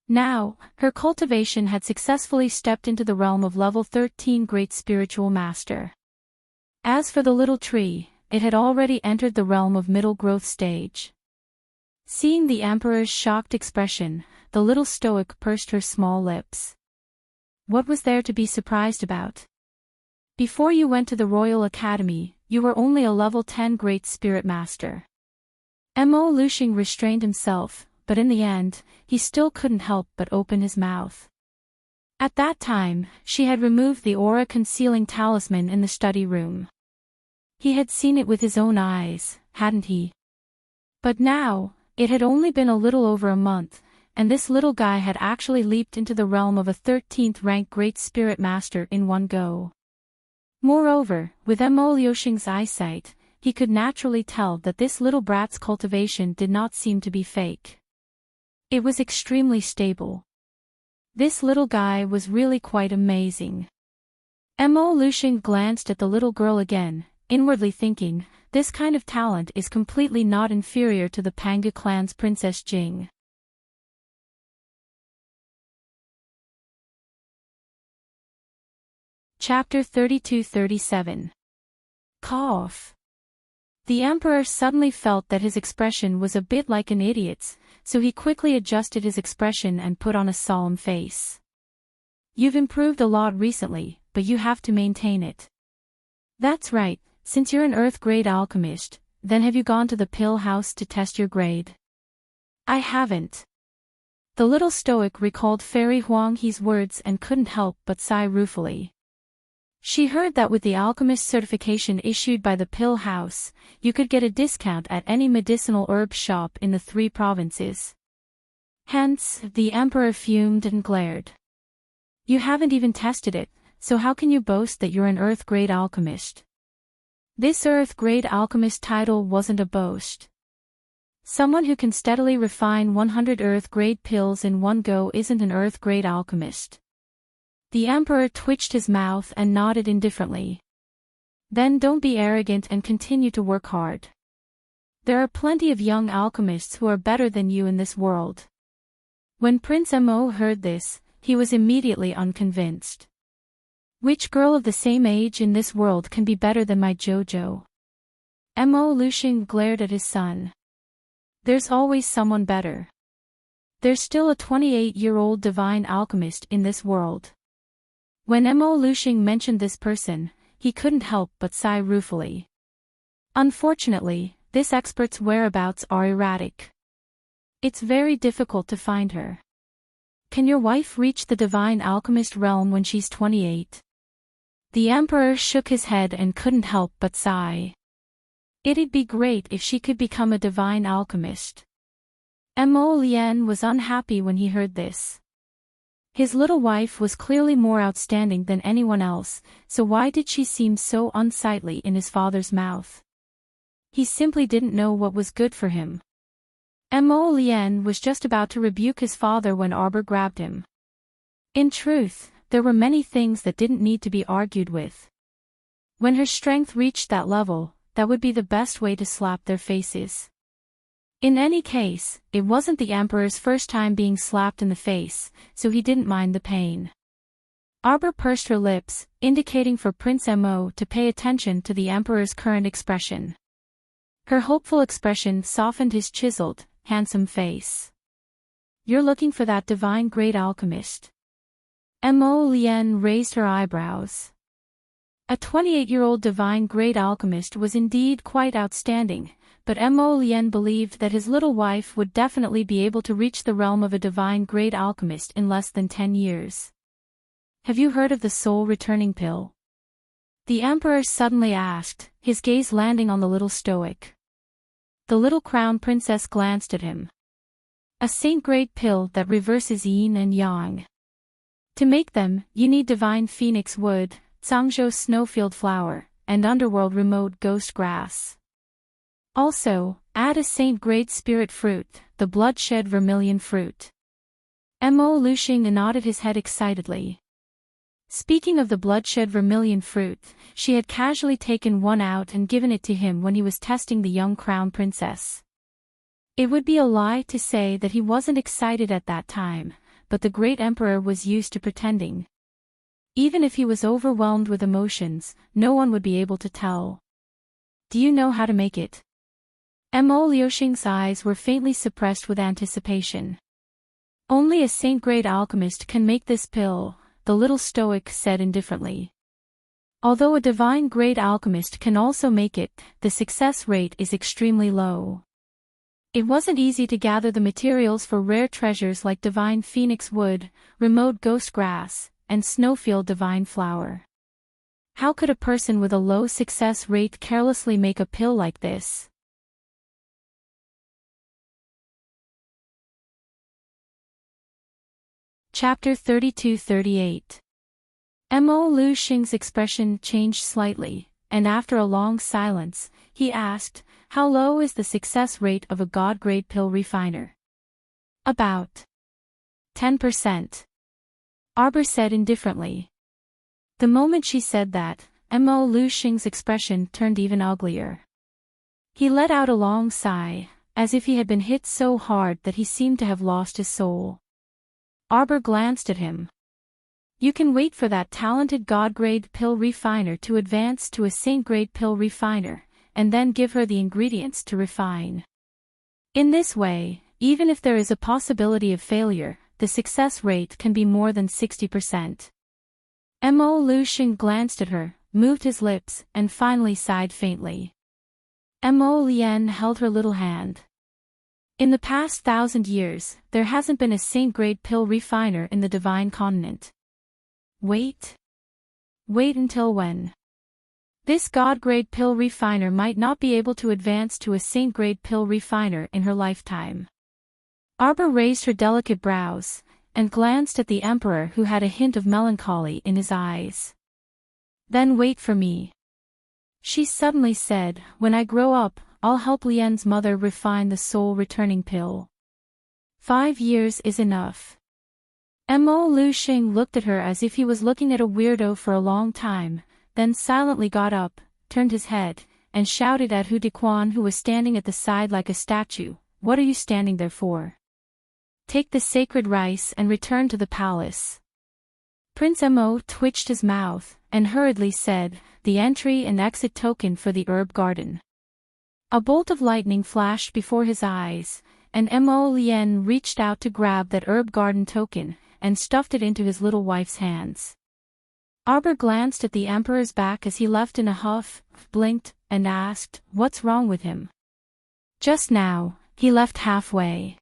Now, her cultivation had successfully stepped into the realm of level 13 Great Spiritual Master. As for the little tree, it had already entered the realm of middle growth stage. Seeing the Emperor's shocked expression, the little stoic pursed her small lips. What was there to be surprised about? Before you went to the Royal Academy, you were only a level 10 Great Spirit Master. Mo Lushing restrained himself, but in the end, he still couldn't help but open his mouth. At that time, she had removed the aura-concealing talisman in the study room. He had seen it with his own eyes, hadn't he? But now, it had only been a little over a month, and this little guy had actually leaped into the realm of a 13th rank Great Spirit Master in one go. Moreover, with Mo Lushing's eyesight, he could naturally tell that this little brat's cultivation did not seem to be fake. It was extremely stable. This little guy was really quite amazing. Mo Lushing glanced at the little girl again, inwardly thinking, this kind of talent is completely not inferior to the Panga clan's Princess Jing. Chapter 32-37. Cough. The Emperor suddenly felt that his expression was a bit like an idiot's, so he quickly adjusted his expression and put on a solemn face. You've improved a lot recently, but you have to maintain it. That's right, since you're an Earth-grade alchemist, then have you gone to the pill house to test your grade? I haven't. The little stoic recalled Fairy Huang He's words and couldn't help but sigh ruefully. She heard that with the alchemist certification issued by the pill house, you could get a discount at any medicinal herb shop in the 3 provinces. Hence, the Emperor fumed and glared. You haven't even tested it, so how can you boast that you're an Earth-grade alchemist? This Earth-grade alchemist title wasn't a boast. Someone who can steadily refine 100 Earth-grade pills in one go isn't an Earth-grade alchemist. The Emperor twitched his mouth and nodded indifferently. Then don't be arrogant and continue to work hard. There are plenty of young alchemists who are better than you in this world. When Prince Mo heard this, he was immediately unconvinced. Which girl of the same age in this world can be better than my Jojo? Mo Lushing glared at his son. There's always someone better. There's still a 28-year-old divine alchemist in this world. When Mo Lushing mentioned this person, he couldn't help but sigh ruefully. Unfortunately, this expert's whereabouts are erratic. It's very difficult to find her. Can your wife reach the divine alchemist realm when she's 28? The Emperor shook his head and couldn't help but sigh. It'd be great if she could become a divine alchemist. Mo Lian was unhappy when he heard this. His little wife was clearly more outstanding than anyone else, so why did she seem so unsightly in his father's mouth? He simply didn't know what was good for him. Mo Lian was just about to rebuke his father when Arbor grabbed him. In truth, there were many things that didn't need to be argued with. When her strength reached that level, that would be the best way to slap their faces. In any case, it wasn't the Emperor's first time being slapped in the face, so he didn't mind the pain. Arbor pursed her lips, indicating for Prince Mo to pay attention to the Emperor's current expression. Her hopeful expression softened his chiseled, handsome face. You're looking for that divine great alchemist. Mo Lian raised her eyebrows. A 28-year-old divine great alchemist was indeed quite outstanding, but Mo Lian believed that his little wife would definitely be able to reach the realm of a divine great alchemist in less than 10 years. Have you heard of the soul-returning pill? The Emperor suddenly asked, his gaze landing on the little stoic. The little crown princess glanced at him. A saint-grade pill that reverses yin and yang. To make them, you need divine phoenix wood, Zhangzhou snowfield flower, and underworld remote ghost grass. Also, add a saint-grade spirit fruit, the bloodshed vermilion fruit. Mo Lushing nodded his head excitedly. Speaking of the bloodshed vermilion fruit, she had casually taken one out and given it to him when he was testing the young crown princess. It would be a lie to say that he wasn't excited at that time, but the great emperor was used to pretending. Even if he was overwhelmed with emotions, no one would be able to tell. Do you know how to make it? Mo Liuxing's eyes were faintly suppressed with anticipation. Only a saint-grade alchemist can make this pill, the little stoic said indifferently. Although a divine-grade alchemist can also make it, the success rate is extremely low. It wasn't easy to gather the materials for rare treasures like divine phoenix wood, remote ghost grass, and snowfield divine flower. How could a person with a low success rate carelessly make a pill like this? Chapter 32-38. Mo Liuxing's expression changed slightly, and after a long silence, he asked, "How low is the success rate of a god-grade pill refiner?" "About 10%. Arbor said indifferently. The moment she said that, Mo Liuxing's expression turned even uglier. He let out a long sigh, as if he had been hit so hard that he seemed to have lost his soul. Arbor glanced at him. "You can wait for that talented god-grade pill refiner to advance to a saint-grade pill refiner, and then give her the ingredients to refine. In this way, even if there is a possibility of failure, the success rate can be more than 60%. Mo Liuxing glanced at her, moved his lips, and finally sighed faintly. Mo Lian held her little hand. "In the past 1,000 years, there hasn't been a saint-grade pill refiner in the divine continent." "Wait? Wait until when?" "This god-grade pill refiner might not be able to advance to a saint-grade pill refiner in her lifetime." Arbor raised her delicate brows, and glanced at the emperor who had a hint of melancholy in his eyes. "Then wait for me," she suddenly said. "When I grow up, I'll help Lian's mother refine the soul-returning pill. 5 years is enough." Mo Liuxing looked at her as if he was looking at a weirdo for a long time, then silently got up, turned his head, and shouted at Hu Dequan, who was standing at the side like a statue, "What are you standing there for? Take the sacred rice and return to the palace." Prince Mo twitched his mouth, and hurriedly said, "The entry and exit token for the herb garden." A bolt of lightning flashed before his eyes, and Mo Lian reached out to grab that herb garden token, and stuffed it into his little wife's hands. Arbor glanced at the emperor's back as he left in a huff, blinked, and asked, "What's wrong with him?" "Just now, he left halfway."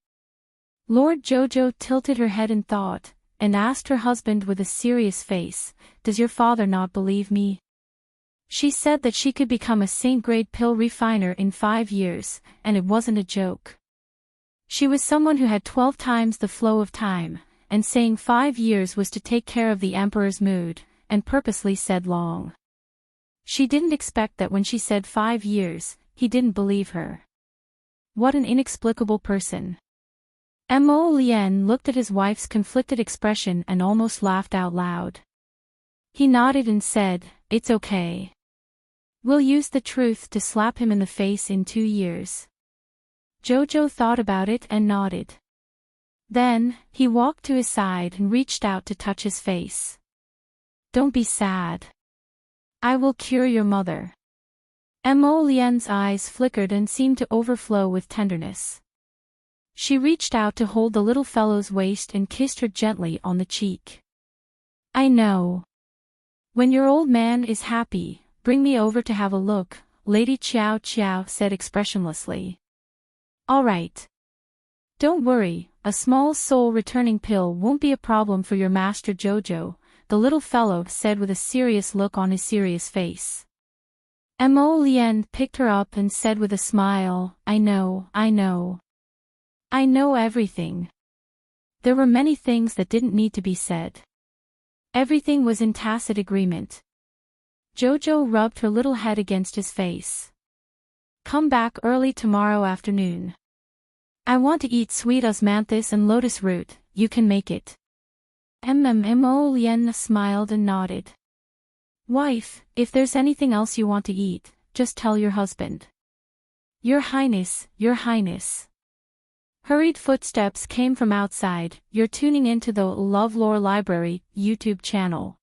Lord Jojo tilted her head in thought, and asked her husband with a serious face, "Does your father not believe me? She said that she could become a saint-grade pill refiner in 5 years, and it wasn't a joke. She was someone who had 12 times the flow of time, and saying 5 years was to take care of the emperor's mood, and purposely said long. She didn't expect that when she said 5 years, he didn't believe her. What an inexplicable person. Mo Lian looked at his wife's conflicted expression and almost laughed out loud. He nodded and said, "It's okay. We'll use the truth to slap him in the face in 2 years." Jojo thought about it and nodded. Then, he walked to his side and reached out to touch his face. "Don't be sad. I will cure your mother." Mo Lian's eyes flickered and seemed to overflow with tenderness. She reached out to hold the little fellow's waist and kissed her gently on the cheek. "I know. When your old man is happy, bring me over to have a look," Lady Qiao Qiao said expressionlessly. "All right. Don't worry, a small soul-returning pill won't be a problem for your master Jojo," the little fellow said with a serious look on his serious face. Mo Lian picked her up and said with a smile, I know. I know everything." There were many things that didn't need to be said. Everything was in tacit agreement. Jojo rubbed her little head against his face. "Come back early tomorrow afternoon. I want to eat sweet osmanthus and lotus root. You can make it." Lien smiled and nodded. Wife, if there's anything else you want to eat, just tell your husband. Your Highness, Your Highness. Hurried footsteps came from outside. You're tuning into the LoveLore Library YouTube channel.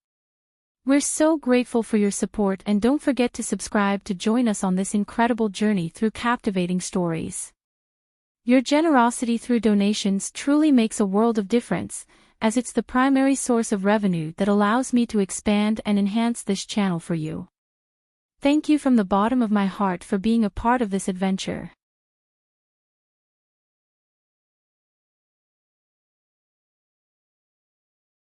We're so grateful for your support, and don't forget to subscribe to join us on this incredible journey through captivating stories. Your generosity through donations truly makes a world of difference, as it's the primary source of revenue that allows me to expand and enhance this channel for you. Thank you from the bottom of my heart for being a part of this adventure.